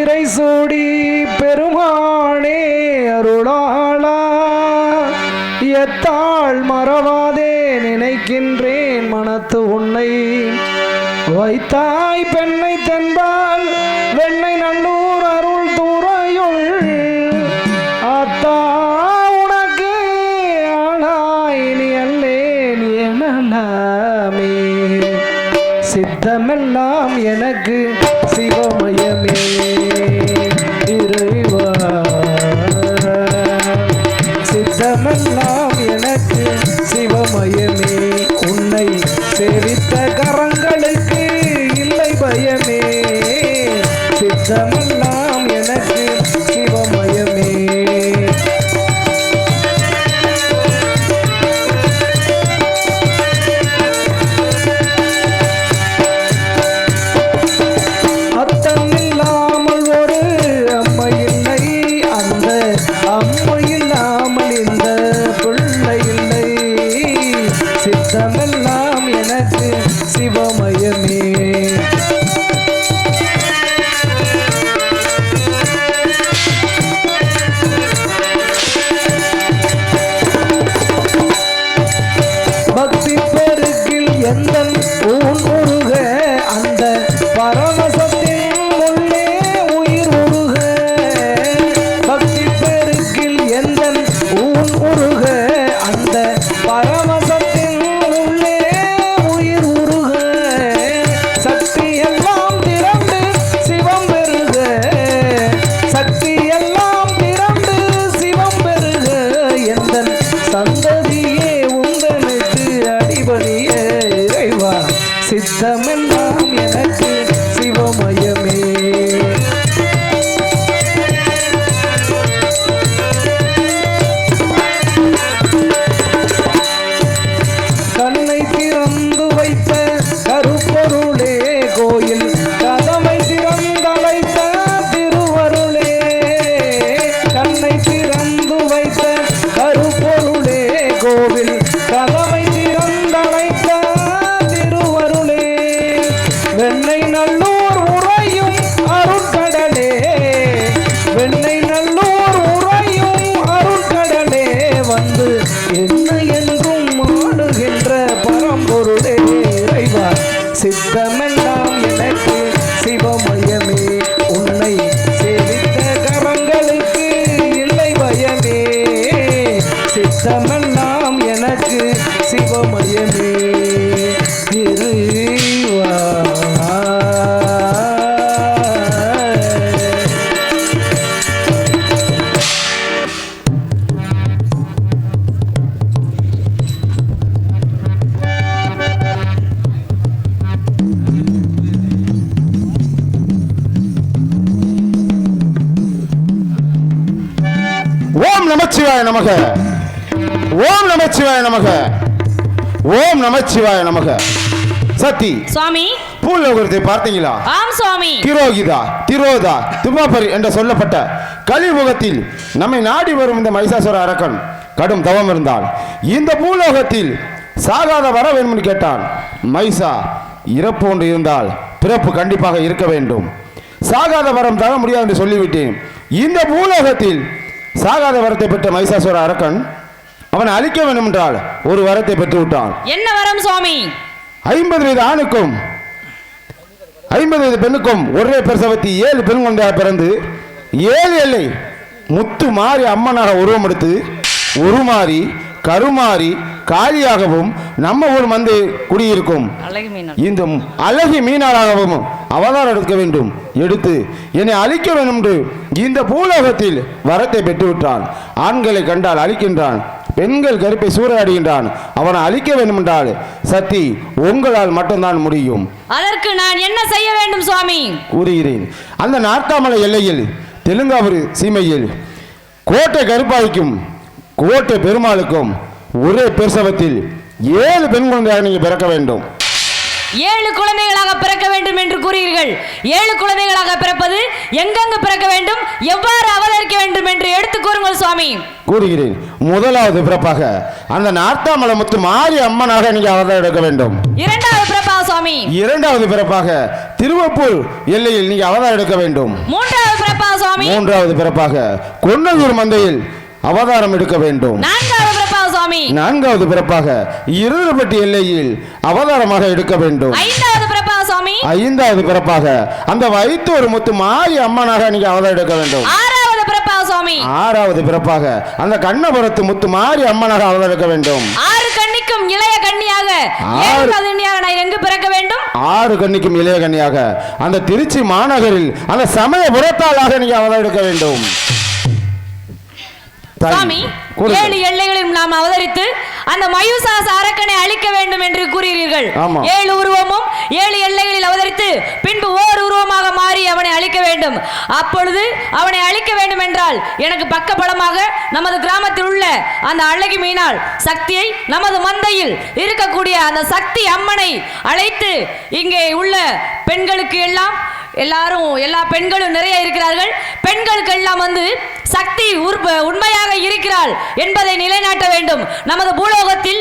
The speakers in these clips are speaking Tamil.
பிறை சூடி பெருமானே அருளாளா எத்தாள் மறவாதே நினைக்கின்றேன் மனத்து உன்னை வைத்தாய் பெண்ணை தென்பால் வெண்ணை நல்லூர் அருள் தூரையுள் அத்தா உனக்கு ஆனாய் நீ அல்லே நீ எனலாமே சித்தமெல்லாம் எனக்கு சிவமயமே இறைவா சித்தமெல்லாம் எனக்கு சிவமயமே உன்னை சேவித்த கரங்களுக்கு இல்லை பயமே சித்தமெல்லாம் எனக்கு சிவமயமே சித்தமெல்லாம் எனக்கு சிவமயமே பக்தி பெருக்கில் எந்த ஊன் உருக அந்த பரமசத்தின் உள்ளே உயிர் உருக பக்தி பெருக்கில் எந்த ஊன் உருக அந்த பரமசத்தின் சந்ததியே உங்களுக்கு அடிபணிய இறைவா சித்தமெல்லாம் எனக்கு சிவமயமே கண்ணை திறந்து வைத்த கருப்பொருளே கோயில் கதவை திறந்தழைத்த திருவருளே கண்ணை திறந்து வைத்த கருப்பொருளே கோவில் கதவை திறந்தழைத்த திருவருளே வெண்ணை நல்லூர் உறையும் அருட்கடலே வெண்ணை நல்லூர் உறையும் அருட்கடலே வந்து என்ன என்றும் ஆடுகின்ற பரம்பொருளே இறைவா சித்தமெல்லாம் எனக்கு சிவமயமே உன்னை சேவித்த கரங்களுக்கு இல்லை பயமே சித்தமெல்லாம் எனக்கு சிவமயமே இறைவா ஓம் நமச்சிவாய நமக ஓம் நமச்சிவாய நமக ஓம் நமச்சிவாய நமக சத்தி சுவாமி பூலோகத்தை பார்த்தீங்களா? ஆம் சுவாமி. கிரோகிதா திரோதா துமாபரி என்று சொல்லப்பட்ட கலியுகத்தில் நம்மை நாடி வரும் இந்த மகிஷாசுர அரக்கன் கடும் தவம் இருந்தால் இந்த பூலோகத்தில் சாகாத வர வேண்டும் என்று கேட்டான். மைசா இறப்பு ஒன்று இருந்தால் பிறப்பு கண்டிப்பாக இருக்க வேண்டும். சாகாத வரம் தர முடியாது என்று சொல்லிவிட்டேன். இந்த பூலோகத்தில் சாகாத வரத்தை பெற்ற மகிஷாசுர அரக்கன் அவனை அழிக்க வேண்டும் என்றால் ஒரு வரத்தை பெற்று விட்டான். என்ன வரம் சுவாமி? 50 வயது ஆணுக்கும் 50 வயது பெண்ணுக்கும் ஒரே பிரசவத்தி 7 பெண் குழந்தையாக பிறந்து 7 எல்லை முத்து மாறி அம்மனாக உருவம் எடுத்து உருமாறி கருமாறி காளியாகவும் நம்ம ஊர் மந்தை குடியிருக்கும் இந்த அழகி மீனாளாகவும் அவதாரம் எடுக்க வேண்டும். எடுத்து என்னை அழிக்க வேண்டும் என்று இந்த பூலோகத்தில் வரத்தை பெற்றுவிட்டான். ஆண்களை கண்டால் அழிக்கின்றான், பெண்கள் கருப்பை சூறையாடுகின்றான். அவனை அழிக்க வேண்டும் என்றால் சத்தி உங்களால் மட்டும்தான் முடியும். அதற்கு நான் என்ன செய்ய வேண்டும் சுவாமி? கூறுகிறேன். அந்த நார்த்தாமலை எல்லையில் தெலுங்காவூர் சீமையில் கோட்டை கருப்பாய்க்கும் கோட்டை பெருமாளுக்கும் ஒரே பிரசவத்தில் 7 பெண் குழந்தையாக நீங்கள் பிறக்க வேண்டும். 7 குழந்தைகளாக பிறக்க வேண்டும் என்று கூறுகிறீர்கள். 7 குழந்தைகளாக பிறப்பது எங்கெங்கு பிறக்க வேண்டும், எவ்வாறு அவதரிக்க வேண்டும் என்று எடுத்து கூறுங்கள் சுவாமி. கூறுகிறேன். முதலாவது பிறப்பாக அந்த நார்த்தாமலை முத்து மாறி அம்மனாக நீங்க அவதாரம் எடுக்க வேண்டும். இரண்டாவது பிறப்பாக சுவாமி. இரண்டாவது பிறப்பாக திருவப்பூர் எல்லையில் நீங்க அவதாரம் எடுக்க வேண்டும். மூன்றாவது பிறப்பாக சுவாமி? மூன்றாவது பிறப்பாக கொன்னூர் மந்தையில் அவதாரம் எடுக்க வேண்டும். நான்காவது பிறப்பாக சுவாமி? நான்காவது பிறப்பாக இருளப்பட்டி எல்லையில் அவதாரமாக எடுக்க வேண்டும். ஐந்தாவது பிறப்பாக சுவாமி? ஐந்தாவது பிறப்பாக அந்த வைத்தூர் முத்து மாரி அம்மனாக நீங்க அவதாரம் எடுக்க வேண்டும். ஆறாவது பிறப்பாக சுவாமி? ஆறாவது பிறப்பாக அந்த கண்ணபுரத்து முத்து மாரி அம்மனாக அவதாரம் எடுக்க வேண்டும். ஆறு கண்ணிக்கும் இளைய கண்ணியாக நான் எங்கு பிறக்க வேண்டும்? ஆறு கண்ணிக்கும் இளைய கண்ணியாக அந்த திருச்சி மாநகரில் அந்த சமயபுரத்தாளாக நீங்க அவதாரம் எடுக்க வேண்டும். சுவாமி, 7 எல்லைகளில் நாம் அவதரித்து அந்த மயூசாச அரக்கனை அழிக்க வேண்டும் என்று கூறுகிறீர்கள். 7 உருவமும் 7 எல்லைகளில் அவதரித்து பின்பு ஓர் உருவமாக மாறி அவனை அழிக்க வேண்டும். அப்பொழுது அவனை அழிக்க வேண்டும் என்றால் எனக்கு பக்கபலமாக நமது கிராமத்தில் உள்ள அந்த அழகி மீனால் சக்தியை, நமது மந்தையில் இருக்கக்கூடிய அந்த சக்தி அம்மனை அழைத்து இங்கே உள்ள பெண்களுக்கு எல்லா பெண்களும் நிறைய இருக்கிறார்கள். பெண்களுக்கு எல்லாம் வந்து சக்தி உண்மையாக இருக்கிறாள் என்பதை நிலைநாட்ட வேண்டும். நமது பூலோகத்தில்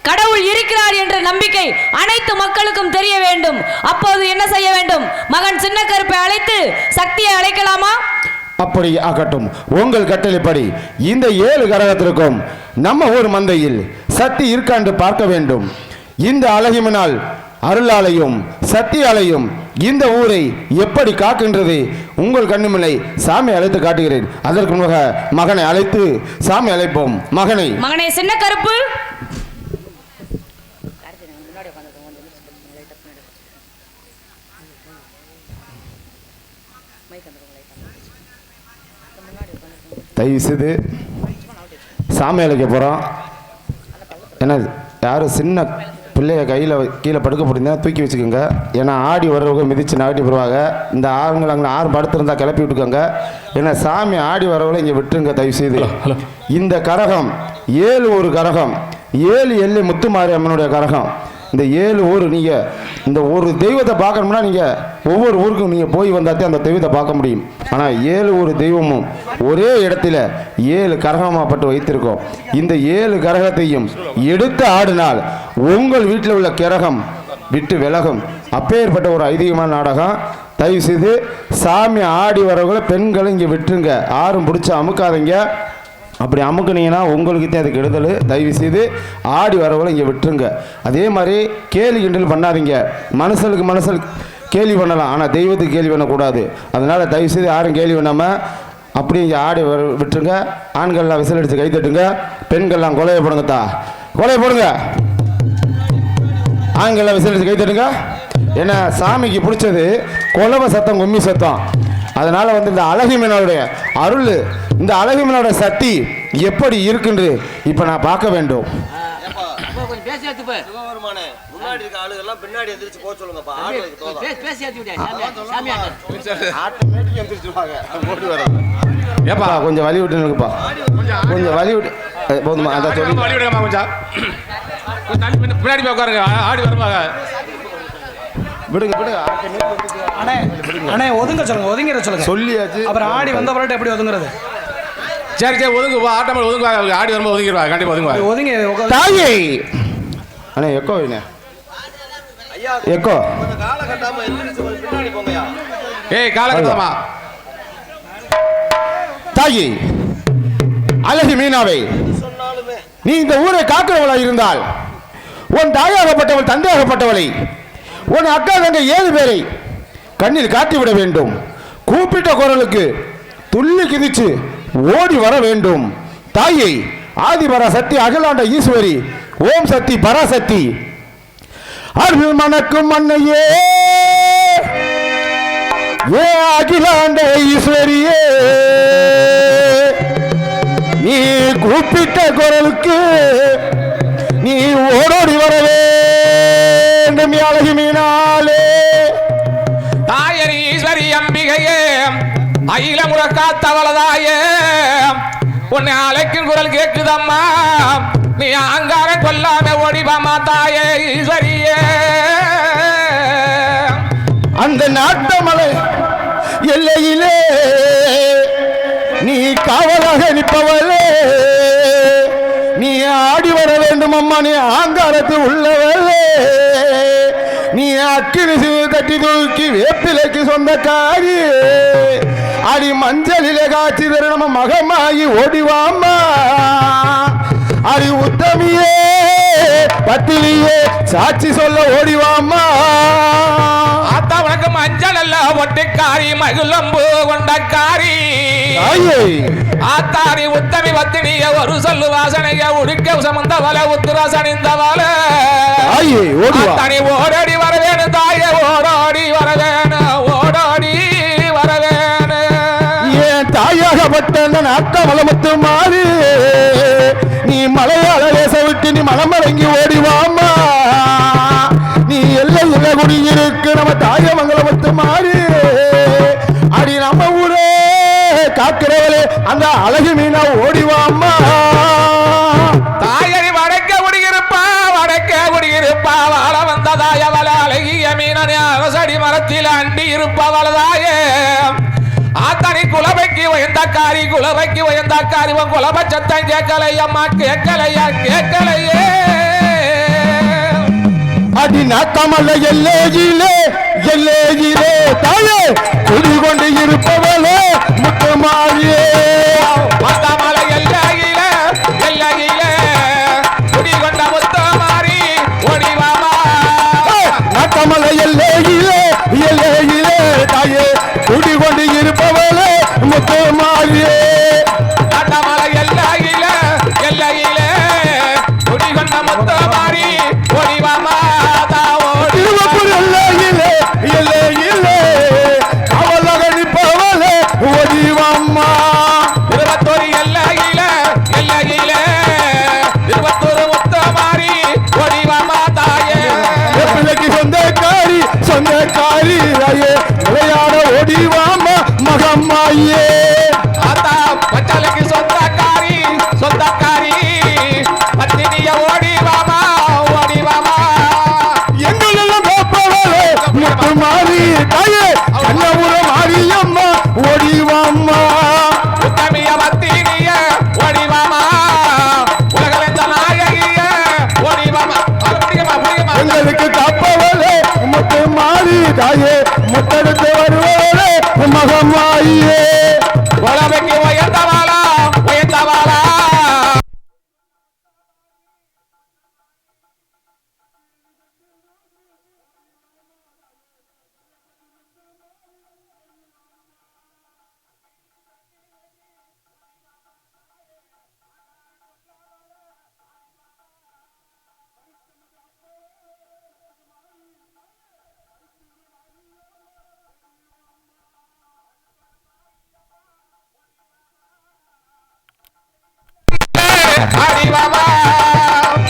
கடவுள் இருக்கிறார் என்ற நம்பிக்கை அனைத்து மக்களுக்கும் தெரிய வேண்டும். அப்போது என்ன செய்ய வேண்டும்? மகன் சின்ன கருப்பை அழைத்து சக்தியை அழைக்கலாமா? அப்படி ஆகட்டும். உங்கள் கட்டளைப்படி இந்த 7 கரகத்திற்கும் நம்ம ஊர் மந்தையில் சக்தி இருக்காண்டு பார்க்க வேண்டும். இந்த அழகிமனால் அருளாலையும் சக்தியாலையும் இந்த ஊரை எப்படி காக்கின்றது உங்கள் கண்ணுமில்லை சாமி அழைத்து காட்டுகிறேன். அதற்கு முக மகனை அழைத்து சாமி அழைப்போம். மகனை சின்ன கருப்பு, தயவு செய்து சாமி அழைக்க போகிறோம். என்ன யாரும் சின்ன பிள்ளைய கையில் கீழே படுக்க போட்டிருந்தா தூக்கி வச்சுக்கோங்க. ஏன்னா ஆடி வர்றவங்க மிதித்து நாட்டி போடுவாங்க. இந்த ஆறுங்களை அங்கே 6 படுத்திருந்தா கிளப்பி விட்டுக்கோங்க. ஏன்னா சாமி ஆடி வரவங்களை இங்கே விட்டுருங்க தயவு செய்து. இந்த கரகம் 7 ஒரு கரகம், 7 எல்லை முத்துமாரி அம்மனுடைய கரகம். இந்த 7 ஊர் நீங்கள் இந்த ஒரு தெய்வத்தை பார்க்கணும்னா நீங்கள் ஒவ்வொரு ஊருக்கும் நீங்கள் போய் வந்தாத்தே அந்த தெய்வத்தை பார்க்க முடியும். ஆனால் 7 ஒரு தெய்வமும் ஒரே இடத்துல 7 கரகமாகப்பட்டு வைத்திருக்கோம். இந்த 7 கரகத்தையும் எடுத்து ஆடினால் உங்கள் வீட்டில் உள்ள கிரகம் விட்டு விலகும். அப்பேற்பட்ட ஒரு ஐதீகமான நாடகம். தயவு செய்து சாமி ஆடி வரவங்களை பெண்களை இங்கே விட்டுருங்க. யாரும் பிடிச்சி அமுக்காதீங்க. அப்படி அமுக்குனீங்கன்னா உங்களுக்கு தான் அதுக்கு கெடுதல். தயவு செய்து ஆடி வரவங்களை இங்கே விட்டுருங்க. அதே மாதிரி கேலி கிண்டல் பண்ணாதீங்க. மனுஷனுக்கு கேலி பண்ணலாம், ஆனால் தெய்வத்துக்கு கேலி பண்ணக்கூடாது. அதனால் தயவு செய்து யாரும் கேலி பண்ணாமல் அப்படி இங்கே ஆடி விட்டுருங்க. ஆண்கள்லாம் விசில் அடித்து கை தட்டுங்க. பெண்கள்லாம் கொலையை போடுங்கத்தா, கொலையை போடுங்க. ஆண்கள்லாம் விசில் அடித்து கை தட்டுங்க. ஏன்னா சாமிக்கு பிடிச்சது கொலவை சத்தம், கும்மி சத்தம். அதனால் வந்து இந்த அழகி மீனோடைய அருள், இந்த அழகி மீனோட சக்தி எப்படி இருக்குன்னு இப்போ நான் பார்க்க வேண்டும். கொஞ்சம் வழி விட்டுப்பா, கொஞ்சம் வழி விட்டு போதுமா? அதான் சொல்லி பின்னாடி உட்காருங்க. ஆடி வருவாங்க. விடுங்க விடுங்க. அண்ணே ஒதுங்க சொல்லுங்க, ஒதுங்கிற சொல்லுங்க. சொல்லியாச்சு. அப்புறம் ஆடி வந்த பிறகு எப்படி ஒதுங்குறது? சரி சரி ஒதுங்க. ஆட்டம் ஒதுங்க. ஆடி வரும்போது ஒதுங்கிடுவா. கண்டிப்பா ஒதுங்க. ஒதுங்கி தாயே அண்ணே எக்கோ என்ன எக்கோ? ஏய் காலகட்டமா தாயே அழகி மீனாவை, நீ இந்த ஊரை காக்கிறவளா இருந்தால் உன் தாயாகப்பட்டவள் தந்தையாகப்பட்டவளை உன் அக்கா தங்க 7 பேரை கண்ணில் காட்டிவிட வேண்டும். கூப்பிட்ட குரலுக்கு துள்ளி கிதிச்சு ஓடி வர வேண்டும். தாயை ஆதிபரா சக்தி அகிலாண்ட ஈஸ்வரி ஓம் சக்தி பராசக்தி அருள் மணக்கும் மன்னையே ஏ அகிலாண்ட ஈஸ்வரியே, நீ கூப்பிட்ட குரலுக்கு நீ ஓடோடி வர வேண்டும். அழகி மீனாலே தாயரி ஈஸ்வரி அம்பிகையே, அகில முறக்காத்தவளதாயே, உன்னை அழைக்கும் குரல் கேட்குதம்மா. நீ அங்காரம் கொல்லாம ஓடிவாமா தாயே ஈஸ்வரியே. அந்த நாட்டமலை எல்லையிலே நீ காவலாக நிற்பவளே, நீ ஆடி வர வேண்டும் அம்மா. நீ ஆங்காரத்தில் உள்ளவளே, நீ அக்கினி தட்டி தூக்கி வேப்பிலைக்கு சொந்தக்காரி அடி மஞ்சளிலே காட்சி தர நம்ம மகமாகி ஓடிவாமா அடி உத்தமியே பத்திலியே சாட்சி சொல்ல ஓடிவாமா ஆத்தா உனக்கு மஞ்சள் அல்ல ஒட்டுக்காரி மகிழம்பு கொண்டக்காரி ஆத்தாரி உத்தமி பத்தினிய ஒரு சொல்லு வாசனைய உடுக்க சமந்தவல உத்திரசனிந்தவல ஆத்தானி ஓடோடி வரவேணு தாயே ஓடோடி வரவேணு ஓடோடி வரவேணு ஏன் தாயாகப்பட்ட நாட்ட மலமத்து மாறி நீ மலையாள தேச விட்டு நீ மலமடங்கி ஓடிவாமா நீ எல்லை இல்லை குடியிருக்கு நம்ம தாயமங்கலமத்து மாறி அடி நம்ம ஊரே காக்கிறவளே அந்த அழகு மீனா ஓடிவாமா தாயரி வடக்க குடியிருப்பா வாழ வந்த தாயவள அழகிய மீனனே அரசடி மரத்தில் அண்டி இருப்பவளதாயே ஆத்தனி குலவைக்கு உயர்ந்தக்காரி உன் குலப சத்தம் கேட்கலையம்மா கேட்கலையே அடி நாக்கமல்ல எல்லேஜிலே தாயே குடிகொண்டு இருப்பவளே முத்துமாரியே மலை எல்லையில குடிகொண்ட முத்துமாரி ஓடிவாமா நாக்கமல்ல எல்லேஜிலே தாயே குடிகொண்டு இருப்பவளே முத்துமாரியே மலை எல்லையில குடிகொண்ட முத்துமாரி ஓடிவாமா ஓடிவாமா திருவத்தூர் எல்லையில திருவத்தூர் முத்துமாரி ஓடிவாமா தாயே பிள்ளைக்கு சொந்தக்காரி தாயே விளையாட ஓடிவாமா மகம்மாயே ஆத்தா பச்சலைக்கு சொந்தக்காரி பத்தினிய ஓடிவாமா எங்களெல்லாம் காப்பவளே முத்துமாரி தாயே கண்ணபுர மாரியம்மா ஓடிவாமா உத்தமிய பத்தினிய ஓடிவாமா உலகளந்த நாயகிய ஓடிவாமா எங்களுக்கு காப்பவளே முத்துமாரி தாயே முத்தெடுத்து வருவவளே மகமாயே உலகைக்கு உயர்ந்தவாளா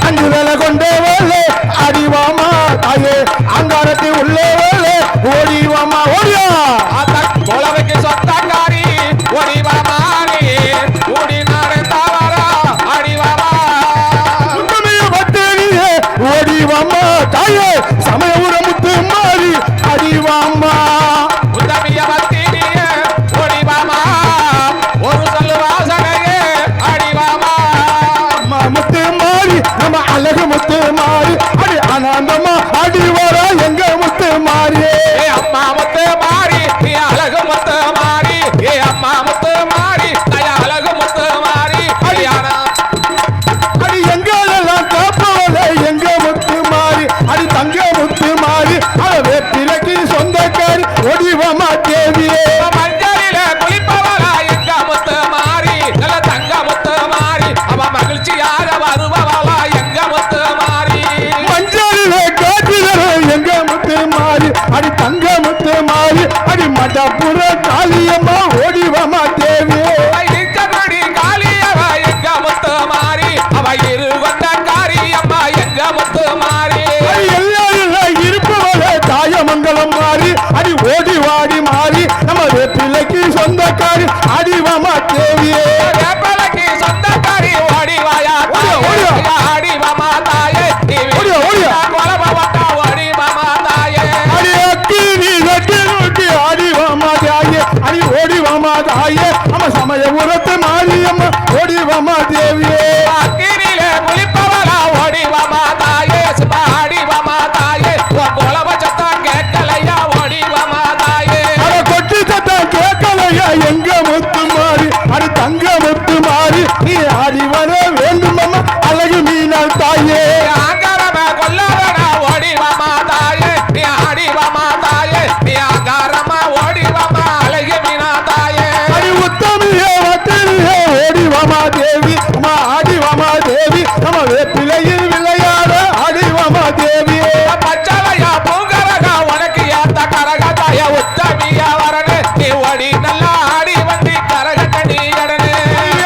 அஞ்சு வேலை கொண்டவளே அடிவாமா தாயே அங்காரத்தை உள்ளவளே ஓடிவாமா ஓடியா உலகைக்கு சொந்தக்காரி ஓடிவாமா ஓடி நடந்தாவரா அடிவாமா பத்திரியே ஓடிவாமா தாயே சமயபுர முத்து மாறி அடிவாமா உத்தமிய பத்தினிய ஓடிவாமா ஒரு சொல்லு வாசனையே அடிவாமா முத்து மாறி நம்ம அழகு முத்து மாறி அடி ஆனந்தமா அடி வர எங்க முத்து மாறி அம்மா முத்து மாறி நீ அழகு முத்து மாறி அம்மா முத்து மாறி அழகு முத்து மாறி அடியானா அடி எங்களெல்லாம் காப்பவளே எங்க முத்து மாறி அடி தங்க முத்து மாறி அழவே பிறகு சொந்தக்காரி ஒடிவமா தேவியே மஞ்சளில குளிப்பவளா எங்க முத்து மாறி நல்ல தங்க முத்து மாறி அவ மகிழ்ச்சியாக வருபவளா எங்க முத்து மாறி மஞ்சளிலே காட்டுகிற எங்க முத்து மாறி அடி தங்க முத்து மாறி அடி மடப்புற காளியம்மா ஓடிவமா தேவியே காளியவ எங்க முத்து மாறி அவ இருவந்த காரியம்மா எங்க முத்து மாறி எல்லாரும் இருப்பவளே தாயமங்கலம் மாறி அடி ஓடி வாடி மாறி நம்ம பிள்ளைக்கு சொந்தக்காரி அடிவமா தேவியே வேப்பலைக்கு சொந்தக்காரி ஓடிவாயா அடிவாமா தாயே கொலபவட்டா ஓடிவாமா தாயே அடி அக்கினி நட்டு நோட்டி அடிவமா தாயே அடி ஓடிவமா தாயே நம்ம சமயபுரத்து மாரியம்மா ஓடிவமா தேவியே அக்கினிலே குளிப்பவளா ஓடிவாமா தாயே அடிவாமா தாயே கொலப எங்க முத்து மாறி அது தங்க முத்து மாறி நீ ஆடி வர வேண்டும் அம்மா அழகு மீனால் தாயே ஆகாரம கொல்லாதன ஓடிவாமா தாயே நீ ஆடிவாமா தாயே நீ ஆகாரமா ஓடிவாமா அழகு மீனா தாயே அடி உத்தமியே வட்டிலே ஓடிவாமா தேவி அம்மா ஆடிவாமா தேவி நம்ம வேப்பிலையில் விளையாட ஆடிவாமா தேவி பச்சளையா பூங்கரகா உனக்கு ஏத்த கரக தாய உத்தமியா வரனு நீ ஓடி நல்லா ஆடி வண்டி கரகட்ட நீ கடனு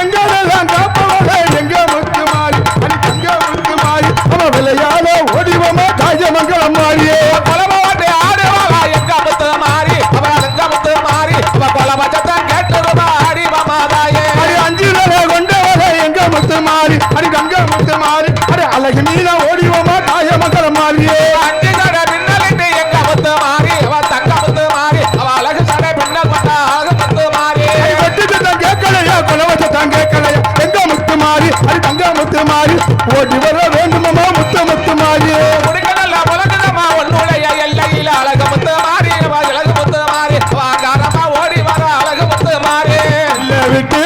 எங்களெல்லாம் காப்பவள எங்க முத்து மாறி அடி தங்க முத்து மாறி நம்ம விளையாட ஓடிவாமா தாயமங்கலம் மாறியே கொலபாட்டு ஆடுவாளா எங்க முத்து மாறி அவ எங்க முத்து மாறி அவ கொலபச்சத்தான் கேட்டுருவா ஆடிவாமா தாயே அடி அஞ்சு நிலை கொண்டவள எங்க முத்து மாறி அடி தங்க முத்து மாறி அடி அழகு மீனா ஓடிவாமா தாயமங்கலம் மாறியே அஞ்சு சடை பின்னலிட்டு எங்க முத்து மாறி அவ தங்க முத்து மாறி அவ அழகு சடை பின்னல் கொண்ட அழகு முத்து மாறி வெட்டுதான் கேட்கலையா குலவசத்தான் கேட்கலையா எங்க முத்து மாறி அடி தங்க முத்து மாறி ஓடி வர வேண்டுமம்மா முத்து முத்து மாறி முடிக்கடல்ல புலக்கதமா உன்னுடைய எல்லையில அழகு முத்து மாறி அவ அழகு முத்து மாறி அவ அகாரமா ஓடி வர அழகு முத்து மாறி இல்ல விட்டு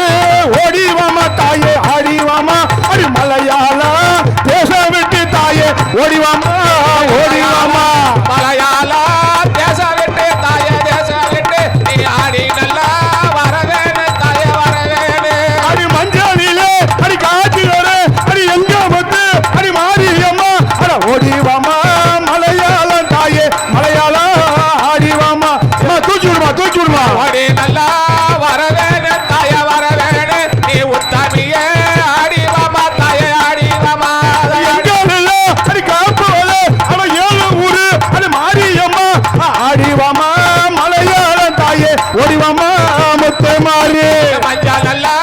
ஓடிவாமா தாயே ஆடிவாமா அடி மலையாளா தேசம் விட்டு தாயே ஓடிவாமா ஓடிவாமா மலையாளா தேசம் விட்டு தாய தேசம் விட்டு நீ ஆடி நல்லா வரவேணு தாய வரவேணு அடி மஞ்சளிலே அடி காற்றிலே அடி எங்க முத்து அடி மாரியம்மா அட ஓடிவாமா மலையாளம் தாயே மலையாளா ஆடிவாமா தூக்கி விடுமா ஓடி நல்லா வரவேணு தாய வரவேணு நீ உத்தமியே ஆடிவாமா தாய ஆடிவாமா அடி காப்பவள அவ ஏழு ஊரு அடி மாரியம்மா ஆடிவாமா மலையாளம் தாயே ஓடிவாமா முத்து மாறி மஞ்சள் நல்லா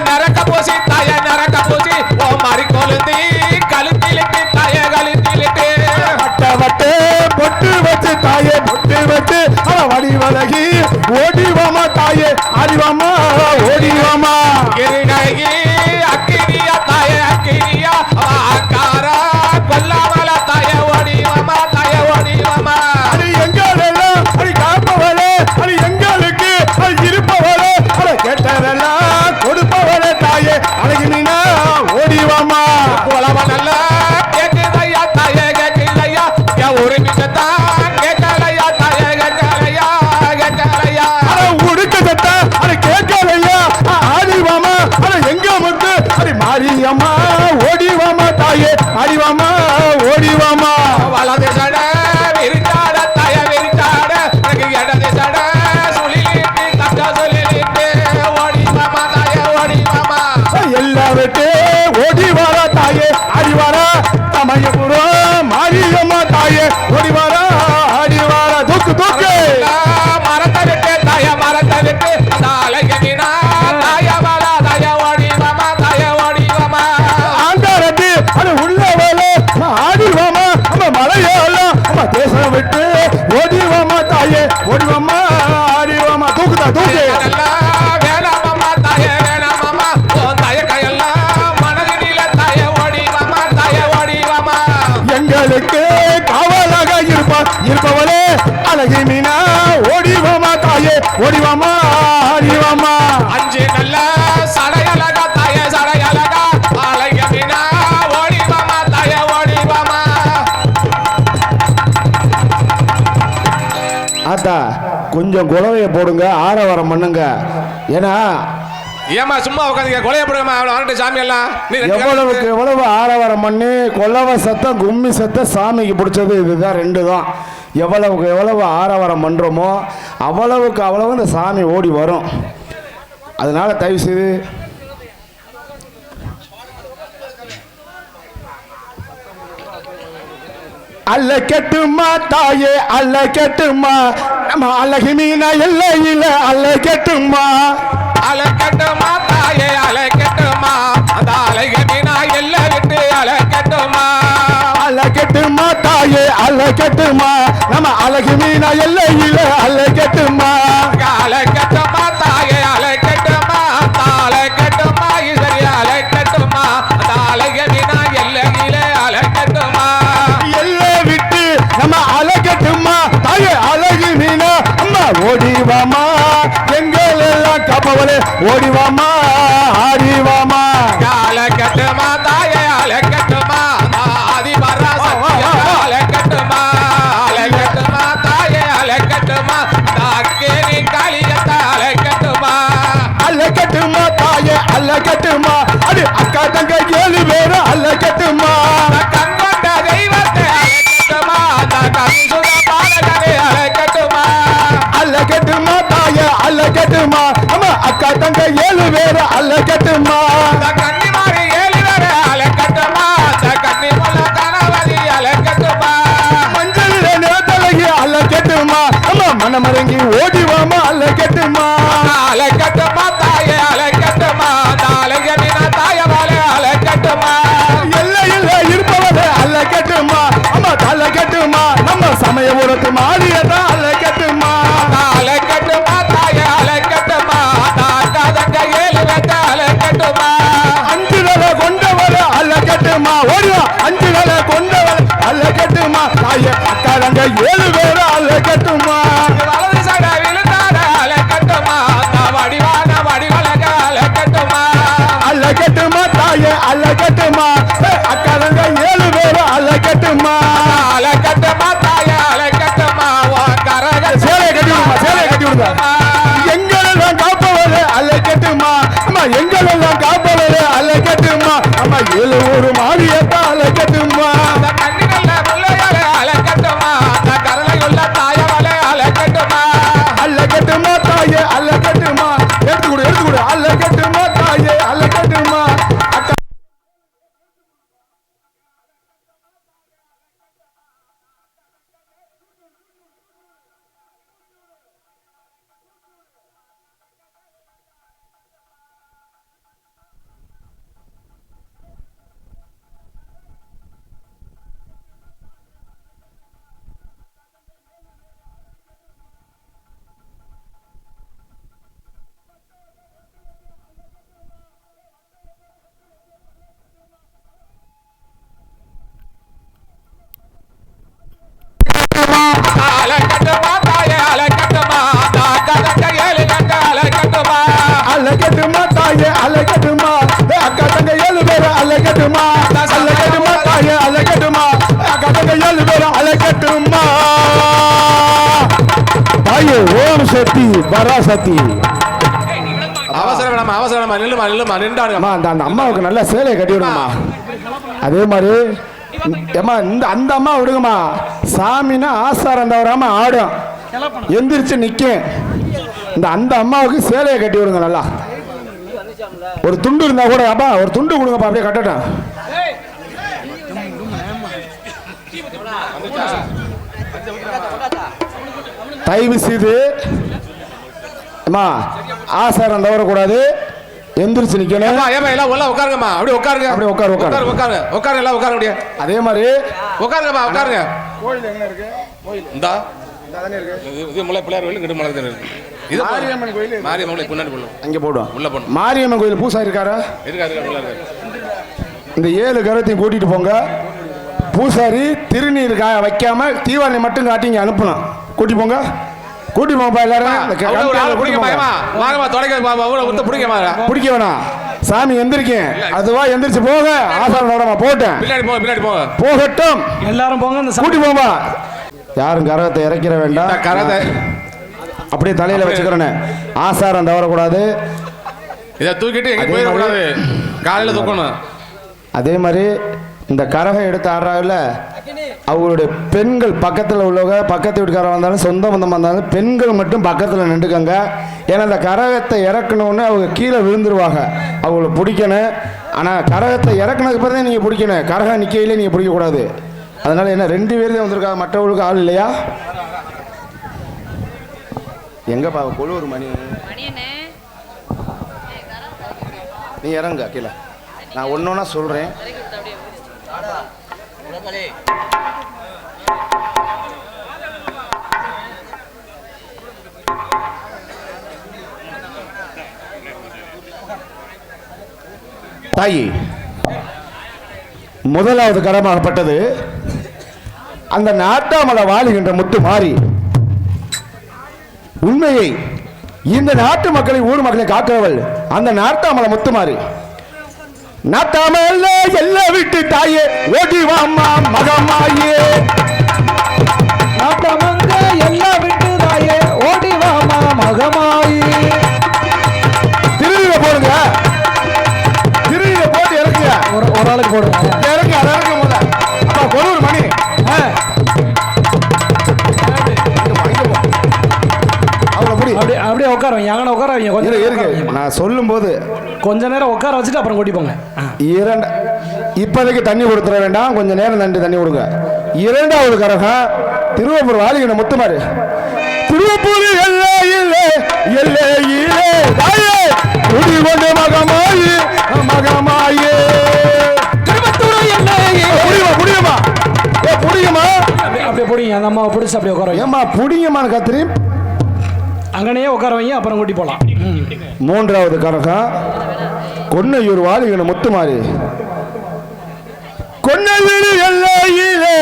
நரக்க பூசி தாய நரக்க பூசி ஓ மாறி கொளுத்தி கழுத்திலிட்டு தாய கழுத்திலிட்டு வட்ட வட்டு பொட்டு வச்சு தாயே பொட்டு வச்சு அவ வடி வலகி ஓடிவாமா தாயே ஆடிவாமா ஓடிவாமா கிருணகி அக்கினியா தாய அக்கினியா அக்காரா கொல்லாமல தாய ஓடிவாமா தாய ஓடிவாமா அடி எங்களெல்லாம் அடி காப்பவளே அடி எங்களுக்கு அடி இருப்பவளே அட கேட்டதெல்லாம் கொடுப்பவளே தாயே அழகு மீனா ஓடிவாமா உலவ நல்லா கேக்குதையா தாய கேட்கலையா என் ஒரு நிமிஷத்தான் கேட்கலையா தாய கேட்கலையா கேட்கலையா அட உடுக்க சட்ட அட கேட்கலையா ஆடிவாமா அட எங்க முத்து அடி மாரியம்மா ஓடிவாமா தாயே ஆடிவாமா ஓடிவாமா வலது சட விரிச்சாட தாய விரிச்சாட எனக்கு இடது சட சொல்லிட்டு கஷ்ட சொல்லிட்டு ஓடிவாமா தாய ஓடிவாமா எல்லா விட்டு ஓடி வாரா தாயே ஆடி வாரா தமையபுரம் மாரியம்மா தாயே ஓடி வாரா ஆடி வாரா தூக்கு தூக்கு மரத்தை விட்டு தாய மரத்தை விட்டு தாயகினா தாய வாழா தாய ஓடிவாமா தாய ஓடிவாமா ஆண்டாரத்தி அது உள்ளவளே ஆடிவாமா நம்ம மலையாளம் நம்ம தேசம் விட்டு ஓடிவாமா தாயே ஓடிவாமா ஆடிவாமா தூக்குதா தூக்கு வேணாமாமா தாய வேணாமாமா ஓ தாய கையெல்லாம் மனதில தாய ஓடிவாமா தாய ஓடிவாமா எங்களுக்கு காவலாக இருப்பவளே அழகி மீனா ஓடிவாமா தாயே ஓடிவாமா ஆடிவாமா அஞ்சு நல்ல சடையலகா தாய சடையலகா அழகினா ஓடிவாமா தாய ஓடிவாமா ஆத்தா கொஞ்சம் குலவைய போடுங்க ஆரவாரம் பண்ணுங்க ஏன்னா ஏமா சும்மா உட்காந்து கொலைய போடுங்கம்மா அவளை வரட்டு சாமி எல்லாம் நீ எவ்வளவுக்கு எவ்வளவு ஆரவாரம் பண்ணி கொல்லவ சத்தம் கும்மி சத்தம் சாமிக்கு பிடிச்சது இதுதான் ரெண்டு தான் எவ்வளவுக்கு எவ்வளவு ஆரவாரம் பண்ணுறோமோ அவ்வளவுக்கு அவ்வளவு இந்த சாமி ஓடி வரும் அதனால தயவு செய்து அல்ல கெட்டுமா தாயே அல்ல கெட்டுமா நம்ம அழகு மீனா எல்லையில அல்ல கெட்டுமா அலைக்கட்டுமா தாயே அலைக்கட்டுமா அந்த அலைகட்டினா எல்லை விட்டு அலைக்கட்டுமா அல்ல கெட்டுமா தாயே அல்ல கெட்டுமா நம்ம அழகு மீனா எல்லையில அல்ல கெட்டுமா அலைக்கட்டுமா தாயே அலைக்கட்டுமா அலைக்கட்டுமா சரி அலைக்கட்டுமா அந்த அலைகட்டினா எல்லையிலே அலைக்கட்டுமா எல்லை விட்டு நம்ம அழகட்டுமா தாயே அழகு மீனா அம்மா ஓடிவாமா எங்கள் எல்லாம் ஓடிவாமா ஆடிவாமா அலக்கட்டுமா தாயே அலக்கட்டுமா ஆதி பராசக்தி அலக்கட்டுமா அலக்கட்டுமா தாயே அலக்கட்டுமா தாக்கேனி காளியத்த அலக்கட்டுமா அல்லக்கட்டுமா தாயே அல்லக்கட்டுமா அடி அக்கா தங்க 7 பேரும் அல்லக்கட்டுமா கண்கொண்ட தெய்வத்தை அலக்கட்டுமா கவிசுத பாலகனை அலக்கட்டுமா அல்லக்கட்டுமா தாயே அல்லக்கட்டுமா அம்மா அக்கா தங்க 7 பேரும் அல்லக்கட்டுமா கன்னிமாரி 7 பேர் அலக்கட்டுமா கன்னிமுல கணவதி அலக்கட்டுமா மஞ்சள் நேரத்தலகி அல்லக்கட்டுமா அம்மா மனமரங்கி ஓடிவாமா அல்லக்கட்டுமா அலக்கட்டுமா தாயே அலக்கட்டுமா தாலகனின தாயவாலே அலக்கட்டுமா எல்லையில் இருப்பவரே அல்லக்கட்டுமா அம்மா அல்லக்கட்டுமா நம்ம சமயபுரத்து மாறியதான் அல்லக்கட்டுமா அலக்கட்டுமா தாயே அலக்கட்டுமா தாக்காதங்க 7 பேர் அலக்கட்டுமா அஞ்சுதலை கொண்டவரே அல்லக்கட்டுமா ஓடிவா அஞ்சுதலை கொண்டவரே அல்லக்கட்டுமா தாயே அக்கா தங்க 7 பேரும் அல்லக்கட்டுமா வலது சட விழுந்தார அலக்கட்டுமா வடிவான வடிவலக அலக்கட்டுமா அல்லக்கட்டுமா தாயே அல்லக்கட்டுமா அக்கா தங்க 7 பேரும் அல்லக்கட்டுமா அலக்கட்டுமா தாயே அலக்கட்டுமா கரக சேலை கட்டி விடுமா சேலை கட்டி விடுமா எங்களெல்லாம் காப்பவரே அல்லக்கட்டுமா அம்மா எங்களெல்லாம் காப்பவரே அல்லக்கட்டுமா அம்மா 7 ஊரு மாறியத்தான் அல்லக்கட்டுமா கண்ணிகள்ல முள்ளையாலே அலக்கட்டுமா கரளையுள்ள தாயவாலே அலக்கட்டுமா அல்லக்கட்டுமா தாயே அல்லக்கட்டுமா எடுத்துக்கொடு அல்லக்கட்டுமா தாயே அல்லக்கட்டுமா அக்கா அலக்கட்டுமா தாயே அலக்கட்டுமா தாக்கதங்க 7 கண்ட அலக்கட்டுமா அல்லக்கட்டுமா தாயே அல்லக்கட்டுமா அக்கா தங்க 7 பேரும் அல்லக்கட்டுமா அல்லக்கட்டுமா தாயே அல்லக்கட்டுமா அக்கா தங்க 7 பேரும் அல்லக்கட்டுமா தாயே ஓம் சக்தி பராசக்தி அவசரம் நில்லுமா நின்றாடுங்க அம்மா அந்த அம்மாவுக்கு நல்ல சேலையை கட்டி விடுங்கம்மா அதே மாதிரி ஏம்மா அந்த அம்மா விடுங்கம்மா சாமின்னா ஆசாரம் தவறாம ஆடும் எந்திரிச்சு நிற்கும் அந்த அம்மாவுக்கு சேலையை கட்டி விடுங்க நல்லா ஒரு துண்டு இருந்தா கூட அப்பா ஒரு துண்டு கொடுங்கப்பா அப்படியே கட்டட்டும் தயவு செய்து அம்மா ஆசாரம் தவறக்கூடாது எந்திரிச்சு நிக்கணும் எல்லாம் உள்ள உட்காருங்கம்மா அப்படியே உட்காருங்க அப்படியே உட்காருங்க எல்லாம் உட்காருங்க அப்படியே அதே மாதிரி உட்காருங்கம்மா உட்காருங்க கோயில் எங்க இருக்கு இந்தா இது முல்லை பிள்ளையார் கோயில் இங்கிட்டு மலை இருக்கு இது மாரியம்மன் கோயில் மாரியம்மன் பின்னாடி போடணும் அங்கே போடுவோம் உள்ள போடணும் மாரியம்மன் கோயில் பூசா இருக்காரா இருக்காரு இந்த 7 கரத்தையும் கூட்டிட்டு போங்க பூசாரி திருநீர் வைக்காம தீவாளி மட்டும் காட்டி இங்க அனுப்பணும் கூட்டி போங்கப்பா எல்லாரும் பிடிக்க வேணாம் சாமி எந்திரிக்கேன் அதுவா எந்திரிச்சு போக ஆசாரம் போட்டேன் போகட்டும் எல்லாரும் போங்க அந்த கூட்டி போங்க யாரும் கரகத்தை இறக்கிற வேண்டாம் கரகத்தை அப்படியே தலையில வச்சுக்கிறேன்னு ஆசாரம் தவறக்கூடாது இதை தூக்கிட்டு எங்க போயிடக்கூடாது காலையில தூக்கணும் அதே மாதிரி இந்த கரகம் எடுத்து ஆடுறாங்கல்ல அவங்களுடைய பெண்கள் பக்கத்தில் உள்ளவங்க பக்கத்து வீட்டுக்காரங்க வந்தாலும் சொந்த பந்தமாக இருந்தாலும் பெண்கள் மட்டும் பக்கத்தில் நின்றுக்கங்க ஏன்னா இந்த கரகத்தை இறக்கணுன்னு அவங்க கீழே விழுந்துருவாங்க அவங்கள பிடிக்கணும் ஆனால் கரகத்தை இறக்குனதுக்கு பிறகு நீங்கள் பிடிக்கணும் கரகம் நிற்கையிலே நீங்கள் பிடிக்கக்கூடாது அதனால் என்ன 2 பேர் தான் வந்திருக்காங்க மற்றவங்களுக்கு ஆள் இல்லையா எங்கப்பா கொழுவூர் மணி நீ இறங்க கீழே நான் ஒன்றா சொல்கிறேன் தாயி முதலாவது கரமாகப்பட்டது அந்த நாட்டாமலை வாழுகின்ற முத்து மாறி உண்மையை இந்த நாட்டு மக்களை ஊர் மக்களை காக்கிறவள் அந்த நாட்டாமலை முத்துமாரி. நாட்டாமல்ல எல்லாம் விட்டு தாயே ஓடி வாமா மகமாயே. நாட்டமங்க எல்லாம் விட்டு தாயே ஓடி வாமா மகமாயி. திருவிழா போடுங்க, திருவிழா போட்டு இறக்குங்க. ஒரு ஆளுக்கு போடுங்க. இறக்கு அதை இறக்க போல அப்பா ஒரு மணி அப்படியே உட்கார வைங்க. அங்கே உட்கார வைங்க. கொஞ்சம் இருக்கு நான் சொல்லும் போது கொஞ்ச நேரம் உட்கார வச்சுட்டு அப்புறம் கொட்டி போங்க. இப்போதைக்கு தண்ணி கொடுத்துட வேண்டாம், கொஞ்சம் நேரம் தண்ணி கொடுங்க. இரண்டாவது கரகம் திருவப்பூர் வாலிகன முத்துமாரு. திருவப்பூர் எல்லையிலே எல்லையிலே தாயே குடி கொண்டு மகமாயி மகமாயே. திருவத்தூர் எல்லையே புடியுமா புடியுமா அப்படியே பிடிங்க. அந்த அம்மாவை பிடிச்சி அப்படியே உட்கார வைங்க. ஏமா புடிங்கம்மான்னு கத்திரி அங்கனையே உட்கார வைங்க, அப்புறம் கூட்டி போகலாம். மூன்றாவது கரகம் கொன்னையூர் வாலிகன முத்துமாரி. கொன்னையூர் எல்லையிலே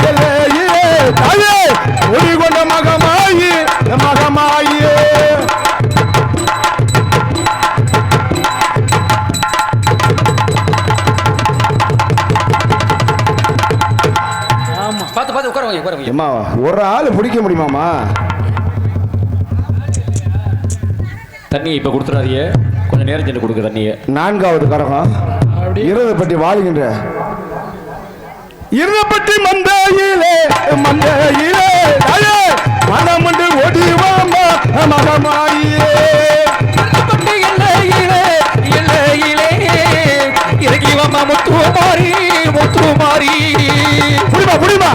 எல்லையிலே தாயே குடி கொண்ட மகமாயி மகமாயே. பார்த்து உட்கார வைங்க. அம்மா ஒரு ஆள் பிடிக்க முடியுமாமா? தண்ணி இப்ப கொடுத்துறாதீங்க, கொஞ்சம் நேரம் சென்று கொடுக்க தண்ணியை. நான்காவது கரகம் இருதப்பட்டி வாழுகின்ற இருதப்பட்டி மந்தையிலே மந்தையிலே தாயே மனமுண்டு ஓடிவாமா மகமாயே. எல்லையிலே எல்லையிலே இறங்கி வாமா முத்துமாரி முத்துமாரி. புடிமா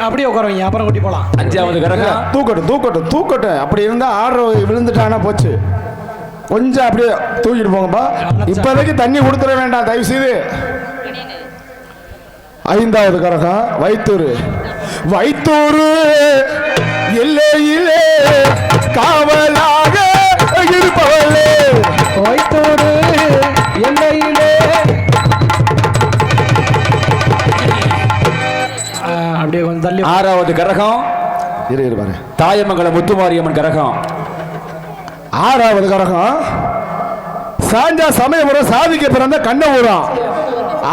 அப்படியே உட்கார வைங்க, அப்புறம் கூட்டி போகலாம். அஞ்சாவது கரகம் தூக்கட்டும். அப்படி இருந்தா ஆர்டர் விழுந்துட்டானா போச்சு. கொஞ்சம் அப்படியே தூக்கிட்டு போங்கப்பா. இப்போதைக்கு தண்ணி கொடுத்துட வேண்டாம் தயவு செய்து. ஐந்தாவது கரகம் வைத்தூர் எல்லையிலே காவலாக இருப்பவளே. வைத்தூர் எல்லையிலே அப்படியே கொஞ்சம் தள்ளி. ஆறாவது கரகம் பாரு தாயமங்கலம் முத்துமாரியம்மன் கரகம். ஆறாவது கரகம் சாஞ்சா சமயபுரம் சாதிக்க பிறந்த கண்ணபுரம்.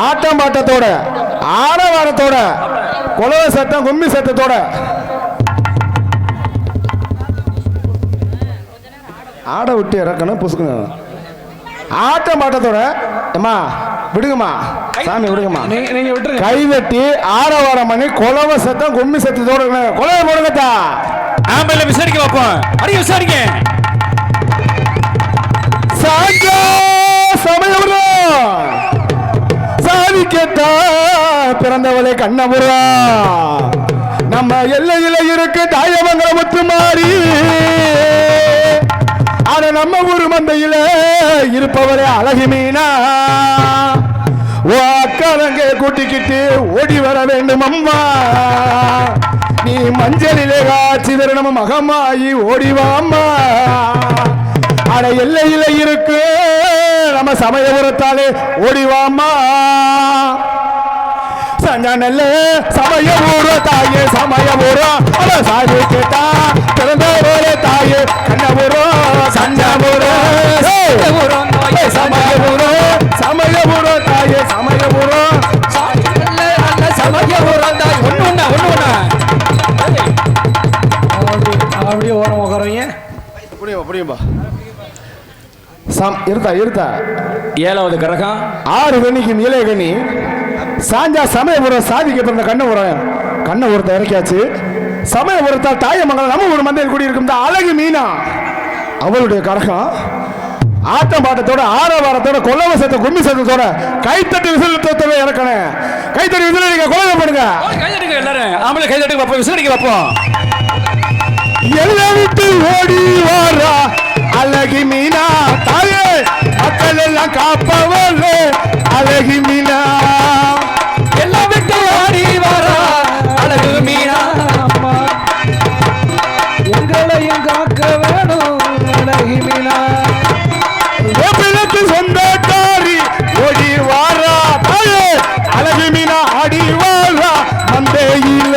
ஆட்டம் பாட்டத்தோட ஆரவாரத்தோட குலவ சத்தம் கும்மி சத்தத்தோட ஆட விட்டு இறக்கணும் புசுக்கணும். ஆட்டம் பாட்டத்தோட அம்மா விடுங்கம்மா சாமி விடுங்கம்மா. நீங்க விட்டுருங்க. கைவெட்டி ஆரவாரம் பண்ணி குலவ சத்தம் கும்மி சத்தத்தோட குலவை போடுங்கத்தா. ஆம்பளை விசாரிக்க வைப்போம். அடிக்க விசாரிக்க சாஞ்சா சமயபுரம் சாதிக்கத்தா பிறந்தவளே கண்ணபுரம். நம்ம எல்லையில இருக்கு தாயமங்கலம் முத்துமாரி. ஆனா நம்ம ஊர் மந்தையில இருப்பவரே அழகு மீனா. ஓ அக்காலங்க கூட்டிக்கிட்டு ஓடி வர வேண்டும் அம்மா. நீ மஞ்சளிலே காட்சி தரணம் மகமாயி ஓடிவாம்மா. அட எல்லையில இருக்கு நம்ம சமயபுரத்தாலே ஓடிவாம்மா. சஞ்சனல்ல சமயபுர தாயே சமயபுரம் சாதி கேட்டா பிறந்தவரே தாயே கண்ணபுரம் சஞ்சபுரம் சமயபுரம் தாயே சமயபுரம் சமயபுரம் தாய் ஒண்ணு அப்படியே ஓரம் உட்காரவங்க. புரியும்பா இருத்தா. ஏழாவது கரகம் ஆறு கண்ணிக்கும் இளைய கண்ணி சாஞ்சா சமயபுரம் சாதிக்க பிறந்த கண்ணபுரத்தை இறக்கியாச்சு. சமயபுரத்தால் தாயமங்கலம் நம்ம ஒரு மந்தையில் கூடியிருக்கும் அழகு மீனா. அவளுடைய கரகம் ஆட்டம் பாட்டத்தோட ஆரவாரத்தோட கொல்லவசத்தை கும்மி சத்தத்தோட கைத்தட்டி விசிலத்தோட இறக்கணும். கைத்தட்டி விசில் அடிக்க கொலை பண்ணுங்க. கைதட்டுங்க எல்லாரும். ஆம்பளை கைதட்டுங்க வைப்போம், விசாரிக்க வைப்போம். எல்லாம் விட்டு ஓடி வாரா அழகி மீனா தாயே மக்கள் எல்லாம் காப்பவளே அழகி மீனா. எல்லாம் விட்டு ஓடி வரா அழகு மீனா. எங்களையும் காக்க வேணும் அழகி மீனா. பிள்ளைக்கு சொந்தக்காரி ஓடி வாரா தாயே அழகு மீனா. ஆடி வாரா மந்தையில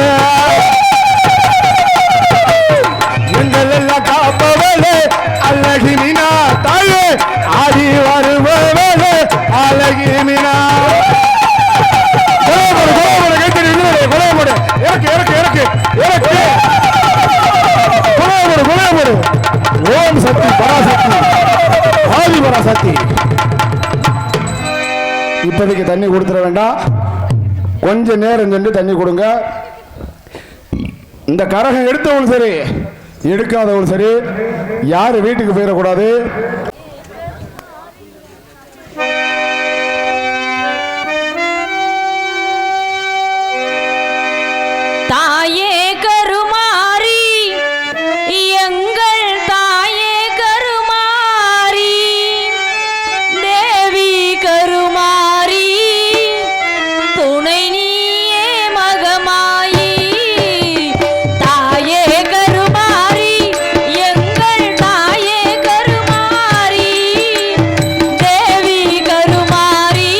சக்தி. இப்போதைக்கு தண்ணி கொடுத்துட வேண்டாம், கொஞ்ச நேரம் சென்று தண்ணி கொடுங்க. இந்த கரகம் எடுத்தவங்களும் சரி எடுக்காதவங்களும் சரி யாரும் வீட்டுக்கு போயிடக்கூடாது. தாயே கருமாரி எங்கள் தாயே கருமாரி தேவி கருமாரி துணை நீயே மகமாயி தாயே கருமாரி எங்கள் தாயே கருமாரி தேவி கருமாரி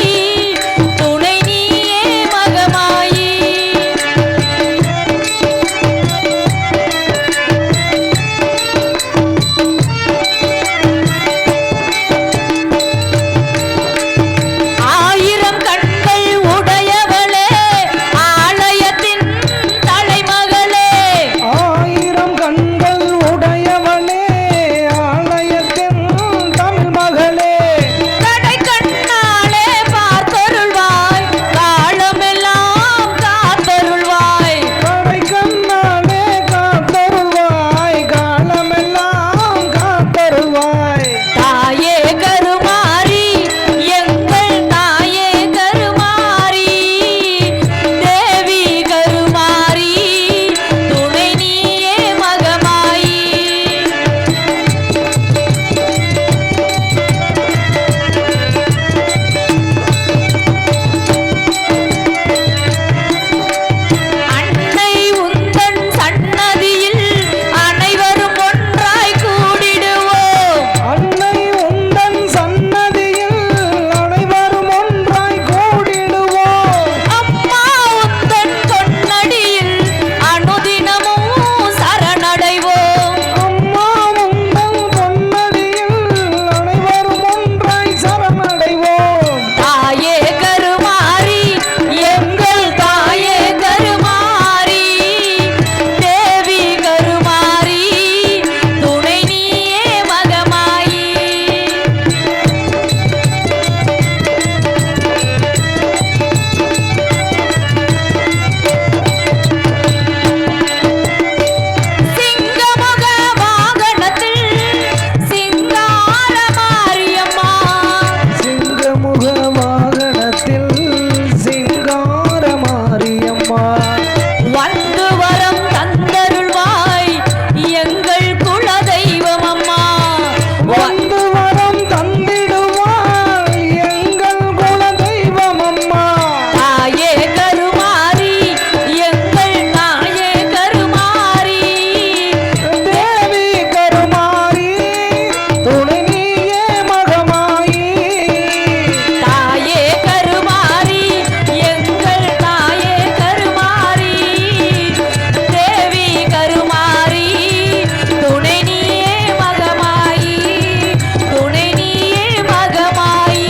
துணை நீயே மகமாயி ஆயிரம் கண்கள் உடையவளே ஆலயத்தின் தலைமகளே ஆயிரம் கண்கள் உடையவளே ஆலயத்தின் தமிழ் மகளே கடை கண்ணாலே பார்த்தருள்வாய் காலமெல்லாம் காத்தருள்வாய் கடை கண்ணாலே காத்தருள்வாய் காலமெல்லாம் காத்தருள்வாய் தாயே கருமாரி எங்கள் தாயே கருமாரி தேவி கருமாரி துணை நீயே மகமாயி அன்னை உந்தன் சன்னதியில் அனைவரும் ஒன்றாய் கூடிடுவோம் அன்னை உந்தன் சன்னதியில் அனைவரும் ஒன்றாய் கூடிடுவோம் அம்மா உந்தன் பொன்னடியில் அனுதினமும் சரணடைவோம் அம்மா உந்தன் பொன்னடியில் அனைவரும் ஒன்றாய் சரணடைவோம் தாயே கருமாரி எங்கள் தாயே கருமாரி தேவி கருமாரி துணை நீயே மகமாயி சிங்கமுக வாகனத்தில் சிங்கார மாரியம்மா சிங்கமுக வாகனத்தில் சிங்கார மாரியம்மா வந்து வரம் தந்தருள்வாய் எங்கள் குலதெய்வம் அம்மா வந்து வரம் தந்திடுவாள் எங்கள் குல தெய்வம் அம்மா தாயே கருமாரி எங்கள் தாயே கருமாரி தேவி கருமாரி துணை நீயே மகமாயி தாயே கருமாரி எங்கள் தாயே கருமாரி தேவி கருமாரி துணை நீயே மகமாயி துணை நீயே மகமாயி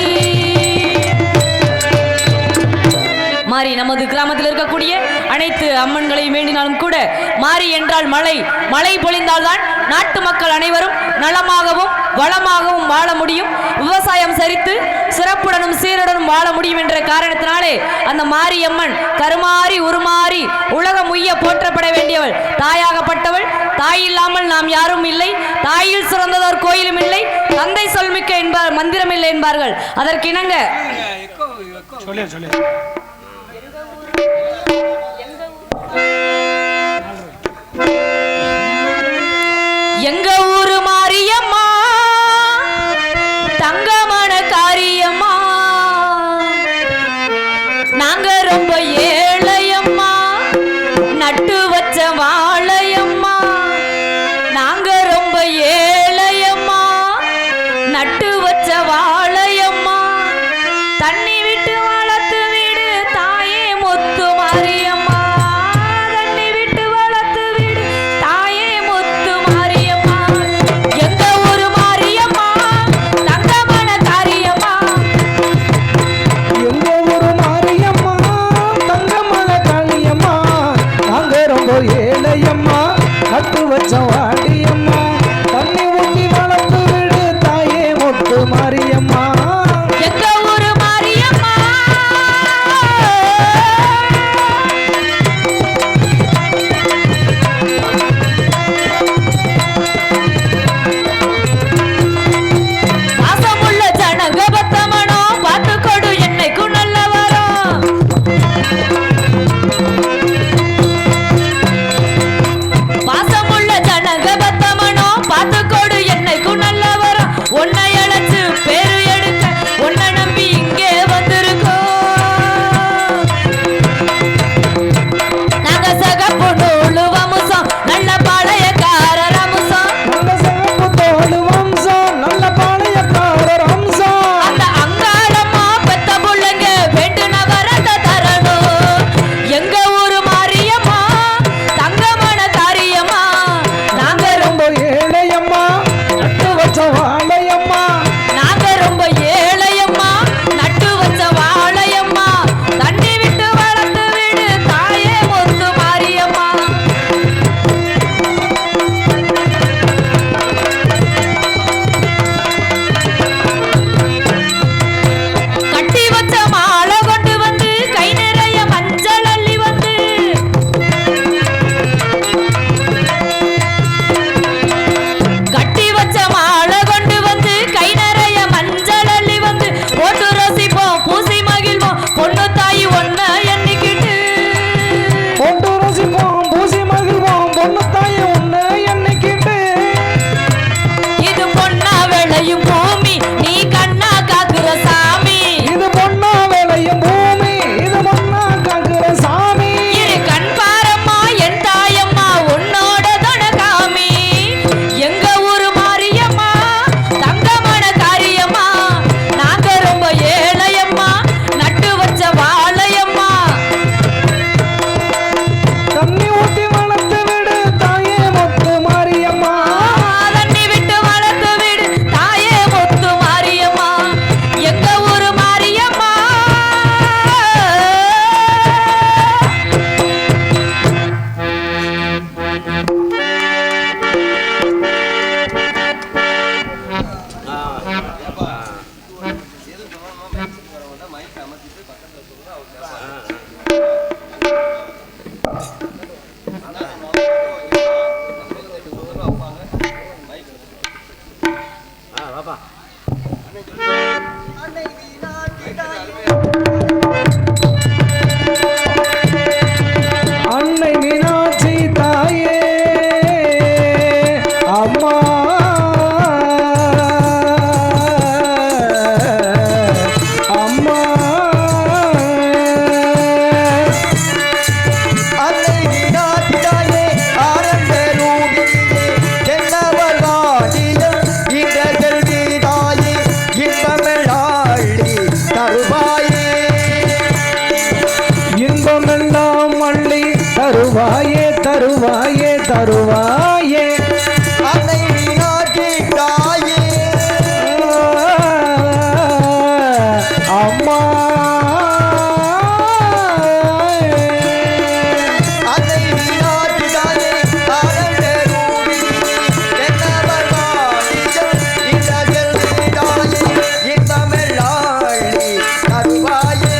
மாரி நமது கிராமத்தில் இருக்கக்கூடிய அனைத்து அம்மன்களையும் வேண்டினாலும் கூட மாரி என்றால் மழை மழை பொழிந்தால்தான் நாட்டு மக்கள் அனைவரும் நலமாகவும் வளமாகவும் வாழ முடியும், விவசாயம் சரித்து சிறப்புடனும் சீருடனும் வாழ முடியும் என்ற காரணத்தினாலே அந்த மாரியம்மன் கருமாறி உருமாறி உலகம் உய்ய போற்றப்பட வேண்டியவள் தாயாகப்பட்டவள். தாய் இல்லாமல் நாம் யாரும் இல்லை, தாயில் சிறந்ததோர் கோயிலும் இல்லை, தந்தை சொல்மிக்க என்பார் மந்திரம் இல்லை என்பார்கள். அதற்கிணங்க எங்க ஊரு மாரியம்மா தங்கமான காரியம்மா நாங்க ரொம்ப ஏழையம்மா நட்டு வச்ச வாழையம்மா நாங்க ரொம்ப ஏழையம்மா நட்டு வச்ச வாழையம்மா தண்ணி விட்டு வளர்த்து விடு தாயே முத்து மாரியம்மா தண்ணி விட்டு வளர்த்து விடு தாயே முத்து மாரியம்மா எங்க ஊரு மாரியம்மா தங்கமான காரியம்மா எங்க ஊரு மாரியம்மா தங்கமல காளியம்மா நாங்க ரொம்ப ஏழையம்மா நட்டு வச்ச வாடியம்மா தண்ணி ஊத்தி வளர்த்து விடு தாயே முத்து மாரியம்மா விளையும் பூமி நீ கண்ணா காக்குற சாமி இது பொண்ணா விளையும் பூமி இது பொண்ணா காக்குற சாமி இரு கண் பாரம்மா என் தாயம்மா உன்னோட தொணகாமி எங்க ஊரு மாரியம்மா தங்கமான காரியம்மா நாங்க ரொம்ப ஏழையம்மா நட்டு வச்ச வாழையம்மா தண்ணி ஊத்தி வளர்த்து விடு தாயே முத்து மாரியம்மா தண்ணி விட்டு வளர்த்து விடு தாயே முத்து மாரியம்மா எங்க ஊரு மாரியம்மா அன்னை மீனாட்சி தாயே அம்மா அம்மா அன்னை மீனாட்சியே ஆனந்த ரூபியே என்னவர் வாடியம் இந்த செல்விதாயே இன்பமெல்லாளி தருவாயே இன்பமெல்லாம் அள்ளி தருவாயே தருவாயே தருவாயே அன்னை மீனாட்சி தாயே அம்மா அன்னை மீனாட்சி தாயே ஆனந்த ரூபியே என்னவர் வாடியம் இந்த செல்விதாயே இன்பமெல்லாளி தருவாயே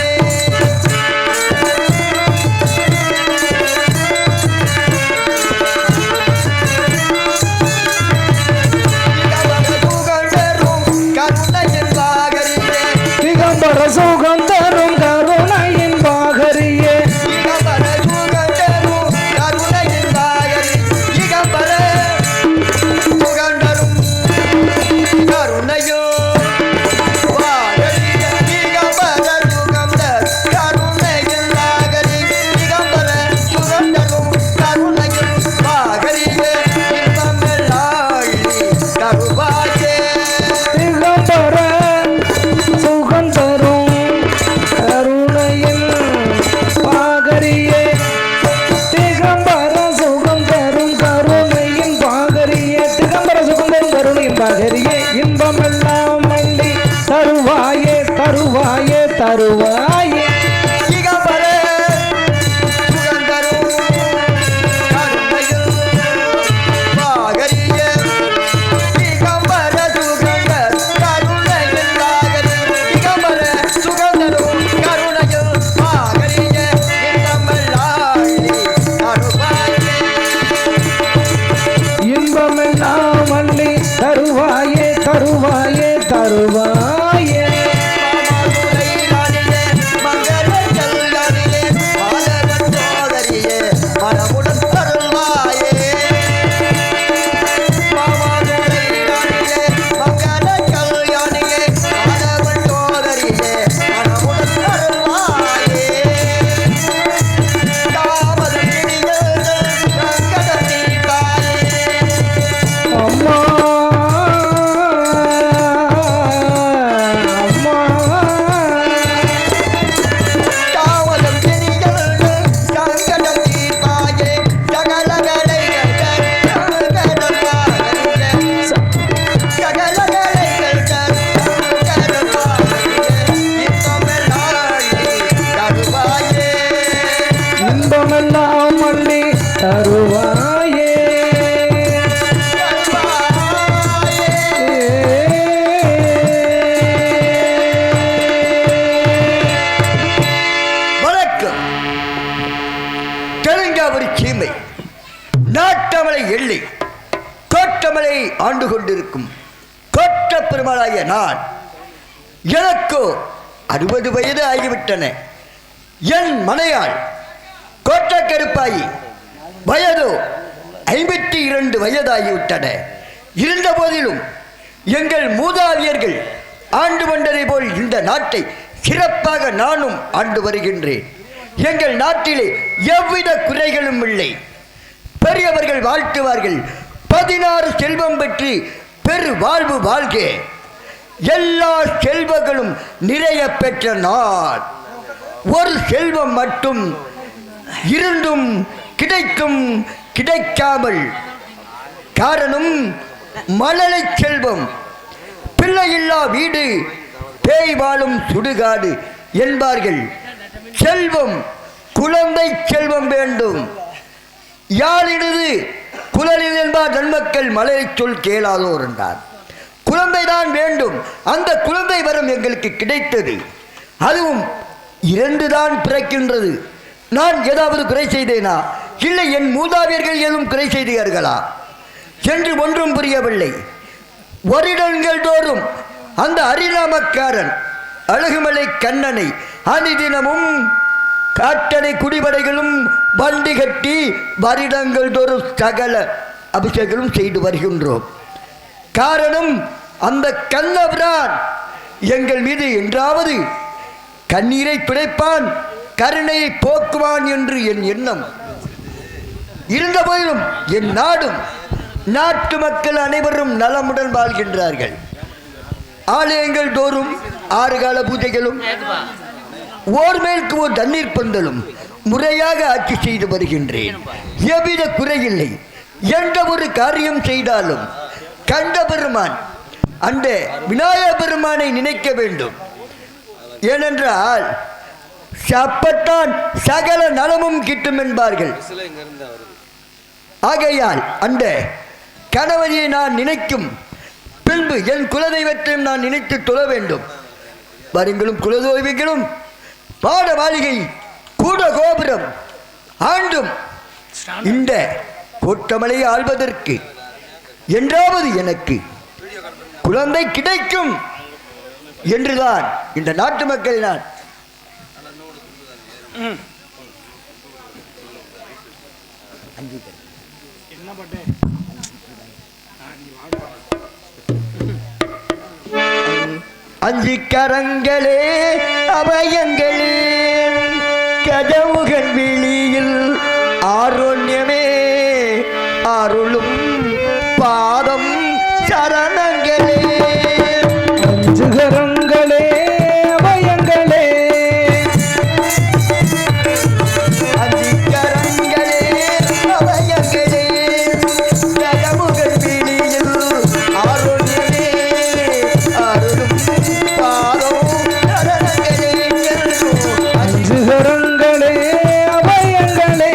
திகம்பர சுகம் தரும் கருணையின் பாகரியே திகம்பர சுகம் தரும் கருணையின் பாகரியே திகம்பர சுகம் தரும் கருணையின் பாகரியே திகம்பர சுகம் தரும் கருணையின் பாகரியே இன்பமெல்லாம் அள்ளி தருவாயே தருவாயே தருவாயே இன்பமெல்லாம் அள்ளி தருவாயே தருவாயே தருவாயே அம்மா இன்பமெல்லாம் அள்ளி தருவாயே வணக்கம். தெலுங்காவரி சீமை நாட்டமலை எள்ளி கோட்டமலை ஆண்டு கொண்டிருக்கும் கோட்ட பெருமாளாகிய நான் எனக்கோ 60 வயது ஆகிவிட்டன. என் மனையாள் கோட்டக்கருப்பாயி வயதோ 52 வயதாகிவிட்டன. இருந்த போதிலும் எங்கள் மூதாதையர்கள் ஆண்டு வந்ததை போல் இந்த நாட்டை சிறப்பாக நானும் ஆண்டு வருகின்றேன். எங்கள் நாட்டிலே எவ்வித குறைகளும் இல்லை. பெரியவர்கள் வாழ்த்துவார்கள், 16 செல்வம் பெற்று பெரு வாழ்வு வாழ்க. எல்லா செல்வங்களும் நிறைய பெற்ற நாள். ஒரு செல்வம் மட்டும் இருந்தும் கிடைக்கும் கிடைக்காமல். காரணம் மழலை செல்வம். பிள்ளையில்லா வீடு பேய் வாழும் சுடுகாடு என்பார்கள். செல்வம் குழந்தை செல்வம் வேண்டும். யாழினது குழலில் என்பார் நன்மக்கள் மலரை சொல் கேளாதோர் என்றார். குழந்தைதான் வேண்டும். அந்த குழந்தை வரம் எங்களுக்கு கிடைத்தது. அதுவும் 2 தான் பிறக்கின்றது. நான் ஏதாவது குறை செய்தேனா? இல்லை, என் மூதாதையர்கள் ஏதும் குறை செய்தார்களா என்று ஒன்றும் புரியவில்லை. வருடங்கள் தோறும் அந்த அரிநாமக்காரன் அழகுமலை கண்ணனை அனிதினமும் காட்டனை குடிபடைகளும் வண்டி கட்டி வருடங்கள் தோறும் சகல அபிஷேகங்களும் செய்து வருகின்றோம். காரணம், அந்த கண்ணபிரான் எங்கள் மீது என்றாவது கண்ணீரை துடைப்பான், கருணையை போக்குவான் என்று என் எண்ணம் இருந்த போதிலும் என் நாடும் நாட்டு மக்கள் அனைவரும் நலமுடன் வாழ்கின்றார்கள். ஆலயங்கள் தோறும் 6 கால பூஜைகளும் ஓர் மேற்கு ஓர் தண்ணீர் பந்தலும் முறையாக ஆட்சி செய்து வருகின்றேன். எவ்வித குறையில்லை. எந்த ஒரு காரியம் செய்தாலும் கண்ட பெருமான் அந்த விநாயக பெருமானை நினைக்க வேண்டும். ஏனென்றால் அப்பத்தான் சகல நலமும் கிட்டும் என்பார்கள். ஆகையால் அந்த கணவரியை நான் நினைக்கும் பின்பு என் குலதெய்வத்தையும் நான் நினைத்து தொழ வேண்டும். வருங்களும் குலதெய்வங்களும் பாட மாளிகை கூட கோபுரம் ஆண்டும் இந்த கோட்டமலையை ஆள்வதற்கு என்றாவது எனக்கு குழந்தை கிடைக்கும் என்றுதான் இந்த நாட்டு மக்களை நான் அஞ்சு கரங்களே அபயங்களே கதவுகள் வெளியில் ஆரோன்யமே அருளும் பாதம் சரணங்களே. அஞ்சுகரங்களே அபயங்களே அஞ்சுகரங்களே அபயங்களே கதவுகள் வெளியில் ஆரோன்யமே அருளும் பாதம் சரணங்களே. அஞ்சுகரங்களே அபயங்களே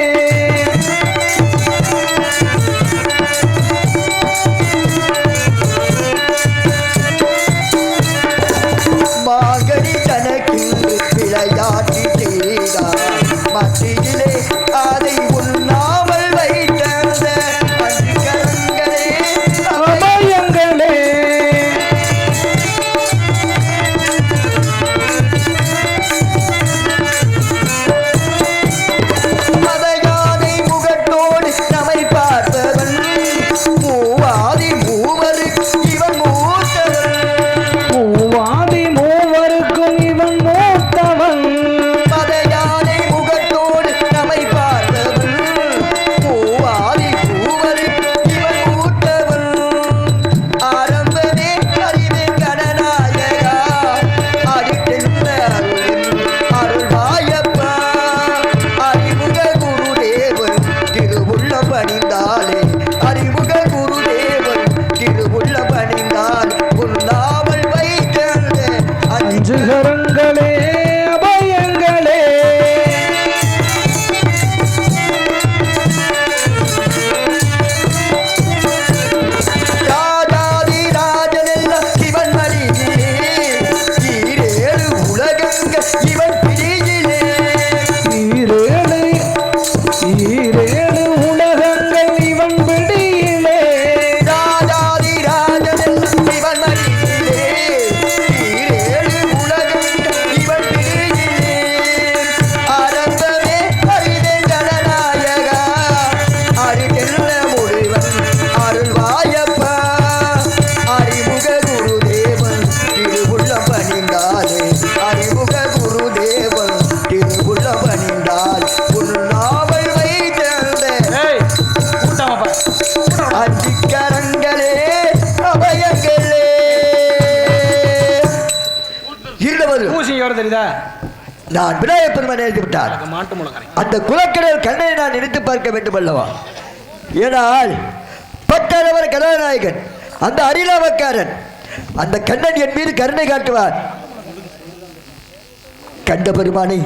அஞ்சிக்கரங்களே அபயங்களே இருந்தபோது தெரியுதா நான் விநாயகப் பெருமான் எழுதி விட்டார். அந்த குலக்கடல் கண்ணனை நான் நினைத்து பார்க்க வேண்டும் அல்லவா? ஏனால் பட்டாளவர் கதாநாயகன் அந்த அரிலாவக்காரன் அந்த கண்ணன் என் மீது கருணை காட்டுவார். கண்ட பெருமானை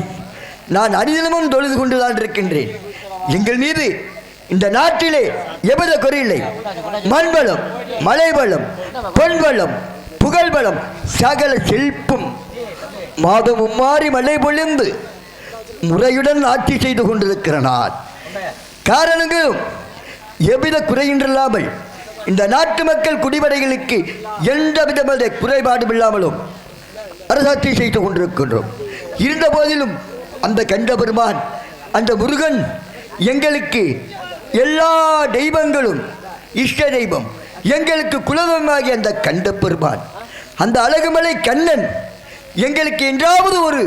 நான் அனிதனமும் தொழுது கொண்டுதான் இருக்கின்றேன். எங்கள் மீது இந்த நாட்டிலே எவ்வித குறையில்லை. மண்வளம், மலைவளம், பொன்வளம், புகழ்வளம், சகல செல்பும் மாதமும் மாறி மழை பொழிந்து முறையுடன் ஆட்சி செய்து கொண்டிருக்கிற நான் காரணங்களும் எவ்வித குறையின்றில்லாமல் இந்த நாட்டு மக்கள் குடிவடைகளுக்கு எந்த விதமான குறைபாடும் இல்லாமலும் அரசாட்சி செய்து கொண்டிருக்கின்றோம். இருந்த போதிலும் அந்த கண்ட பெருமான் அந்த முருகன் எங்களுக்கு எல்லா தெய்வங்களும் இஷ்ட தெய்வம், எங்களுக்கு குலதெய்வமாகிய அந்த கண்ட பெருமான் அந்த அழகுமலை கண்ணன் எங்களுக்கு என்றாவது ஒரு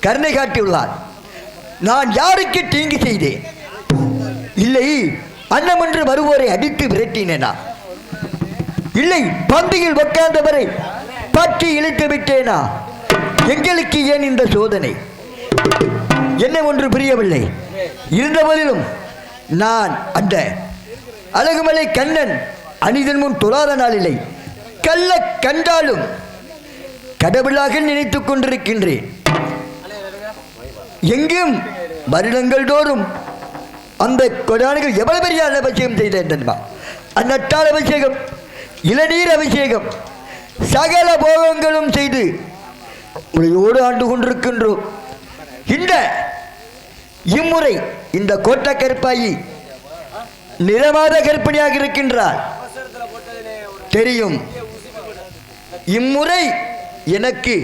கருணை காட்டியுள்ளார். நான் யாருக்கு தீங்கு செய்தேன்? இல்லை அன்னமன்று வருவோரை அடித்து விரட்டினேனா? இல்லை பந்தியில் உட்கார்ந்தவரை பற்றி இழுத்து விட்டேனா? எங்களுக்கு ஏன் இந்த சோதனை? என்ன ஒன்று புரியவில்லை. இருந்தபோதிலும் நான் அந்த அழகுமலை கண்ணன் அனிதன் முன் தொழாத நாளில்லை. கள்ள கண்டாலும் கடவுளாக நினைத்துக் கொண்டிருக்கின்றேன். எங்கும் வருடங்கள் தோறும் அந்த கொடானிகள் எவ்வளவு பெரிய அபிஷேகம் செய்தேன் தெரியுமா? அந்நட்டால் அபிஷேகம், இளநீர் அபிஷேகம், சகல போகங்களும் செய்து முறையோடு ஆண்டு கொண்டிருக்கின்றோம். இந்த இம்முறை இந்த கோட்ட கருப்பாயி நிறமாத கற்பிணியாக இருக்கின்றார் தெரியும். இம்முறை எனக்கு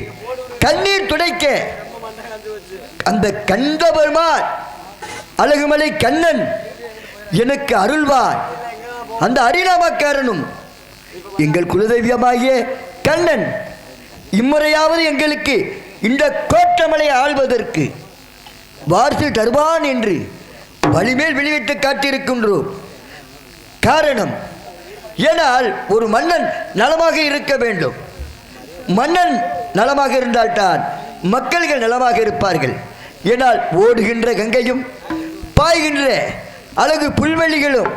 கண்ணீர் துடைக்க அந்த கண்ட பெருமான் அழகுமலை கண்ணன் எனக்கு அருள்வார். அந்த அரிநாமக்காரனும் எங்கள் குலதெய்வமாகிய கண்ணன் இம்முறையாவது எங்களுக்கு இந்த கோட்டமலை ஆள்வதற்கு வார்த்தை தருவான் என்று வழிமேல் வெளியிட்டு காட்டியிருக்கின்றோம். காரணம் ஏனால் ஒரு மன்னன் நலமாக இருக்க வேண்டும். மன்னன் நலமாக இருந்தால்தான் மக்கள்கள் நலமாக இருப்பார்கள். ஏனால் ஓடுகின்ற கங்கையும் பாய்கின்ற அழகு புல்வெளிகளும்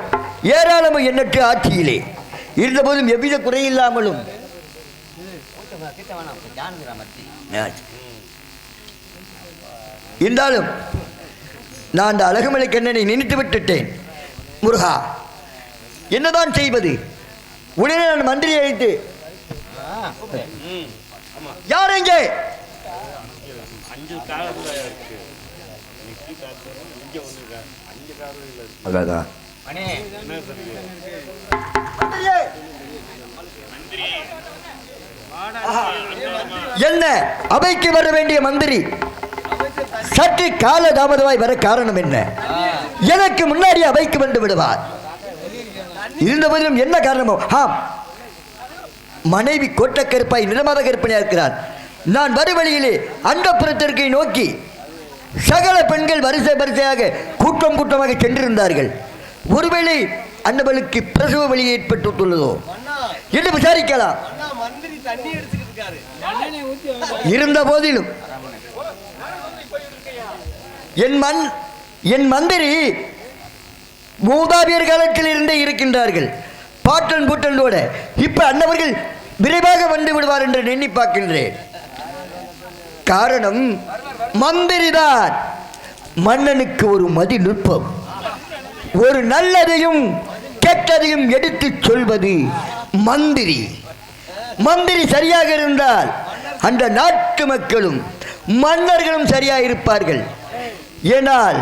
ஏராளமும் எண்ணற்ற ஆட்சியிலே இருந்தபோதும் எவ்வித குறையில்லாமலும் இருந்தாலும் நான் அந்த அழகுமலை கண்ணனை நினைத்து விட்டுட்டேன். முருகா, என்னதான் செய்வது? உடனே நான் மந்திரி அழைத்து, யார் எங்கே? என்ன அவைக்கு வர வேண்டிய மந்திரி சற்று கால தாமதமாய் வர காரணம் என்ன? எனக்கு முன்னாடி அவைக்கு வந்து விடுவார். இருந்தபோதிலும் என்ன காரணமோ, மனைவி கோட்டக்கருப்பாய் நிறமாத கருப்பணியா இருக்கிறார். நான் வழியிலே அந்த புறத்திற்கு நோக்கி சகல பெண்கள் வரிசை வரிசையாக கூட்டம் கூட்டமாக சென்றிருந்தார்கள். ஒருவேளை அன்னவளுக்கு பிரசவ வலி ஏற்பட்டுள்ளதோ என்று விசாரிக்கலாம். இருந்த போதிலும் என் மந்திரி மூதாபியர் காலத்தில் இருந்தே இருக்கின்றார்கள். பாட்டன் பூட்டனோட இப்ப அன்னவர்கள் விரைவாக வந்து விடுவார் என்று எண்ணி பார்க்கின்றேன். காரணம் மந்திரிதான். மன்னனுக்கு ஒரு மதி நுட்பம், ஒரு நல்லதையும் கெட்டதையும் எடுத்து சொல்வது மந்திரி. மந்திரி சரியாக இருந்தால் அந்த நாட்டு மக்களும் மன்னர்களும் சரியாக இருப்பார்கள். ஏனால்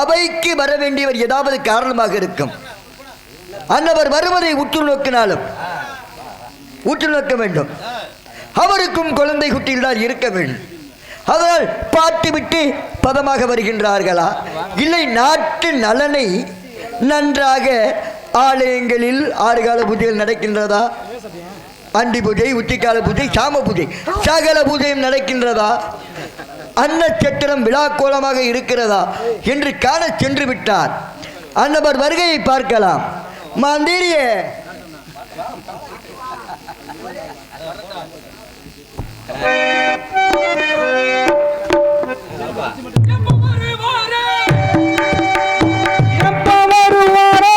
அவைக்கு வர வேண்டியவர் ஏதாவது காரணமாக இருக்கும். அன்னவர் வருவதை உற்று நோக்கினாலும் உற்று நோக்க வேண்டும். அவருக்கும் குழந்தை குட்டியில் தான் இருக்க வேண்டும். அதனால் பாட்டு விட்டு பதமாக வருகின்றார்களா, இல்லை நாட்டு நலனை நன்றாக ஆலயங்களில் 6 கால பூஜைகள் நடக்கின்றதா? அண்டி பூஜை, உச்சிக்கால பூஜை, சாம பூஜை, சகல பூஜையும் நடக்கின்றதா? அன்னச்சத்திரம் விழாக்கோலமாக இருக்கிறதா என்று காண சென்று விட்டார். அன்னவர் வருகையை பார்க்கலாம். மந்திரியே எப்ப வருவாரோ?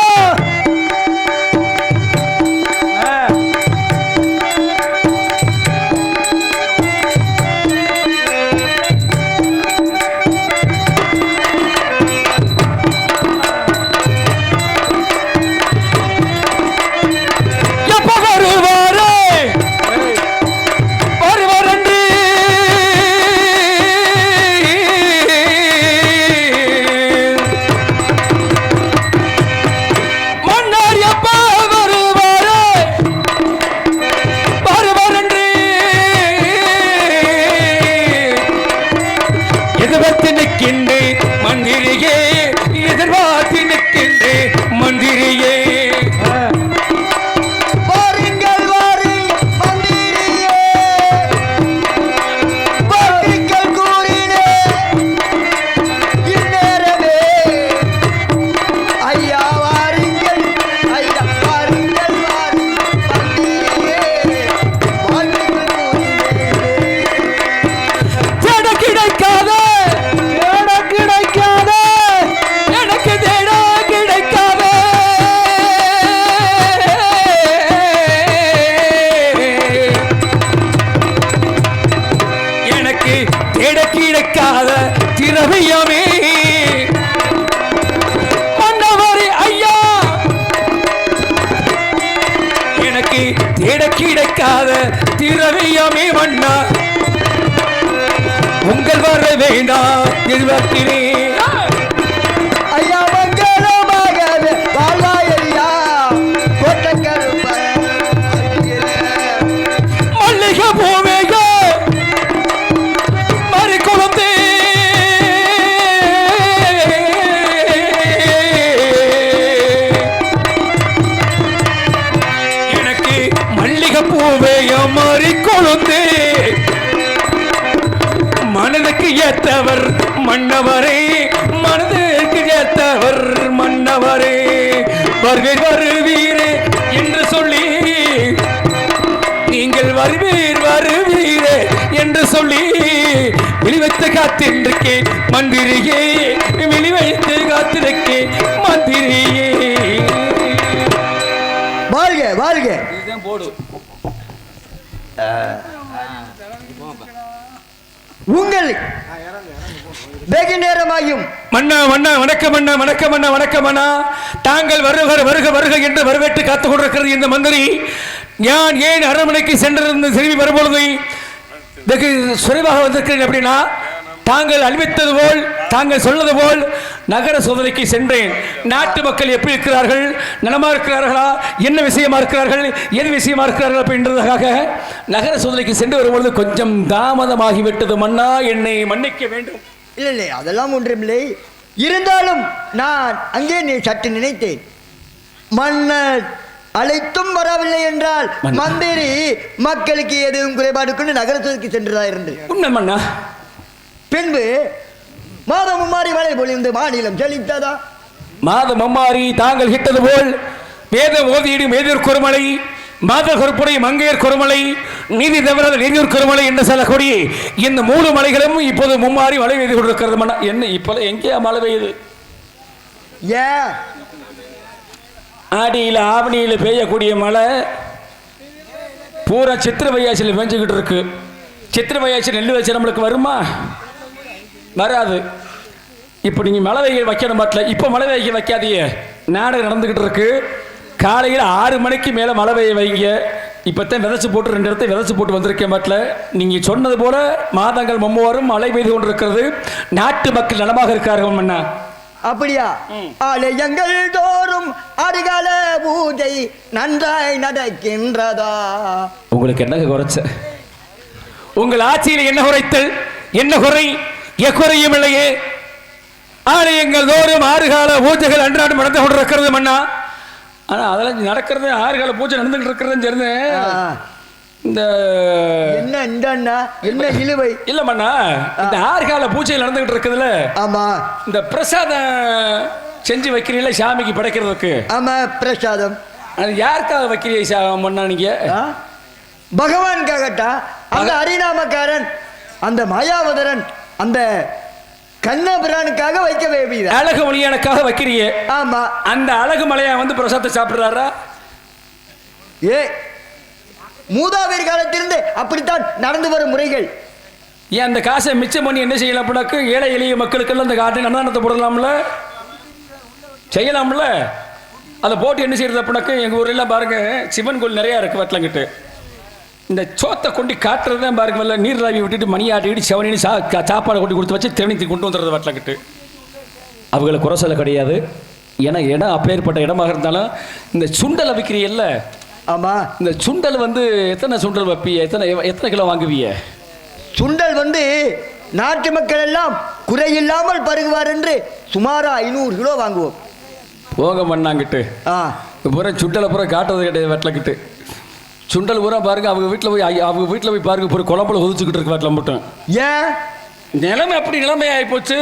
எப்ப வருவாரோ? வருவாரன்று மன்னர் எப்ப வருவாரோ? வருவாரன்று எதிர்பார்த்து நிற்கின்றேன் மந்திரியே, எதிர்பார்த்து நிற்கின்றேன் மந்திரியே. வாருங்கள் வாருங்கள் மந்திரியே வாருங்கள் கூறினே இந்நேரமே ஐயா வாருங்கள் ஐயா வாருங்கள் வாருங்கள் மந்திரியே வாருங்கள் கூறினே தேட கிடைக்காத, தேட கிடைக்காத, எனக்கு தேட கிடைக்காத. எனக்கு தேட கிடைக்காத திரவியமே மன்னவரே ஐயா, எனக்கு தேட கிடைக்காத திரவியமே மன்னா, உங்கள் வர வேண்டாம் எதிர்பார்க்கிறேன். ஐயா மங்களமாகவே வாழ்வாய் ஐயா கோட்டக்கருப்பன் மல்லிகை பூமேக மறு குழந்தை எனக்கு மல்லிகை பூவேய மறு கொழுந்து மனதுக்கு ஏத்தவர் மன்னவரே, மனதுக்கு ஏத்தவர் மன்னவரே. வருவீர் வருவீரே என்று சொல்லி, நீங்கள் வருவீர் வருவீரே என்று சொல்லி விழிவைத்து காத்திருக்கேன் மந்திரியே, விழிவைத்து காத்திருக்கேன் மந்திரியே. வாழ்க வாழ்க உங்கள் வெகு நேரமாயும் மன்னா மன்னா வணக்கம் மன்னா, வணக்கம் மன்னா, வணக்கம் மன்னா. தாங்கள் வருக வருக வருக என்று வரவேற்று காத்துக் கொண்டிருக்கிறது இந்த மந்திரி. நான் ஏன் அரண்மனைக்கு சென்றிருந்து திரும்பி வரும்பொழுது வெகு சுரைவாக வந்திருக்கிறேன் அப்படின்னா, தாங்கள் அறிவித்தது போல், தாங்கள் சொன்னது போல் நகர சோதனைக்கு சென்றேன். நாட்டு மக்கள் எப்படி இருக்கிறார்கள், நலமா இருக்கிறார்களா, என்ன விஷயமா இருக்கிறார்கள், எது விஷயமா இருக்கிறார்கள் அப்படின்றதுக்காக நகர சோதனைக்கு சென்று வரும்பொழுது கொஞ்சம் தாமதமாகிவிட்டது மன்னா, என்னை மன்னிக்க வேண்டும். இல்லை இல்லை அதெல்லாம் ஒன்றுமில்லை. இருந்தாலும் நான் அங்கே நீ சற்று நினைத்தேன், மன்னர் அழைத்தும் வரவில்லை என்றால் மந்திரி மக்களுக்கு எதுவும் குறைபாடு கொண்டு நகரத்திற்கு சென்றதா இருந்து உண்மை மன்னா. பின்பு மாதம் மாறி மழை பொழிந்து மாநிலம் செழித்ததா? மாதம் அம்மாரி தாங்கள் கிட்டது போல் வேத ஓதியிடு மேதூர் குறுமலை, மாத கருப்புடை மங்கையர் குறுமலை, நீதி தவிர நெறியூர் குறுமலை என்று சொல்லக்கூடிய இந்த 3 மலைகளும் இப்போது மும்மாறி மழை பெய்து கொண்டிருக்கிறது மன்னா. என்ன இப்போ எங்கேயா மழை பெய்யுது? ஏன் ஆடியில் ஆவணியில் பெய்யக்கூடிய மழை பூரா சித்திர வையாசியில் பெஞ்சுக்கிட்டு இருக்கு. சித்திர வையாசி நெல் வச்சு நம்மளுக்கு வருமா? வராது. இப்போ நீங்கள் மழை வெய்ய வைக்கணும் மாட்டில். இப்போ மழை வெய்ய வைக்காதீங்க, நாடகம் நடந்துக்கிட்டு இருக்கு. காலையில் 6 மணிக்கு மேலே மழை பெய்ய வைங்க. இப்போத்தான் விதைச்சு போட்டு 2 இடத்தை விதைச்சு போட்டு வந்திருக்கேன் மாட்டில். நீங்கள் சொன்னது போல மாதங்கள் மும்முவரும் மழை பெய்து கொண்டிருக்கிறது. நாட்டு மக்கள் நலமாக இருக்கார்கள் மன்னா. அப்படியா? ஆலயங்கள் தோறும் அருகால பூஜை நன்றாய் நடக்கின்றதா? உங்களுக்கு என்ன குறைச்ச? உங்கள் ஆட்சியில் என்ன குறைத்தல், என்ன குறை? எக்குறையும் இல்லையே. ஆலயங்கள் தோறும் 6 கால பூஜைகள் அன்றாடம் நடந்து கொண்டிருக்கிறது மன்னா. ஆனா அதெல்லாம் நடக்கிறது 6 கால பூஜை நடந்துகிட்டு இருக்கிறதுன்னு தெரிஞ்சு இந்த என்ன இந்த என்ன இழுவை இல்ல மன்னா, இந்த 6 கால பூஜை நடந்துகிட்டு இருக்குதுல்ல, ஆமா, இந்த பிரசாத செஞ்சு வைக்கிறீங்களா சாமிக்கு படைக்கிறதுக்கு? ஆமா, பிரசாதம். அது யாருக்காக வைக்கிறீங்க மண்ணா நீங்க? பகவான்காகட்டா. அந்த ஹரிநாமக்காரன், அந்த மாயாவதரன், அந்த கண்ணபிரானுக்காக வைக்க வேண்டியது. அழகு மொழியானுக்காக வைக்கிறீங்க. ஆமா. அந்த அழகு மலையா வந்து பிரசாதத்தை சாப்பிடுறாரா? ஏ, மூதாதையர் காலத்திலிருந்து அப்படித்தான் நடந்து வரும் முறைகள். ஏன் அந்த காசை மிச்சம் பண்ணி என்ன செய்யலாம் அப்படின்னாக்கு ஏழை எளிய மக்களுக்கெல்லாம் அந்த காட்டை அன்னதானத்தை போடலாம்ல, செய்யலாம்ல. அதை போட்டு என்ன செய்யறது அப்படின்னாக்கு எங்கள் ஊரெல்லாம் பாருங்க சிவன் கோயில் நிறையா இருக்குது வட்டலங்கிட்டு. இந்த சோத்தை கொண்டு காட்டுறது தான் பாருங்க, வரல நீர் ராவி விட்டுட்டு மணி ஆட்டிக்கிட்டு செவனின்னு சாப்பாடை கொண்டு கொடுத்து வச்சு தெவனித்து கொண்டு வந்துடுறது வட்டலங்கிட்டு. அவங்களை குறை சொல்ல கிடையாது. ஏன்னா இடம் அப்பேற்பட்ட இடமாக இருந்தாலும் இந்த சுண்டலை விற்கிறீல்ல. ஆமாம். இந்த சுண்டல் வந்து எத்தனை சுண்டல் வைப்பீங்க? எத்தனை கிலோ வாங்குவீங்க? சுண்டல் வந்து நாட்டு மக்கள் எல்லாம் குறையில்லாமல் பருகுவார் என்று சுமார் 500 கிலோ வாங்குவோம். போக மண்ணாங்கிட்டு பூரா சுண்டலை பூரா காட்டுறது கிடையாது வெட்டலக்கிட்டு. சுண்டல் பூரா பாருங்க அவங்க வீட்டில் போய் பாருங்க பூரா குழம்புல ஒதுச்சுக்கிட்டு இருக்கு வெட்டலம் மட்டும். ஏன் நிலைமை அப்படி நிலைமை ஆகிப்போச்சு.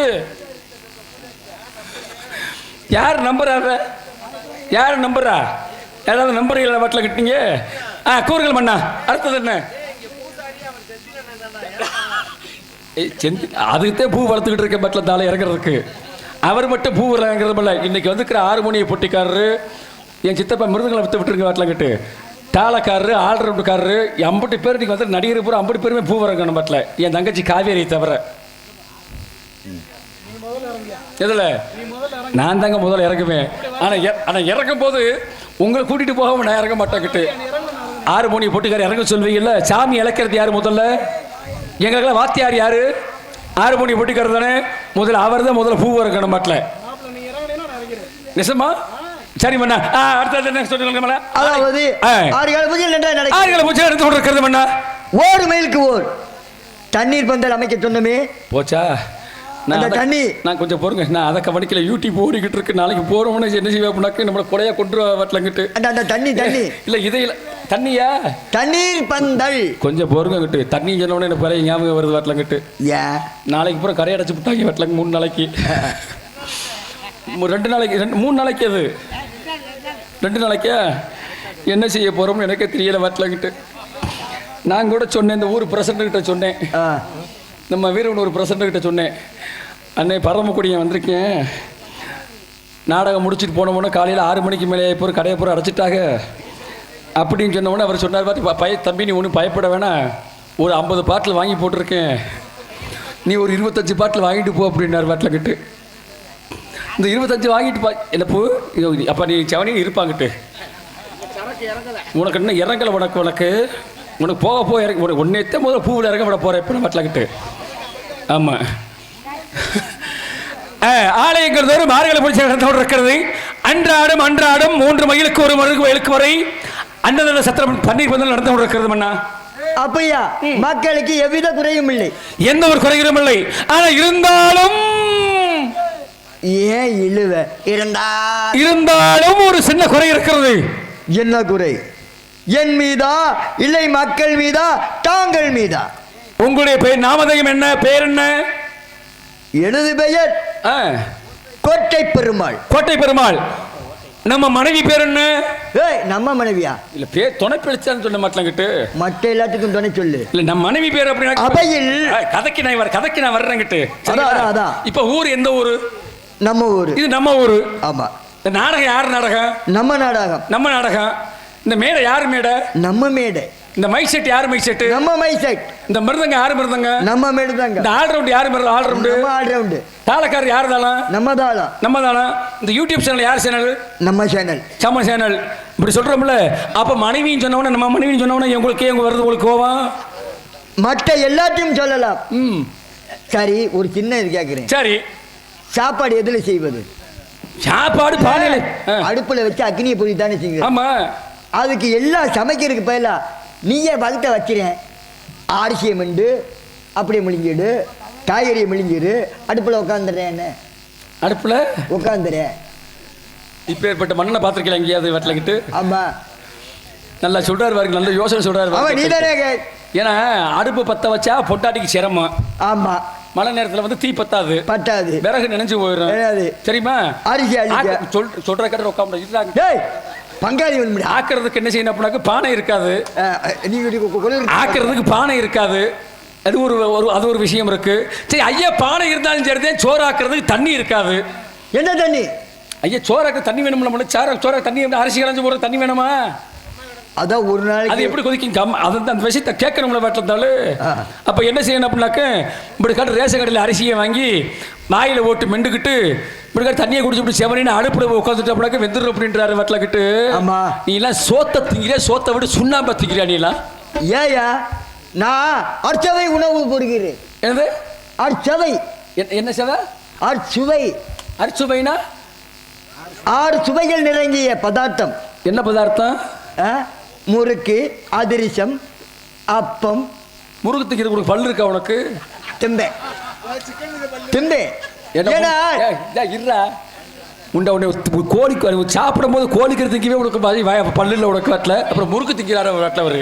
யார் நம்புறாரு? யார் நம்புறா? ஏதாவது நம்புறீங்களா வெட்டல கிட்டீங்க? கூறுகள் மண்ணா. அடுத்தது என்ன? அதுக்குத்தான் பூ வளர்த்துக்கிட்டு இருக்க பட்டில் தாளை இறங்குறதுக்கு. அவர் மட்டும் பூ இறங்குறதில்ல. இன்னைக்கு வந்துக்கிற ஆறுமணியை பொட்டிக்காரரு, என் சித்தப்பா மிருதங்களை வித்து விட்டுருங்க வாட்டலங்கிட்டு, தாளக்காரரு, ஆல்ரவுண்டுக்காரரு, 50 பேர் இன்னைக்கு வந்து நடிகர் பூரா 50 பேருமே பூ இறங்கணும் பட்டில். என் தங்கச்சி காவேரியை தவிர. எதுல நான் தாங்க முதல்ல இறங்குவேன். ஆனால் இறக்கும் போது உங்களை கூட்டிட்டு போகாம நான் இறங்க மாட்டேங்கிட்டு. ஆறுமணியை பொட்டிக்காரர் இறங்க சொல்வீங்கல்ல. சாமி இழக்கிறது யாரு முதல்ல? எங்களுக்கெல்லாம் வாத்தியார் யாரு? ஆறுமணி பொட்டிக்காரர் தானே. முதல்ல அவர் தான் முதல்ல பூ இறக்கணும் மாட்டில். நிசமா? சரி மண்ணா. அடுத்தது என்ன சொல்லுங்க? அதாவது 6 கால பூஜை எடுத்து கொண்டிருக்கிறது மண்ணா. 1 மைலுக்கு 1 தண்ணீர் பந்தல் அமைக்க சொன்னமே போச்சா? தண்ணி நான் கொஞ்சம் போருங்க. நான் அதை கவனிக்கல. யூடியூப் ஓடிக்கிட்டு இருக்கு. நாளைக்கு போறோம்னு என்ன செய்வேன் அப்படின்னாக்க நம்மளை கொலையா கொண்டு வட்டலங்கிட்டு. அந்த தண்ணி இல்ல இதை தண்ணியா? தண்ணீர் பந்தல் கொஞ்சம் போருங்கிட்டு. தண்ணி சொன்னோட எனக்கு பழைய ஞாபகம் வருது வட்டலங்கிட்டு. நாளைக்கு பூரா கரை அடைச்சு விட்டாங்க வட்டலங்க. 3 நாளைக்கு 2 நாளைக்கு 3 நாளைக்கு அது 2 நாளைக்கா என்ன செய்ய போறோம்னு எனக்கே தெரியல வட்டலங்கிட்டு. நான் கூட சொன்னேன், இந்த ஊர் பிரசிடண்ட் கிட்ட சொன்னேன், நம்ம வீரவன் ஒரு பிரசிடண்ட் கிட்ட சொன்னேன், அன்னை பரமக்குடியன் வந்திருக்கேன், நாடகம் முடிச்சுட்டு போனோம்னா காலையில் 6 மணிக்கு மேலே போகிற கடையை பூரா அடைச்சிட்டாங்க அப்படின்னு சொன்னோன்னே அவர் சொன்னார், தம்பி நீ ஒன்றும் பயப்பட வேணாம், ஒரு 50 பாட்டில் வாங்கி போட்டிருக்கேன், நீ ஒரு 25 பாட்டில் வாங்கிட்டு போ அப்படின்னார் வாட்டில்கிட்டு. இந்த 25 வாங்கிட்டு என்ன பூ அப்போ நீ செவனி இருப்பாங்கிட்டு. உனக்கு இன்னும் இறங்கலை. உனக்கு போக இறங்க ஒன்னேத்த முதல்ல பூவில் இறங்க விட போகிறேன் இப்போ வாட்டில்கிட்டு. ஆமாம். ஆலயங்கள் தோறும் மார்கழி பூஜை நடந்து இருக்கிறது. அன்றாடம் 3 மைலுக்கு 1 மைலுக்கு வரை அன்னதான சத்திரம் பன்னீர் பந்தல் நடந்து கொண்டிருக்கிறது மண்ணா. அப்படியா? மக்களுக்கு எவ்வித குறையும் இல்லை, எந்த ஒரு குறையும் இல்லை. ஆனா இருந்தாலும் ஏன் இழுவ இருந்தாலும் ஒரு சின்ன குறை இருக்கிறது. என்ன குறை? என் மீதா இல்லை மக்கள் மீதா தாங்கள் மீதா? உங்களுடைய பெயர் நாமதயம் என்ன? பெயர் என்ன? எனது பெயர் கோட்டை பெருமாள். கோட்டை பெருமாள். நம்ம மனைவி பேர் என்ன? நம்ம மனைவியா? இல்ல பேர் துணை பிடிச்சான்னு சொன்ன மாட்டலங்கிட்டு. மற்ற எல்லாத்துக்கும் துணை சொல்லு. இல்ல நம்ம மனைவி பேர் அப்படின்னா அவையில் கதைக்கு நான் வர்றேங்கிட்டு. அதான். இப்ப ஊர் எந்த ஊரு? நம்ம ஊரு. இது நம்ம ஊரு. ஆமா. இந்த நாடகம் யார் நாடகம்? நம்ம நாடகம். நம்ம நாடகம். இந்த மேடை யார் மேடை? நம்ம மேடை. இந்த மைக் செட் யார் மைக் செட்? நம்ம மைக் செட். இந்த மிருதங்க யார் மிருதங்க? நம்ம மிருதங்க. இந்த ஆல் ரவுண்ட் யார் மிருதங்க? All round. நம்ம ஆல் ரவுண்ட். தாளக்காரர் யார் தாளம்? நம்ம தாளம். நம்ம தாளம். இந்த யூடியூப் சேனல் யார் சேனல்? நம்ம சேனல். நம்ம சேனல். இப்படி சொல்றோம்ல. அப்ப மனைவின்னு சொன்னவன நம்ம மனைவின்னு சொன்னவன உங்களுக்கு எங்க வருது உங்களுக்கு கோவம்? மற்ற எல்லாத்தையும் சொல்லலாம். சரி, ஒரு சின்ன இது கேட்கிறேன். சரி, சாப்பாடு எதுல செய்வது? சாப்பாடு பானையில அடுப்புல வச்சு அக்னியை பொறி தானே செய்யுங்க. ஆமா. அதுக்கு எல்லாம் சமைக்கிறதுக்கு பதிலா நீயே பதத்தை வச்சிரேன், அரிசியை மிண்டு அப்படியே முழிஞ்சிடு, காய்கறியை முழிஞ்சிடு, அடுப்புல உட்காந்துடுறேன். என்ன அடுப்புல உட்காந்துறேன்? இப்ப ஏற்பட்ட மண்ணை பார்த்துருக்கல எங்கேயாவது வெட்டலக்கிட்டு. ஆமா. நல்லா சொல்றாரு பாருங்க, நல்ல யோசனை சொல்றாரு. நீ தானே. ஏன்னா அடுப்பு பத்த வச்சா பொட்டாட்டிக்கு சிரமம். ஆமா. மழை நேரத்துல வந்து தீ பத்தாது, பத்தாது, விறகு நினைஞ்சு போயிடும். கிடையாது. தெரியுமா? அரிசி அழிக்க சொல்ற கடை உட்காந்து இதுதான் டேய் பங்காளி வந்து ஆக்குறதுக்கு என்ன செய்யணும் அப்படின்னாக்க பானை இருக்காது. நீங்க ஆக்குறதுக்கு பானை இருக்காது. அது ஒரு அது ஒரு விஷயம் இருக்கு. சரி ஐயா, பானை இருந்தாலும் சரிதான், சோறு ஆக்குறதுக்கு தண்ணி இருக்காது. என்ன தண்ணி? ஐயா, சோறாக்க தண்ணி வேணும்ல, சோற தண்ணி, அரிசி கலைஞ்சு போற தண்ணி வேணுமா? அதான் ஒரு நாளைக்கு அது எப்படி கொதிக்கும்? அந்த விஷயத்தை கேட்கணும்ல வீட்டில் இருந்தாலும். அப்போ என்ன செய்யணும் அப்படின்னாக்க, இப்படி காட்டு ரேஷன் கடையில் அரிசியை வாங்கி வாயில் ஓட்டு மெண்டுக்கிட்டு இப்படி காட்டு தண்ணியை குடிச்சு இப்படி செவனின்னு அடுப்பில் உட்காந்துட்டு அப்படின்னாக்க வெந்துடும் அப்படின்றாரு வீட்டில் கிட்டு. ஆமா, நீ எல்லாம் சோத்தை திங்கிறியா, சோத்தை விட சுண்ணாம்பை திங்கிறியா நீ எல்லாம்? ஏயா நான் அர்ச்சவை உணவு போடுகிறேன். என்னது அர்ச்சவை? என்ன சேவை? அர்ச்சுவை. அரிசுவைனா 6 சுவைகள் நிறைஞ்சிய பதார்த்தம். என்ன பதார்த்தம்? முறுக்கு, அதிரிசம், அப்பம். முறுக்கு திங்கிறது உனக்கு பல்லு இருக்கா உனக்கு? திம்பே திம்பே இருடா உண்டா உன்னை கோழி சாப்பிடும் போது கோழிக்கிற திங்கவே உனக்கு பல்லுல உனக்கு வாட்டில், அப்புறம் முறுக்கு திங்கிறாரு வாட்டில் அவரு.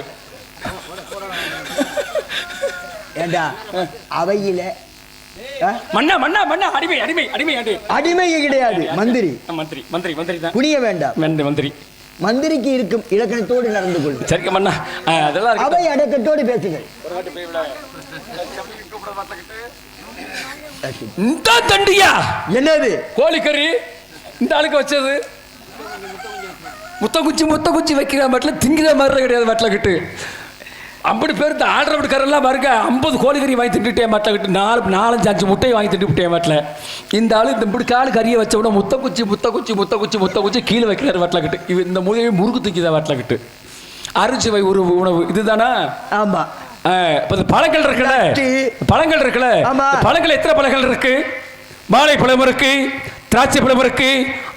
ஏண்டா அவையில மன்னா மன்னா மன்னா அடிமை அடிமை அடிமை அடிமை கிடையாது, மந்திரி. மந்திரி மந்திரி மந்திரி தான். புரிய வேண்டாம். மந்திரி மந்திரிக்கு இருக்கும் இலக்கணத்தோடு நடந்து கொள்ளும். சரிங்க மன்னா, அதெல்லாம் அவை அடக்கத்தோடு பேசுங்கள். இந்த தண்டியா என்னது? கோழிக்கறி இந்த ஆளுக்கு வச்சது. முத்த குச்சி வைக்கிற மாட்டில் திங்கிற மாதிரி கிடையாது வாட்டில் கிட்டு. அப்படி பேர் இந்த ஆர்டர் விட்டுக்காரெல்லாம் பாருங்க, 50 கோழிக்கறி வாங்கி தின்னுட்டே மாட்டில் கிட்டு, 4-5 முட்டையை வாங்கி தின்னுட்டேன் மாட்டில். இந்த ஆளு இந்த இப்படி காலு கறியை வச்ச உடனே முத்த குச்சி கீழே வைக்கிறாரு வாட்டில் கிட்டு. இவ இந்த முதலே முறுக்கு தூக்கிதான் வாட்டில் கிட்டு. அரிசுவை ஒரு உணவு இதுதானா? ஆமா. பழங்கள் இருக்குல்ல, பழங்கள் இருக்குல்ல, பழங்கள் எத்தனை பழங்கள் இருக்கு? வாழைப்பழம் இருக்கு, திராட்சை பழம் இருக்கு,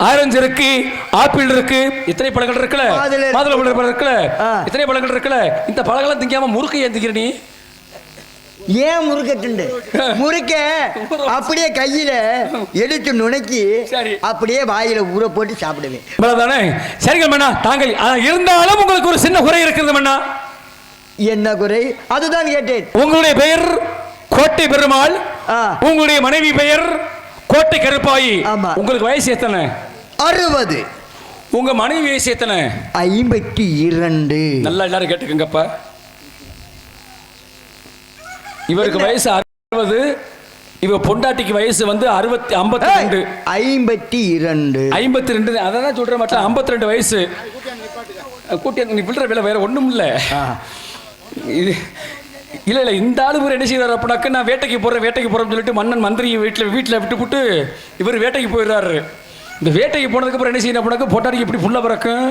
ஆரஞ்சு இருக்கு, ஆப்பிள் இருக்கு. இத்தனை பழங்கள் இருக்குல்ல, மாதுளை பழம் இருக்குல்ல, இத்தனை பழங்கள் இருக்குல்ல. இந்த பழங்கள்லாம் திங்காம முறுக்கு ஏன் திங்கிற நீ? ஏன் முறுக்கட்டுண்டு? முறுக்க அப்படியே கையில எடுத்து நுணைக்கி அப்படியே வாயில ஊற போட்டு சாப்பிடுவேன். தானே? சரிங்க மன்னா, தாங்கள் இருந்தாலும் உங்களுக்கு ஒரு சின்ன குறை இருக்கிறது மன்னா. என்ன குறை? அதுதான் கேட்டேன். உங்களுடைய பெயர் கோட்டை பெருமாள், உங்களுடைய மனைவி பெயர் கோட்டை கருப்பாயி. உங்களுக்கு வயசு எத்தனை? 60. உங்க மனைவி வயசு எத்தனை? 52. நல்லா எல்லாரும் கேட்டுக்கங்கப்பா. இவருக்கு வயசு 60, இவ பொண்டாட்டிக்கு வயசு வந்து 52. 52. அதான் சொல்ற மாட்டேன். 52 வயசு கூட்டி நீ பிள்ற வேலை வேற ஒண்ணும் இல்ல. இது இல்ல இந்த ஆளு என்ன செய்வார் அப்படின்னாக்க, நான் வேட்டைக்கு போறேன்னு சொல்லிட்டு மன்னன் மந்திரி வீட்டில் விட்டுப்புட்டு இவர் வேட்டைக்கு போயிடுறாரு. இந்த வேட்டைக்கு போனதுக்கு அப்புறம் என்ன செய்யணும் அப்படின்னாக்க, பொட்டாடிக்கு இப்படி புள்ள பிறக்கும்.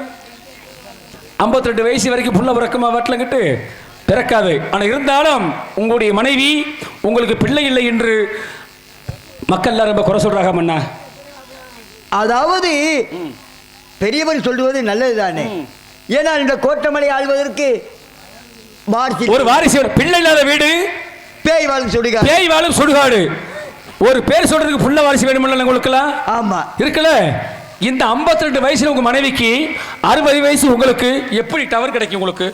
52 வயசு வரைக்கும் புள்ள பிறக்குமா வாட்டிலங்கிட்டு? பிறக்காது. ஆனால் இருந்தாலும் உங்களுடைய மனைவி உங்களுக்கு பிள்ளை இல்லை என்று மக்கள் ரொம்ப குறை சொல்றாங்க மன்னா. அதாவது பெரியவர் சொல்லுவது நல்லதுதானே. ஏன்னா இந்த கோட்டமலை ஆள்வதற்கு ஒரு வாரிசு, பிள்ளை இல்லாத வீடு பேய் வாழும் சுடுகாடு. ஒரு பேர் சொல்றதுக்கு புள்ள வாரிசு வேணுமில்ல உங்களுக்குலாம்? ஆமா இருக்குல்ல. இந்த 52 வயசுல உங்க மனைவிக்கு 60 வயசு, உங்களுக்கு எப்படி டவர் கிடைக்கும் உங்களுக்கு?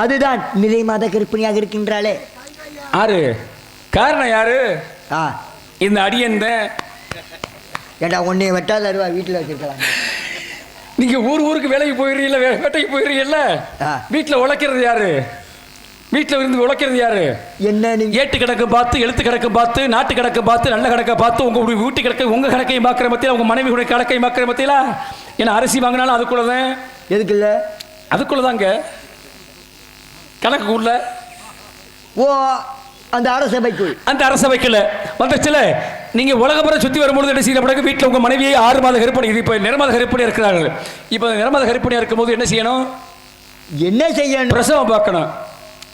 அதுதான் நிலை மாத கர்ப்பிணியாக இருக்கின்றாளே. யாரு காரணம்? யாரு? இந்த அடியன். ஏண்டா உன்னை வெட்டாத அருவா வீட்டில் வச்சிருக்கலாம். நீங்க ஊருக்கு வேலைக்கு போயிடுறீங்களா, வேட்டைக்கு போயிடுறீங்கல்ல, வீட்டில் உழைக்கிறது யாரு? வீட்டில் இருந்து உழைக்கிறது யாரு? என்ன நீங்க ஏட்டு கணக்கு பார்த்து, எழுத்து கணக்கு பார்த்து, நாட்டு கணக்கு பார்த்து, நல்ல கணக்கை பார்த்து, உங்க வீட்டு கணக்கு உங்க கணக்கையும் பார்க்குற மத்தியில், உங்க மனைவி கணக்கையும் பார்க்குற மத்தியில ஏன்னா அரிசி வாங்கினாலும் அதுக்குள்ளதான். எதுக்கு இல்லை? அதுக்குள்ளதாங்க கணக்குள்ள. ஓ அந்த அரசபைக்குள்ள வந்துச்சுல. நீங்க உலகப்புறம் சுத்தி வரும்போது என்ன செய்யணும்? வீட்டில் உங்க மனைவியை 6 மாத கருப்பணி, இது இப்போ நிறமாத கருப்பணியா இருக்கிறார்கள். இப்போ நிறமாத கருப்பணியா இருக்கும் போது என்ன செய்யணும்? பிரசவம் பார்க்கணும்.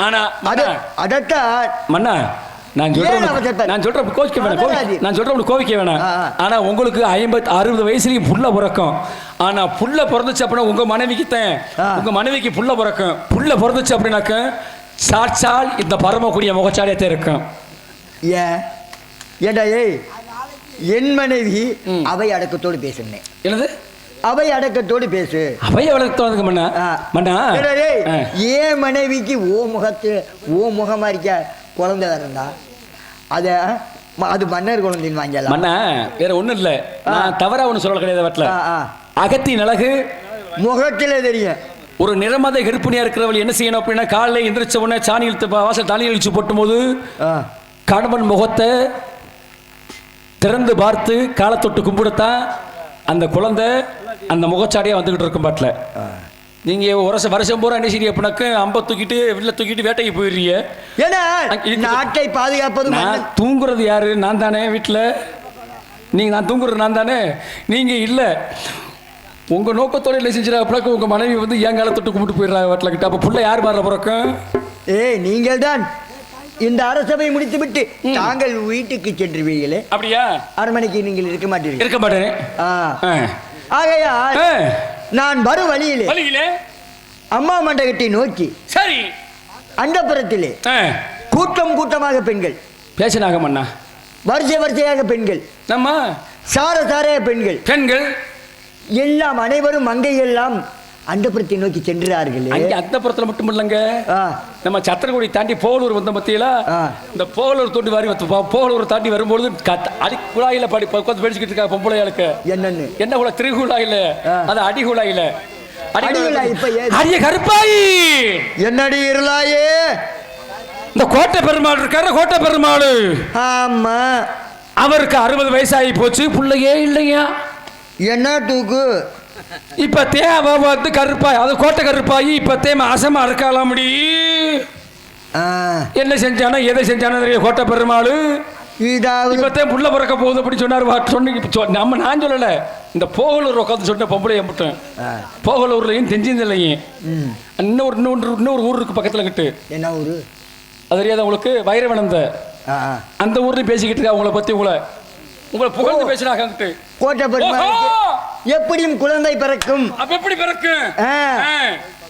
ஆனா மன்னா நான் சொல்றேன் கோவிக்க வேணாம். ஆனா உங்களுக்கு 50-60 வயசுலயும் புள்ள பிறக்கும். ஆனா புள்ள பிறந்துச்சு அப்படின்னா உங்க மனைவிக்கு தான், உங்க மனைவிக்கு புள்ள பிறக்கும். புள்ள பிறந்துச்சு அப்படின்னாக்க சாட்சால் இந்த பரமக்கூடிய முகச்சாலியத்தை இருக்கும். ஏண்டா என் மனைவி அவை அடக்கத்தோடு பேசுனேன். என்னது அவை அடக்கத்தோடு பேசு? அவை அடக்கத்தோடு மன்னா. மன்னா ஏன் மனைவிக்கு ஓ முகமா இருக்க குழந்தை இருந்தா அத அது மன்னர் குழந்தைன்னு வாங்கலாம். மண்ணா வேற ஒண்ணும் இல்ல, நான் தவறா ஒண்ணு சொல்ல கிடையாது வீட்டுல. அகத்தி அழகு முகத்திலே தெரியும். ஒரு நிறமத கர்ப்பிணியா இருக்கிறவள் என்ன செய்யணும் அப்படின்னா, காலையில எந்திரிச்ச உடனே சாணி இழுத்து வாசல் தாலி இழிச்சு போட்டும் போது கணவன் முகத்தை திறந்து பார்த்து காலை தொட்டு கும்பிடத்தான் அந்த குழந்தை அந்த முகச்சாடியா வந்துகிட்டு இருக்கும் பாட்டில். நீங்க வருஷம் பூரா என்ன செய்ய அப்படின்னாக்க அம்ப தூக்கிட்டு வெளில தூக்கிட்டு வேட்டைக்கு போயிடுறீங்க. ஏன்னா நாட்டை பாதுகாப்பது நான் தூங்குறது யாரு? நான் தானே வீட்டில். நீங்க நான் தூங்குறது நான் தானே, நீங்க இல்லை. உங்க நோக்கத்தோட இல்லை செஞ்சிடா அப்படின்னாக்க உங்க மனைவி வந்து என் காலை தொட்டு கும்பிட்டு போயிடுறாங்க வீட்டில் கிட்ட. அப்ப புள்ள யார் மாற பிறக்கும்? நீங்கள் தான் இந்த அரசவை முடித்து விட்டு தாங்கள் வீட்டுக்கு சென்றுவீர்களே. அப்படியா? அரண்மனைக்கு நீங்கள் இருக்க மாட்டீர்கள். இருக்க மாட்டேன். ஆகையால் நான் வரும் வழியிலே அம்மா மண்டகத்தை நோக்கி சரி அந்தப்புறத்திலே கூட்டம் கூட்டமாக பெண்கள் பேசினாக மன்னா, வரிசையாக பெண்கள், நம்ம சார பெண்கள் எல்லாம் அனைவரும் மங்கைகள் எல்லாம் அந்தப்புறத்தை நோக்கி சென்றார்களே. அந்த புறத்துல மட்டும் இல்லைங்க, நம்ம சத்திரகுடி தாண்டி போலூர் வந்த மத்தியில இந்த போலூர் தோண்டி வாரி போலூர் தாண்டி வரும்போது அடி குழாயில உட்காந்து பேசிக்கிட்டு இருக்கா பொம்பளையாளுக்கு. என்னன்னு என்ன குழா? திருகுழாயில, அது அடி குழாயில. அரிய கருப்பாயி என்னடி இருளாயே? இந்த கோட்டை பெருமாள் இருக்காரு, கோட்டை பெருமாள். ஆமா, அவருக்கு 60 வயசாகி போச்சு, பிள்ளையே இல்லையா. என்ன தூக்கு? இப்ப தேவை வந்து கருப்பாய், அது கோட்டை கருப்பாயி இப்ப தேவை அசமா இருக்கலாம். முடி என்ன செஞ்சானோ எதை செஞ்சானோ தெரியல கோட்டை பெருமாள். இப்பத்தே புள்ள பிறக்க போகுது அப்படி சொன்னார். நம்ம நான் சொல்லல, இந்த போகலூர் உட்காந்து சொன்ன பொம்பளைய மட்டும். போகலூர்லையும் தெஞ்சிந்தில்லையும் இன்னொரு ஊர் இருக்கு பக்கத்துல கிட்டு. என்ன ஊரு அது தெரியாத உங்களுக்கு? வைரவனந்த அந்த ஊர்லயும் பேசிக்கிட்டு இருக்கா உங்களை பத்தி. உங்களை புகழ்ந்து பேசினாங்க. கோட்டை பெருமாள் எப்படியும் குழந்தை பிறக்கும். அப்ப எப்படி பிறக்கும்?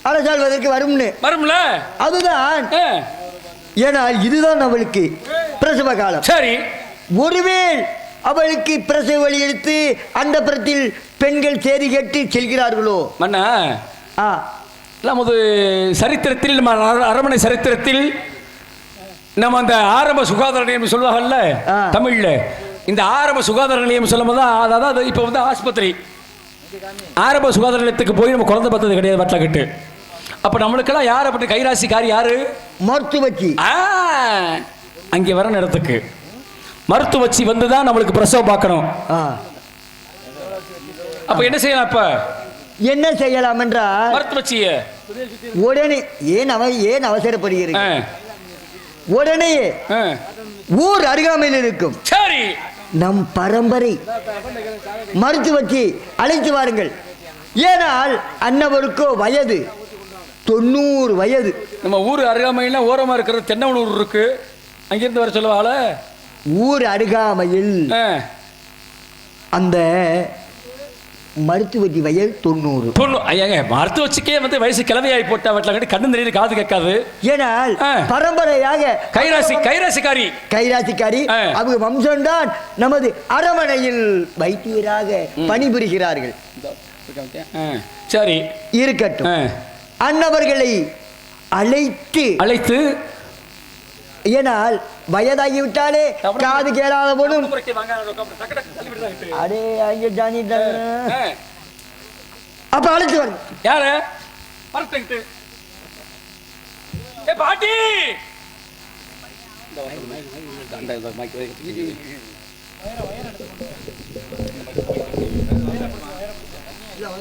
அரசாள்வதற்கு வரும்ல. அதுதான். ஏனால் இதுதான் அவளுக்கு பிரசவ காலம். சரி, ஒருவேள் அவளுக்கு பிரசவ வழி எடுத்து அந்த புறத்தில் பெண்கள் செய்தி கேட்டு செல்கிறார்களோ மன்னா, நமது சரித்திரத்தில், நம்ம அரண்மனை சரித்திரத்தில் நம்ம அந்த ஆரம்ப சுகாதார நிலையம் சொல்லுவாங்கல்ல தமிழ்ல, இந்த ஆரம்ப சுகாதார நிலையம் சொல்லும் போது, அதாவது இப்ப வந்து ஆஸ்பத்திரி ஆரம்ப சுகாதார நிலையத்துக்கு போய் நம்ம குழந்தை பார்த்தது கிடையாது வீட்டில் கிட்டு. அப்ப நம்மளுக்கெல்லாம் யார் அப்படி கைராசிக்காரி யாரு? மருத்துவச்சி. அங்கே வர இடத்துக்கு மருத்துவச்சி வந்துதான் நம்மளுக்கு பிரசவம் பார்க்கணும். அப்ப என்ன செய்யலாம்? அப்ப என்ன செய்யலாம் என்றால் மருத்துவச்சிய உடனே ஏன் அவசரப்படுகிறது? உடனே ஊர் அருகாமையில் இருக்கும் சரி நம் பரம்பரை மருத்துவச்சி அழைத்து வாருங்கள். ஏனால் அன்னவருக்கோ வயது 90 வயது. நம்ம ஊர் அருகாமையில் ஓரமா இருக்கிற தென்னவனூர் இருக்கு, அங்கிருந்து வர சொல்லுவாள. ஊர் அருகாமையில் அந்த மருத்துவச்சி வயது 90. ஐயாங்க, மருத்துவச்சிக்கே வந்து வயசு கிளவையாகி போட்டா வீட்டில் கண்ணு தெரியுது, காது கேட்காது. ஏனால் பரம்பரையாக கைராசிக்காரி அவங்க வம்சம்தான் நமது அரண்மனையில் வைத்தியராக பணிபுரிகிறார்கள். சரி இருக்கட்டும். அன்னவர்களை அழைத்து ஏனால் வயதாகிவிட்டாலே காது கேளாத போதும் அடே அங்கே ஜானி அப்ப அழைத்து வரும். யாரு? பாட்டி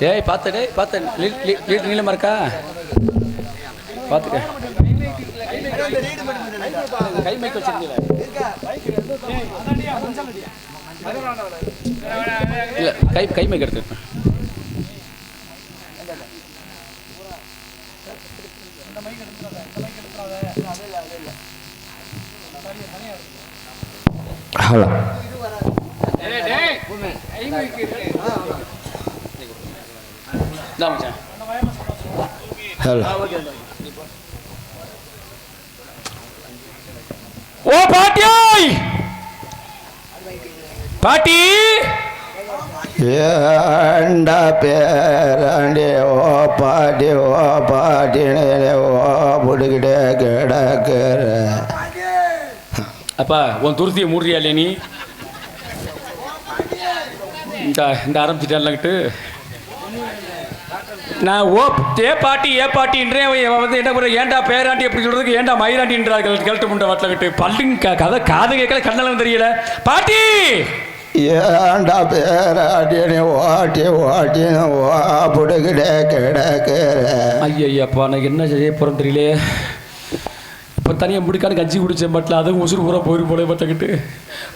ஏய் பார்த்தேன் நீளமா இருக்கா பார்த்துக்க. கை மைக் வச்சிருக்கீங்களா? இல்ல கை மைக் எடுத்து. ஹலோ. ஹலோ. ஓ பாட்டியாய், பாட்டி ஏண்டா பேராண்டி ஓ பாட்டி ஓ புடுக்கிட்டே கிடக்கிற. அப்பா உன் துருத்தியை மூடுறியா இல்லையா நீ? இந்த ஆரம்பிச்சிட்டான்லங்கிட்டு நான் ஏ பாட்டின்றேன். வந்து என்ன பண்ணுற ஏன்டா பேராண்டி எப்படி சொல்றதுக்கு ஏன்டா மயிராண்டின்றார்கள் கேட்டு முண்டை வாட்டில் பல்லுங்க கதை காது கேட்கல கண்ணெல்லாம் தெரியல. பாட்டி ஏண்டா பேராட்டி ஓட்டி ஓட்டின்னு ஓடுகிட கிடக்கிற. ஐயப்பா நான் என்ன செய்ய போகிறேன் தெரியல. இப்போ தனியாக முடிக்கான கஞ்சி குடிச்சேன் பட்டில் அதுவும் உசுறு பூரா போயிரு போல பட்டக்கிட்டு.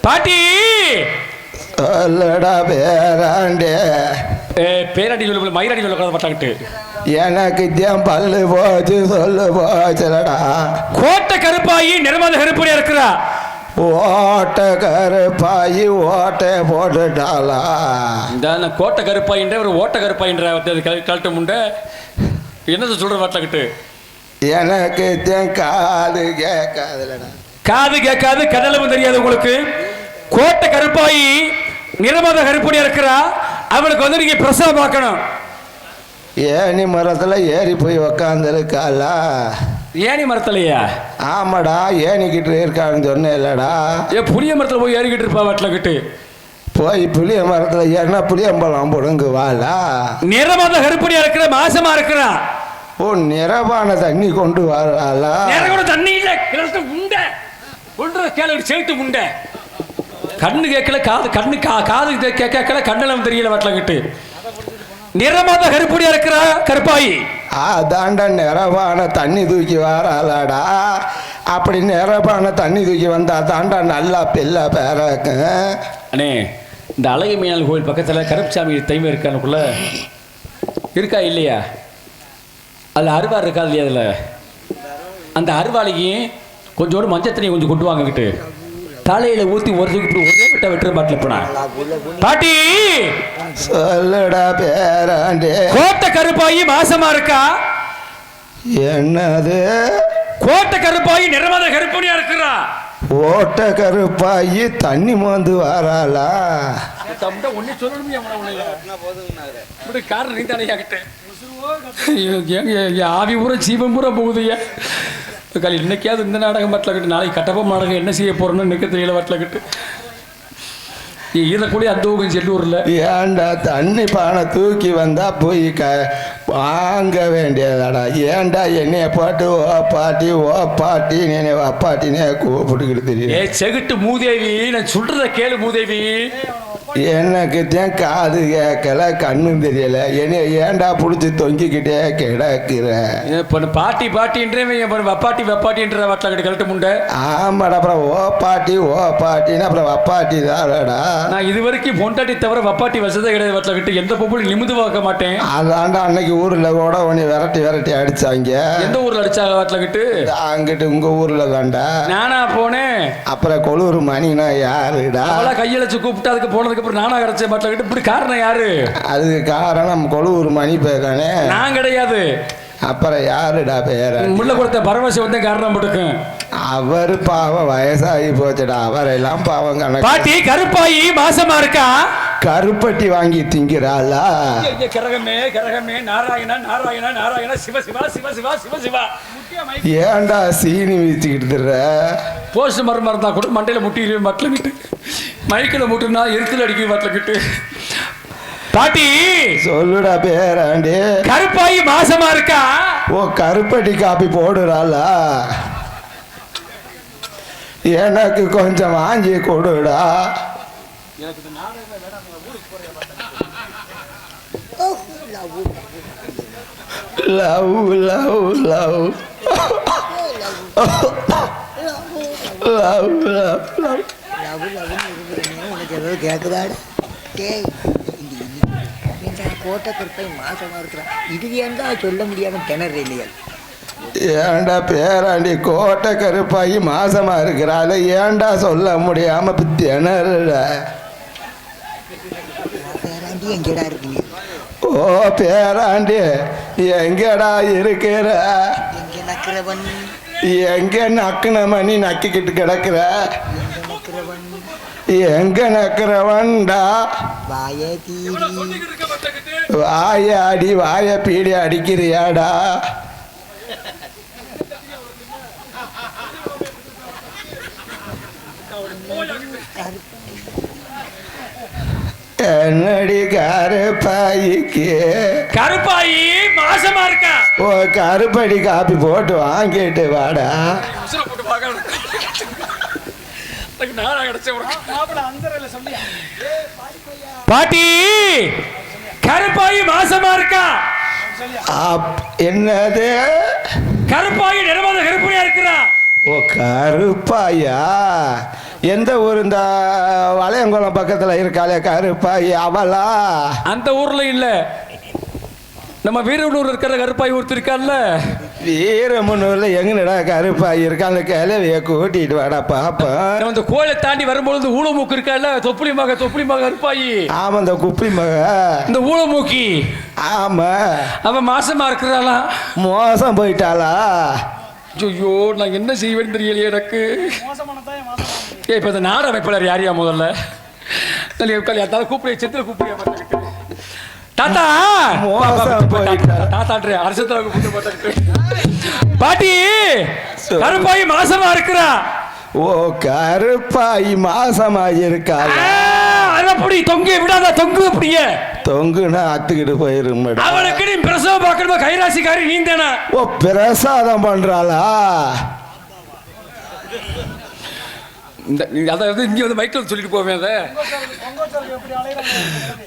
பாட்டி சொல்லடா பேராண்டி. பேராண்டி சொல்ல மயிராண்டி சொல்லக்கூடாது பட்டாக்கிட்டு. எனக்கு தான் பல்லு போச்சு சொல்லு போச்சுலடா. கோட்டை கருப்பாயி நிறமாத கருப்படியா இருக்கிறா. ஓட்ட கருப்பாயி ஓட்டை போட்டுட்டாளா. இந்த கோட்டை கருப்பாயின்ற ஒரு ஓட்ட கருப்பாயின்ற கழட்ட முண்டை என்னது சொல்ற வாட்டக்கிட்டு. எனக்கு தான் காது கேட்காதுலடா. காது கேட்காது கடலும் தெரியாது உங்களுக்கு. கோட்டை கருப்பாயி நிறமாத கருப்படியா இருக்கிறா. அவளுக்கு வந்து நீங்க பிரசவம் பார்க்கணும். ஏனி மரத்துல ஏறி போய் உக்காந்துருக்காளா. ஏனி மரத்துலையா? ஆமாடா ஏனிக்கிட்டு இருக்கான்னு சொன்னேன் இல்லடா. புளிய மரத்துல போய் ஏறிக்கிட்டு இருப்பா வாட்டிலக்கிட்டு. போய் புளிய மரத்துல ஏறினா புளியம்பழம் புடுங்குவாளா. நிறமாத கருப்படியா இருக்கிற மாசமா இருக்கிறா. ஓ நிறவான தண்ணி கொண்டு வராளா. தண்ணி இல்ல உண்டை ஒன்று கேளு சேர்த்து உண்டை. கண்ணு கேட்கல காது கண்ணு காது கேட்கல கண்ணெல்லாம் தெரியல வாட்டிலக்கிட்டு. நிறமாத கருப்படியா இருக்கிற கருப்பாயி அதாண்ட நிறவான தண்ணி தூக்கி வராளாடா. அப்படி நிறவான தண்ணி தூக்கி வந்தா தாண்டா நல்லா பிள்ளை பேரக்கு. அண்ணே இந்த அழகு மீனாள் கோயில் பக்கத்தில் கருப்புசாமி தைமை இருக்கானுக்குள்ள இருக்கா இல்லையா? அதில் அருவாள் இருக்கா இல்லையா? அதில் அந்த அருவாளையும் கொஞ்சோடு மஞ்சள் தண்ணியை கொஞ்சம் கொண்டு வாங்கிக்கிட்டு தலையில ஊற்றி ஒரு தூக்கி ஒரே விட்ட வெட்டுற பாட்டில் போனா. பாட்டி சொல்லடா பேராண்டி. கோட்டை கருப்பாயி மாசமா இருக்கா. என்னது? கோட்டை கருப்பாயி நிறமாத கருப்படியா இருக்கிறா. ஓட்ட கருப்பாயி தண்ணி மோந்து வராளா. ஒன்னு சொல்லணும் ஆவி பூரா ஜீவன் பூரா போகுதுயா. இன்னைக்காவது இந்த நாடகம் வாட்டில் கட்டு நாளைக்கு கட்டப்ப நாடகம் என்ன செய்ய போறோம்னு நினைக்க தெரியல வாட்டில் கட்டு. இதக்கூட அந்த ஊகம் செல்லூர்ல ஏண்டா தண்ணி பானை தூக்கி வந்தா போய் வாங்க வேண்டியதாடா. ஏண்டா என்னைய பாட்டு ஓ பாட்டி நீ அப்பாட்டினே கூப்பிட்டுக்கிட்டு தெரியும். செகுட்டு மூதேவி நான் சொல்றத கேளு மூதேவி. எனக்கு தான் காது கேட்கல கண்ணும் தெரியல. என்னைய ஏண்டா பிடிச்சி தொங்கிக்கிட்டே கிடக்குற. பாட்டின்றேன் வப்பாட்டின்ற வாட்டில் கழட்ட முண்டை. ஆமாடா அப்புறம் ஓ பாட்டின்னு அப்புறம் வப்பாட்டி தான்டா. நான் இது வரைக்கும் பொண்டாட்டி தவிர வப்பாட்டி வசதே கிடையாது வாட்டில் கிட்ட. எந்த பொம்பளை நிமிந்து பார்க்க மாட்டேன். அதாண்டா அன்னைக்கு ஊர்ல கூட உன்னை விரட்டி அடிச்சாங்க. எந்த ஊர்ல அடிச்சாங்க வாட்டில் கிட்டு? அங்கிட்டு உங்க ஊர்ல தான்டா. நானா போனேன். அப்புறம் கொளூர் மணினா யாருடா? கையெழுச்சு கூப்பிட்டு அதுக்கு போனதுக்கு அப்புறம் நானா கிடைச்ச பாட்டில் கிட்ட. இப்படி காரணம் யாரு? அதுக்கு காரணம் கொளூர் மணி பேரானே. நான் கிடையாது. அப்புறம் யாருடா பேர? முள்ள கொடுத்த பரவசம் வந்து காரணம் போட்டுக்கும். அவர் பாவம் வயசாகி போச்சுடா. அவரெல்லாம் பாவம் கணக்கு. பாட்டி கருப்பாயி மாசமா இருக்கா. கருப்பட்டி வாங்கி திங்கிறாளா. கிரகமே நாராயணா சிவ. ஏண்டா சீனி வீச்சுக்கிட்டு போஸ்ட் மரம் தான் கூட மண்டையில முட்டி மட்டில் கிட்டு மைக்கில் முட்டுனா எரிச்சல் அடிக்க மட்டில் கிட்டு. பாட்டி சொல்லுடா பேராண்டி. கருப்பாயி மாசமா இருக்கா. ஓ கருப்பட்டி காப்பி போடுறாளா. எனக்கு கொஞ்சம் வாங்கி கொடுடா. Love love love love love love. உனக்கு ஏதாவது கேட்குதாடு? கோட்டை கருப்பை மாசமா இருக்கிறான். இது ஏன்டா சொல்ல முடியாம திணற இல்லையா? ஏண்டா பேராண்டி கோட்டை கருப்பாயி மாசமா இருக்கிறாள். ஏண்டா சொல்ல முடியாம திணற. பேராண்டி எங்கடா இருக்கீங்க? ஓ பேராண்டி எங்கடா இருக்கிற? எங்க நக்கிறவன்? எங்க நக்குன மணி நக்கிக்கிட்டு கிடக்குற? எங்க நக்கிறவன்டா? வாய தீரி வாயாடி வாய பீடி அடிக்கிறியாடா. என்னடி கருப்பாய்க்கு கருப்பாயி மாசமா இருக்கா. ஓ கருப்படி காப்பி போட்டு வாங்கிட்டு வாடா. போட்டு பார்க்க நானா கிடைச்சேன் பாட்டி கருப்பாயி மாசமா இருக்கா. என்னது கருப்பாயி நிறமாத கருப்பையா இருக்கிறா. ஓ கருப்பாயா, எந்த ஊர்? இந்த வளையங்குளம் பக்கத்துல இருக்காளே கருப்பாயி அவளா? அந்த ஊர்ல இல்ல, நம்ம வீரனூர் இருக்கிற கருப்பாய் ஒருத்தர் இருக்கார்ல. வீரமுன்னூர்ல எங்கடா கருப்பாயி இருக்கா? அந்த கிளவிய கூட்டிட்டு வாடா பாப்பா. நம்ம இந்த கோயிலை தாண்டி வரும்பொழுது ஊழமூக்கு இருக்கார்ல, தொப்புளி மக கருப்பாயி. ஆமா இந்த குப்பி மக, இந்த ஊழமூக்கி. ஆமா அவன் மாசமா இருக்கிறாளா? மோசம் போயிட்டாளா? ஐயோ நான் என்ன செய்வேன்னு தெரியலையே எனக்கு. இப்ப இந்த நாட அமைப்பாளர் யாரியா முதல்ல கூப்பிடு செத்துல கூப்பிடு தாத்தா. மோசம் போயிட்டா. தாத்தான்ற அரசத்துல பாட்டி கருப்பாயி மாசமா இருக்கிறா. ஓ கருப்பாயி மாசமாகி இருக்காளா? அப்படி தொங்க விடாத, தொங்கு அப்படியே தொங்குனா அத்துக்கிட்டு போயிரும். அவளுக்கு நீ பிரசவம் பார்க்கணுமா? கைராசிக்காரி நீ தானே. ஓ பிரசாதம் பண்றாளா? அதாவது இங்க வந்து மைக்கில் சொல்லிட்டு போவேன். அதை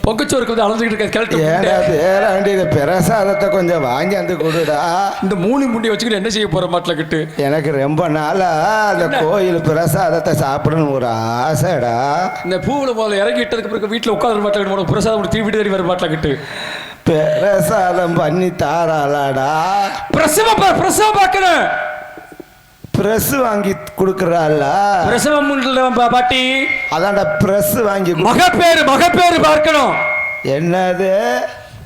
பொங்கச்சோருக்கு வந்து அலைஞ்சிக்கிட்டு இருக்க பிரசாதத்தை கொஞ்சம் வாங்கி வந்து கொடுடா. இந்த மூணு முண்டி வச்சுக்கிட்டு என்ன செய்ய போற மாட்டில் கிட்டு? எனக்கு ரொம்ப நாளா அந்த கோயில் பிரசாதத்தை சாப்பிடணும் ஒரு ஆசைடா. இந்த பூவில் முதல்ல இறங்கிட்டதுக்கு பிறகு வீட்டில் உட்காந்து மாட்டேன் பிரசாதம் தீவிட்டு தேடி வர மாட்டில் கிட்டு. பிரசாதம் பண்ணி தாராளாடா. பிரசவம் பார்க்கணும். பிரஸ் வாங்கி கொடுக்கறாளா? பிரசவம் பாட்டி அதான்டா பிரஸ் வாங்கி. மகப்பேறு பார்க்கணும். என்னது?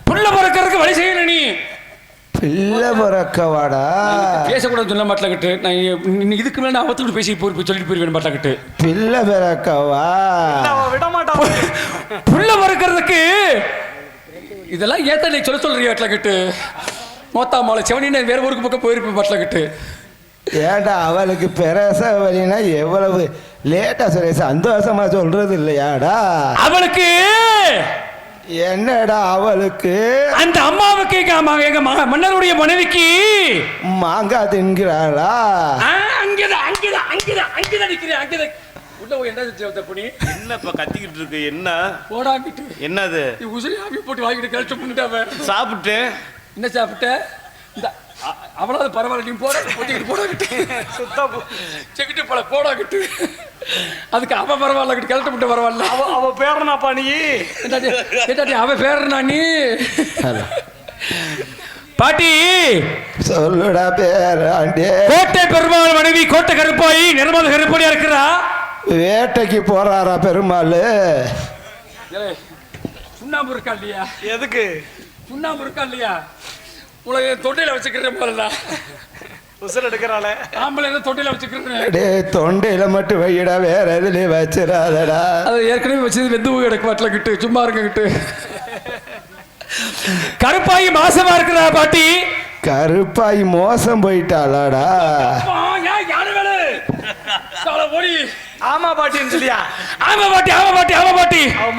புள்ள பிறக்கிறதுக்கு வழி செய்யணும். நீ பிள்ளை பிறக்கவாடா? பேசக்கூடாது சொல்ல மாட்டேங்கிட்டு. நான் இதுக்கு மேலே அவத்துக்கிட்டு பேசி சொல்லிட்டு போயிருவேன் மாட்டேங்கிட்டு. பிள்ளை பிறக்கவா? விட மாட்டான். புள்ள பிறக்கிறதுக்கு இதெல்லாம் ஏத்த நீ சொல்றீங்க மாட்டேங்கிட்டு. மொத்தா மாலை செவனின்னு வேற ஊருக்கு பக்கம் போயிருப்பேன் மாட்டேங்கிட்டு. ஏண்டா அவளுக்கு பிரசவ வலினா எவ்வளவு லேட்டா சொல்லி சந்தோஷமா சொல்றது இல்லையாடா? அவளுக்கு என்னடா அவளுக்கு? அந்த அம்மாவுக்கு எங்க மன்னருடைய மனைவிக்கு மாங்காய் தின்கிறாளா? அங்கதான் நிக்கிறேன். உள்ள போய் என்ன புனி என்னப்பா கத்திக்கிட்டு இருக்கு? என்ன போடாங்கிட்டு என்னது? உசிரி ஆவி போட்டு வாங்கிட்டு கழிச்சு பண்ணிட்டாவ. சாப்பிட்டு என்ன சாப்பிட்ட? இந்த அவ்வளவு பரவாயில்ல, நீ போடாங்கிட்டு செக்கிட்டு போல போடாங்கிட்டு. அதுக்கு அவ பரவாயில்ல, கிளட்ட விட்டு பரவாயில்ல. அவ பேரனாப்பா நீ? அவ பேரனா நீ? பாட்டி சொல்லுடா பேராண்டே. கோட்டை பெருமாள் மனைவி கோட்டை கருப்பாயி நிர்மல கருப்படியா இருக்கிறா. வேட்டைக்கு போறாரா பெருமாள்? சுண்ணாம்பு இருக்கா இல்லையா? எதுக்கு சுண்ணாம்பு இருக்கா இல்லையா? உங்களை தொண்டையில வச்சுக்கிறேன் போலடா. உசல் எடுக்கிறாளே ஆம்பளை தொண்டையில வச்சுக்கிறேன். டே தொண்டையில மட்டும் வைடா, வேற எதுலயும் வச்சிடாதடா. அது ஏற்கனவே வச்சது வெந்து எடுக்க மாட்டல கிட்டு. சும்மா இருக்க கிட்டு. கருப்பாயி மாசமா இருக்கிறா பாட்டி. கருப்பாயி மோசம் போயிட்டாளாடா? ஆமா பாட்டின்னு சொல்லியா? ஆமா பாட்டி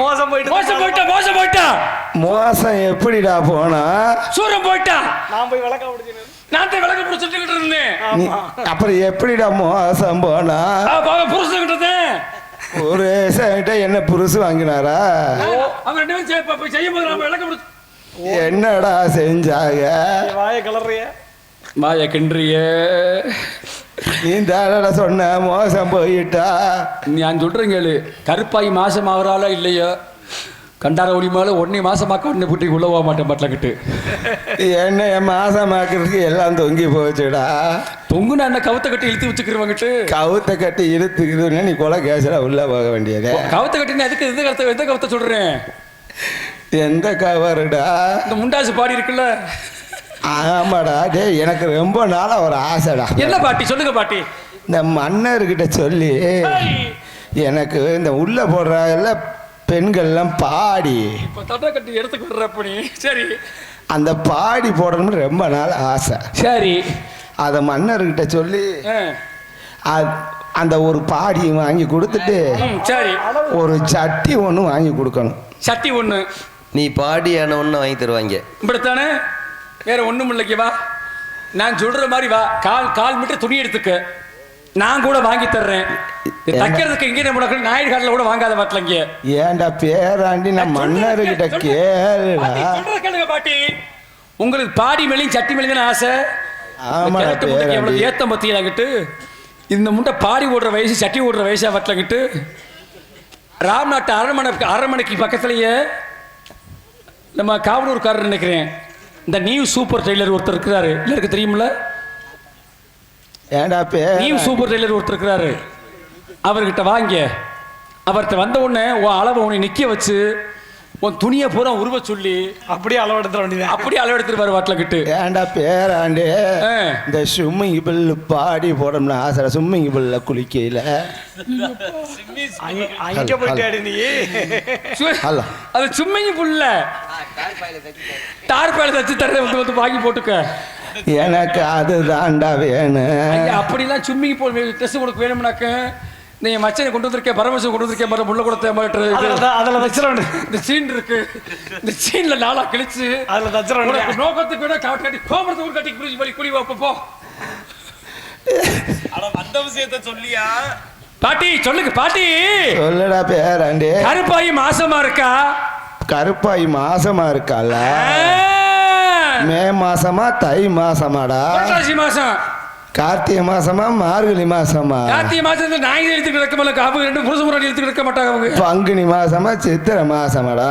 மோசம் போயிட்டா. மோசம் எப்படிடா போனா? சூரம் போயிட்டா. நான் போய் விளக்க விளக்க பிடிச்சிட்டு இருந்தேன். அப்புறம் எப்படிடா மோசம் போனா? புருஷன் ஒரு என்ன புருஷு வாங்கினாரா? செய்யும் போது விளக்க என்னடா செஞ்சாங்க? வாய கலர்றிய மாய கின்றிய நீ தானடா சொன்ன மோசம் போயிட்டா. நான் சொல்றேன் கேளு. கருப்பாய் மாசம் ஆகுறாளா இல்லையா? கண்டார ஒளி மேல ஒன்னே மாசமாக்க ஒன்னே புட்டி உள்ள போக மாட்டேன் பட்டலக்கிட்டு. என்ன மாசமாக்குறதுக்கு எல்லாம் தொங்கி போச்சுடா. தொங்குனா என்ன கவுத்த கட்டி இழுத்து வச்சுக்கிறவங்கிட்டு? கவுத்த கட்டி இழுத்துக்கிறதுன்னா நீ கொலை கேசல உள்ள போக வேண்டியது. கவுத்த கட்டினா எதுக்கு? எந்த கவுத்த சொல்றேன்? எந்த கவருடா? இந்த முண்டாசு பாடி இருக்குல்ல. ஆமாடா. டே எனக்கு ரொம்ப நாளா ஒரு ஆசைடா. என்ன பாட்டி? சொல்லுங்க பாட்டி. இந்த மன்னர்கிட்ட சொல்லி எனக்கு இந்த உள்ள போடுற பெண்கள்லாம் பாடி இப்ப தட்டை கட்டி எடுத்துக்கு வர்றப்ப சரி அந்த பாடி போடணும்னு ரொம்ப நாள் ஆசை. சரி அதை மன்னர்கிட்ட சொல்லி அந்த ஒரு பாடியும் வாங்கி கொடுத்துட்டு சரி ஒரு சட்டி ஒன்று வாங்கி கொடுக்கணும். சட்டி ஒண்ணு நீ பாடியான ஒன்று வாங்கி தருவாங்க. இப்படித்தானே, வேற ஒண்ணும் இல்லைக்கு. வா, நான் சொல்ற மாதிரி வா. கால் மீட்டர் துணி எடுத்துக்க, நான் கூட வாங்கி தர்றேன். தைக்கிறதுக்கு இங்கே நம்ம நாயுடு காட்டில் கூட வாங்காத மாட்டலங்க. ஏன்டா பேராண்டி நான் மன்னர்கிட்ட கேளுடா. கேளுங்க பாட்டி, உங்களுக்கு பாடி மேலையும் சட்டி மேலையும் ஆசை. எவ்வளவு ஏத்தம் பத்தியாகிட்டு இந்த முண்டை பாடி ஓடுற வயசு சட்டி ஓடுற வயசா வட்டலங்கிட்டு ராம்நாட்டு அரண்மனைக்கு பக்கத்துலயே நம்ம காவலூர்காரர் நினைக்கிறேன், இந்த நியூ சூப்பர் டெய்லர் ஒருத்தர் இருக்கிறாரு. எல்லாருக்கு தெரியுமில்ல? ஏன்டா நியூ சூப்பர் டெய்லர் ஒருத்தர் இருக்கிறாரு. அவர்கிட்ட வாங்க. அவர்கிட்ட வந்த உடனே உன் அளவை உன்னை நிக்க வச்சு உன் துணியை பூரா உருவ சொல்லி அப்படியே அளவெடுத்துற வேண்டியது. அப்படியே அளவெடுத்துட்டு வர வாட்டில் கிட்டு. ஏன்டா பேராண்டே, இந்த ஸ்விம்மிங் பூல் பாடி போடணும்னு ஆசை. ஸ்விம்மிங் பூல்ல குளிக்கையில அங்க போயிட்டு நீ அது ஸ்விம்மிங் பூல்ல டார் பாயில தச்சு தரதை வந்து வாங்கி போட்டுக்க. எனக்கு அதுதான்டா வேணும். அப்படிலாம் ஸ்விம்மிங் பூல் ட்ரெஸ் உனக்கு வேணும்னாக்க நீ மச்சனை கொண்டு வந்திருக்கேன், பரமசிவம் கொண்டு வந்திருக்கேன், முள்ள கொடுத்த அதில் தச்சிட இந்த சீன் இருக்கு. இந்த சீன்ல நாளா கழிச்சு அதில் தச்சிட நோக்கத்துக்கு விட காட்டி கோபுரத்தை ஊர் கட்டி குளி குளி வைப்போ. அந்த விஷயத்த சொல்லியா பாட்டி? சொல்லுங்க பாட்டி. சொல்லுடா பேராண்டே. கருப்பாயி மாசமா இருக்கா? கருப்பாயி மாசமா இருக்கால? மே மாசமா தை மாசமாடா? மாசம். கார்த்திகை மாசமா மார்கழி மாசமா? கார்த்திகை மாசத்துல நாய் எழுத்து கிடக்க அவங்க ரெண்டு புருஷ முறை எழுத்து கிடக்க மாட்டாங்க அவங்க. பங்குனி மாசமா சித்திரை மாசமாடா?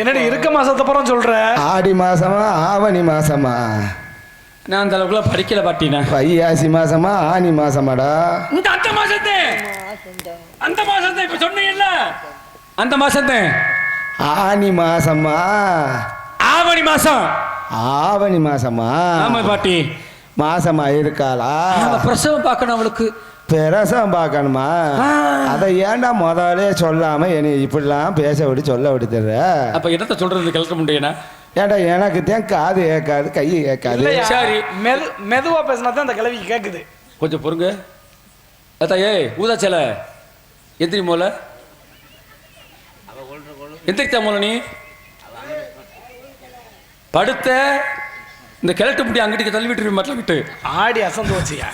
என்னடி இருக்க மாசத்தை அப்புறம் சொல்ற? ஆடி மாசமா ஆவணி மாசமா? நான் அந்த அளவுக்குலாம் படிக்கல பாட்டினா. வையாசி மாசமா ஆனி மாசமாடா? இந்த அந்த மாசத்தை இப்ப சொன்னீங்கல்ல, அந்த மாசத்தை ஆனி மாசமா ஆவணி மாசம்? ஆவணி மாசமா? ஆமா பாட்டி. மாசமா இருக்காளா? பிரசவம் பார்க்கணும் அவளுக்கு. பிரசவம் பார்க்கணுமா? அதை ஏன்டா முதலே சொல்லாம என்னை இப்படிலாம் பேச விட்டு சொல்ல விடுத்துற? அப்ப என்னத்த சொல்றது கிளக்க முடியும்னா? ஏன்டா எனக்கு தான் காது கேட்காது, கை கேட்காது. சரி, மெதுவா பேசினா தான் அந்த கிளவிக்கு கேட்குது. கொஞ்சம் பொறுங்க. அத்தாயே ஊதாச்சல எந்திரி மோல, எந்திரித்தா மோல, நீ படுத்த இந்த கிழட்டு முடி அங்கிட்டு தள்ளி விட்டு மட்டக்கிட்டு ஆடி அசந்து வச்சியா?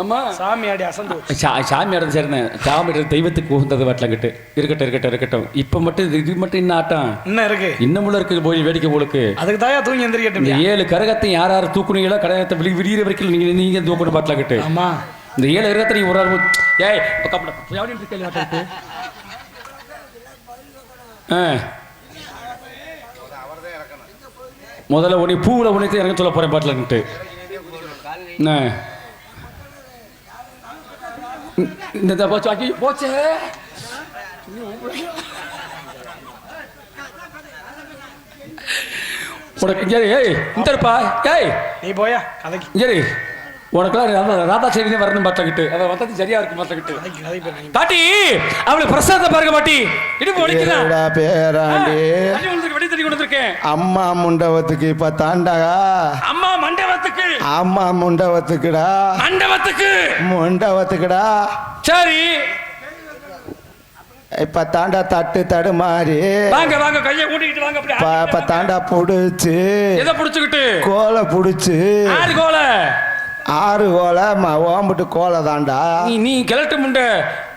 ஆமா, சாமி ஆடி அசந்து வச்சு. சாமி ஆடுறது சரிண்ணே. சாமி தெய்வத்துக்கு உகந்தது வட்டலங்கிட்டு. இருக்கட்டும். இப்ப மட்டும் இது மட்டும் இன்னும் ஆட்டம் இன்னும் இருக்கு, இன்னமுள்ள இருக்கு. போய் வேடிக்கை போலுக்கு அதுக்கு தாயா தூங்கி எந்திரிக்கட்டும். இந்த 7 கரகத்தை யார் தூக்குனீங்களோ கடகத்தை விடிகிற வரைக்கும் நீங்க தூக்கணும் பாட்டலங்கிட்டு. ஆமா, இந்த 7 கரகத்தை நீங்க ஒரு ஏய் இருக்கு. முதல்ல உன்னை பூவில் உன்னை இறங்க சொல்ல போறேன் பாட்டில்ட்டு. இந்த போச்சு போச்சே. உனக்கு சரி, ஏய் இந்த இருப்பா, ஏய் நீ போயா கதைக்கு. சரி, உனக்குலாம் ராதா சரி வரணும் பாட்டிக்கிட்டு. அதை வந்தது சரியா இருக்கு பாட்டிக்கிட்டு. பாட்டி அவளுக்கு பிரசாதத்தை பாருங்க பாட்டி. இடுப்பு வலிக்குதா பேராண்டி? வெடி தண்ணி கொண்டு வந்திருக்கேன். அம்மா முண்டவத்துக்கு இப்ப தாண்டாகா? அம்மா மண்டபத்துக்கு. அம்மா முண்டவத்துக்குடா. முண்டவத்துக்குடா. சரி, இப்ப தாண்டா தட்டு தடுமாறி வாங்க கையை கூட்டிக்கிட்டு வாங்க. இப்ப தாண்டா புடிச்சு எதை புடிச்சுக்கிட்டு? கோலை புடிச்சு. 6 கோலை? 6 கோலை ஓம்பிட்டு கோலை தாண்டா. நீ கிழட்டு முண்டை,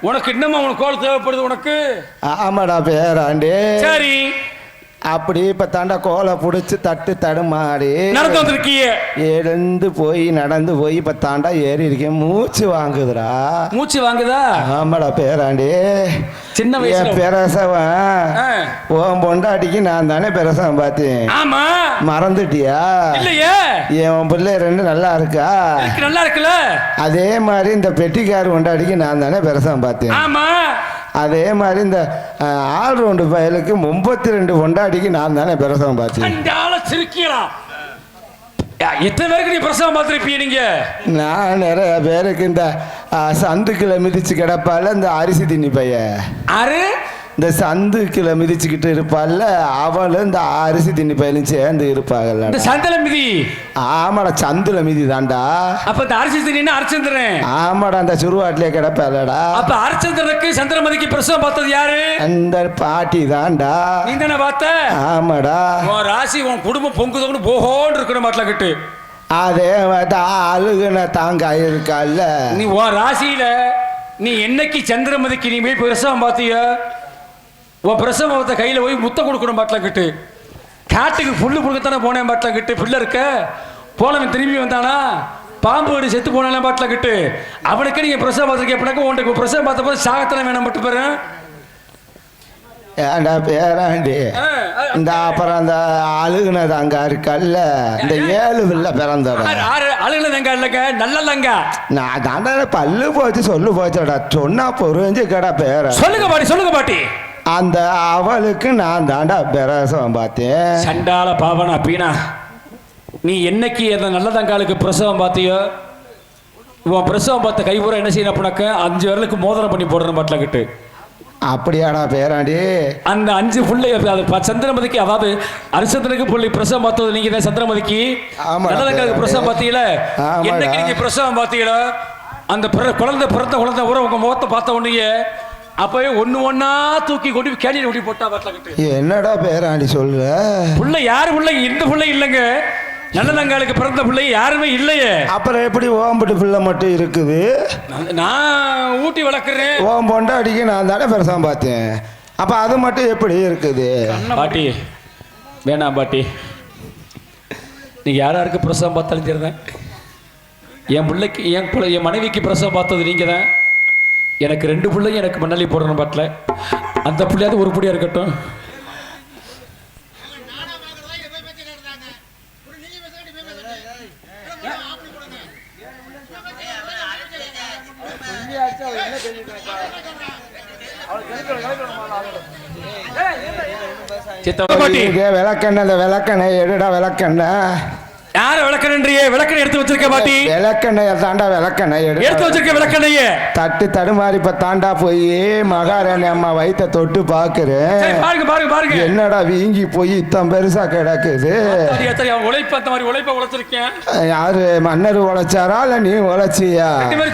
உனக்கு இன்னமும் உனக்கு கோலை தேவைப்படுது உனக்கு? ஆமாடா பேராண்டி. சரி, அப்படி இப்ப தாண்டா கோலை புடிச்சு தட்டு தடுமாறி நடந்து வந்திருக்கிய. எழுந்து போய் நடந்து போய் இப்ப தாண்டா ஏறி இருக்கேன். மூச்சு வாங்குதுடா. மூச்சு வாங்குதா? ஆமாடா பேராண்டி. சின்ன வயசுல பிரசவம் உன் பொண்டாட்டிக்கு நான் தானே பிரசவம் பார்த்தேன். ஆமா, மறந்துட்டியா? இல்லையே. என் பிள்ளை 2 நல்லா இருக்கா? நல்லா இருக்குல்ல? அதே மாதிரி இந்த பெட்டிக்கார் பொண்டாட்டிக்கு நான் தானே பிரசவம் பார்த்தேன். ஆமா, அதே மாதிரி இந்த ஆல்ரவுண்டு பயலுக்கு 32 பொண்டாட்டிக்கு நான் தானே பிரசவம் பார்த்தேன். எத்தனை பேருக்கு நீ பிரசவம் பார்த்துருப்பீங்க நீங்க? நான் நிறைய பேருக்கு இந்த சந்துக்குள்ள மிதிச்சு கிடப்பால இந்த அரிசி தின்னி பைய இந்த சந்துக்குள்ள மிதிச்சுக்கிட்டு இருப்பாள்ல அவளும் இந்த அரிசி திண்ணி பயிலும் சேர்ந்து இருப்பாங்கல்ல. இந்த சந்தல மிதி. ஆமாடா சந்துல மிதி தான்டா. அப்ப இந்த அரிசி தின்னா அரிச்சந்திரன். ஆமாடா அந்த சுருவாட்டிலே கிடப்பாளடா. அப்ப அரிச்சந்திரனுக்கு சந்திரமதிக்கு பிரசவம் பார்த்தது யாரு? அந்த பாட்டி தான்டா. நீ தானே பார்த்த? ஆமாடா. உன் ராசி உன் குடும்பம் பொங்குதோன்னு போகோன்னு இருக்கிற மாட்டல கிட்டு. அதே அழுகுன தாங்க இருக்கால. நீ உன் ராசியில நீ என்னைக்கு சந்திரமதிக்கு நீ போய் பிரசவம் பார்த்திய? உன் பிரசவத்தை கையில போய் முத்தம் கொடுக்கணும் பாட்டில கிட்டு. காட்டுக்கு புல்லு புழுக்கத்தானே போனேன் பாட்டில கிட்டு. பிள்ளை இருக்க போனவன் திரும்பி வந்தானா பாம்பு வீடு செத்து போனால பாட்டில கிட்டு. அவனுக்கு நீங்க பிரசவம் பார்த்துருக்க எப்படினாக்க உன்ட்டு பிரசவம் பார்த்த போது சாகத்தனை வேணும் மட்டும் பாரு. ஏண்டா பேராண்டி இந்த அப்புறம் அந்த அழுகுனது அங்க இருக்கல்ல இந்த 7 பிள்ளை பிறந்தவன் அழுகுனதங்க இல்லைங்க நல்லங்க. நான் தாண்டா பல்லு போச்சு சொல்லு போச்சடா சொன்னா பொறிஞ்சு கடா பேர. சொல்லுங்க பாட்டி சொல்லுங்க பாட்டி. அந்த அவளுக்கு நான் தாண்டா பிரசவம் பார்த்தேன். சண்டால பாவனா பீனா நீ என்னைக்கு அந்த நல்லதங்காலுக்கு பிரசவம் பார்த்தியோ உன் பிரசவம் பார்த்த கைபூரா என்ன செய்யணும் அப்படின்னாக்க 5 விரலுக்கு மோதிரம் பண்ணி போடணும் பாட்டில கிட்டு. அப்படியாடா பேராண்டி. அந்த 5 புள்ளை சந்திரமதிக்கு அதாவது அரிசந்திரனுக்கு புள்ளி பிரசவம் பார்த்தது நீங்க தான் சந்திரமதிக்கு. நல்லதங்காலுக்கு பிரசவம் பார்த்தீங்கள என்னைக்கு நீங்க பிரசவம் பார்த்தீங்களோ அந்த குழந்தை பிறந்த குழந்தை ஊர உங்க முகத்தை பார்த்த உடனே அப்பவே ஒண்ணா தூக்கி கொண்டு கேணியில் ஊட்டி போட்டா பாட்டில. என்னடா பேராண்டி சொல்ற? புள்ள யாரு புள்ள? இந்த புள்ள இல்லைங்க. நல்லதங்காலுக்கு பிறந்த பிள்ளை யாருமே இல்லையே. அப்புறம் எப்படி ஓம்பட்டு பிள்ளை மட்டும் இருக்குது? நான் ஊட்டி வளர்க்குறேன். ஓம் பொண்டாடிக்கு நான் தானே பிரசவம் பார்த்தேன். அப்ப அது மட்டும் எப்படி இருக்குது? பாட்டி வேணாம் பாட்டி. நீங்க யாராருக்கு பிரசவம் பார்த்தாலும் சரிதான். என் பிள்ளைக்கு என் மனைவிக்கு பிரசவம் பார்த்தது நீங்க தான். எனக்கு 2 பிள்ளைங்க எனக்கு மண்ணலி போடணும் பாட்டில். அந்த பிள்ளையாவது ஒரு பிள்ளையா இருக்கட்டும். விளக்கெண்ண விளக்கெண்ண எடுடா விளக்கெண்ண. யார விளக்கணையே? விளக்கணை எடுத்து வச்சிருக்க பாட்டி. விளக்கெண்ணைய தாண்டா விளக்கெண்ணை எடுத்து வச்சிருக்க விளக்கணைய தட்டு தடுமாறி இப்ப தாண்டா போய் மகாராணி அம்மா வயிற்ற தொட்டு பாக்குறேன். பாருங்க பாருங்க பாருங்க என்னடா வீங்கி போய் இத்தம் பெருசா கிடக்குது. உழைப்பு அந்த மாதிரி உழைப்ப உழைச்சிருக்கேன். யாரு மன்னர் உழைச்சாரா இல்ல நீ உழைச்சியா?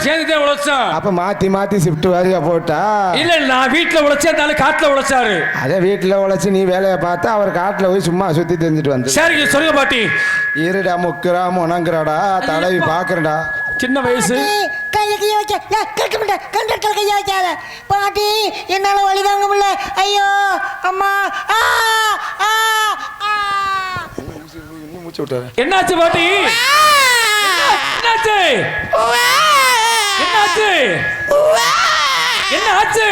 சேர்ந்துதான் உழைச்சோம். அப்ப மாத்தி மாத்தி ஷிஃப்ட் வாரியா போட்டா? இல்ல நான் வீட்டுல உழைச்சா காட்டுல உழைச்சாரு. அதே வீட்டுல உழைச்சு நீ வேலையை பார்த்தா அவர் காட்டுல போய் சும்மா சுத்தி தெரிஞ்சுட்டு வந்து. சரி சொல்லுங்க பாட்டி. இருடா முக்குறா முணங்குறாடா தடவி பாக்குறடா. சின்ன வயசு பாட்டி என்னால வழி தாங்க முடியல. ஐயோ அம்மா. மூச்சு விட்டாரு. என்னாச்சு பாட்டி? என்னாச்சு என்னாச்சு என்னாச்சு?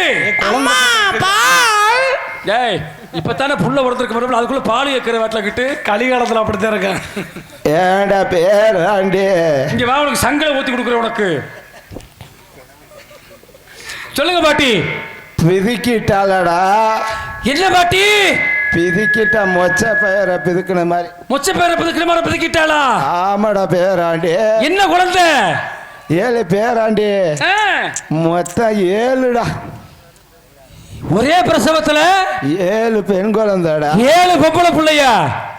டேய் இப்பதானே புள்ள ஒருத்தருக்கு வரப்ப அதுக்குள்ள பால் ஏக்கிற வாட்டில கிட்டு கலிகாலத்தில் அப்படித்தான் இருக்கேன். ஏண்டா பேராண்டி இங்க வா உனக்கு சங்கலை ஊத்தி கொடுக்குறேன் உனக்கு. சொல்லுங்க பாட்டி. பிதுக்கிட்டாளடா. என்ன பாட்டி? பிதுக்கிட்ட மொச்ச பெயரை பிதுக்கின மாதிரி. மொச்ச பெயரை பிதுக்கின மாதிரி பிதுக்கிட்டாளா? ஆமாடா பேராண்டி. என்ன குழந்தை? 7 பேராண்டி. மொத்தம் 7டா. ஒரே பிரசவத்துல 7 பெண் குழந்தைடா. 7 பொம்பளை பிள்ளையா?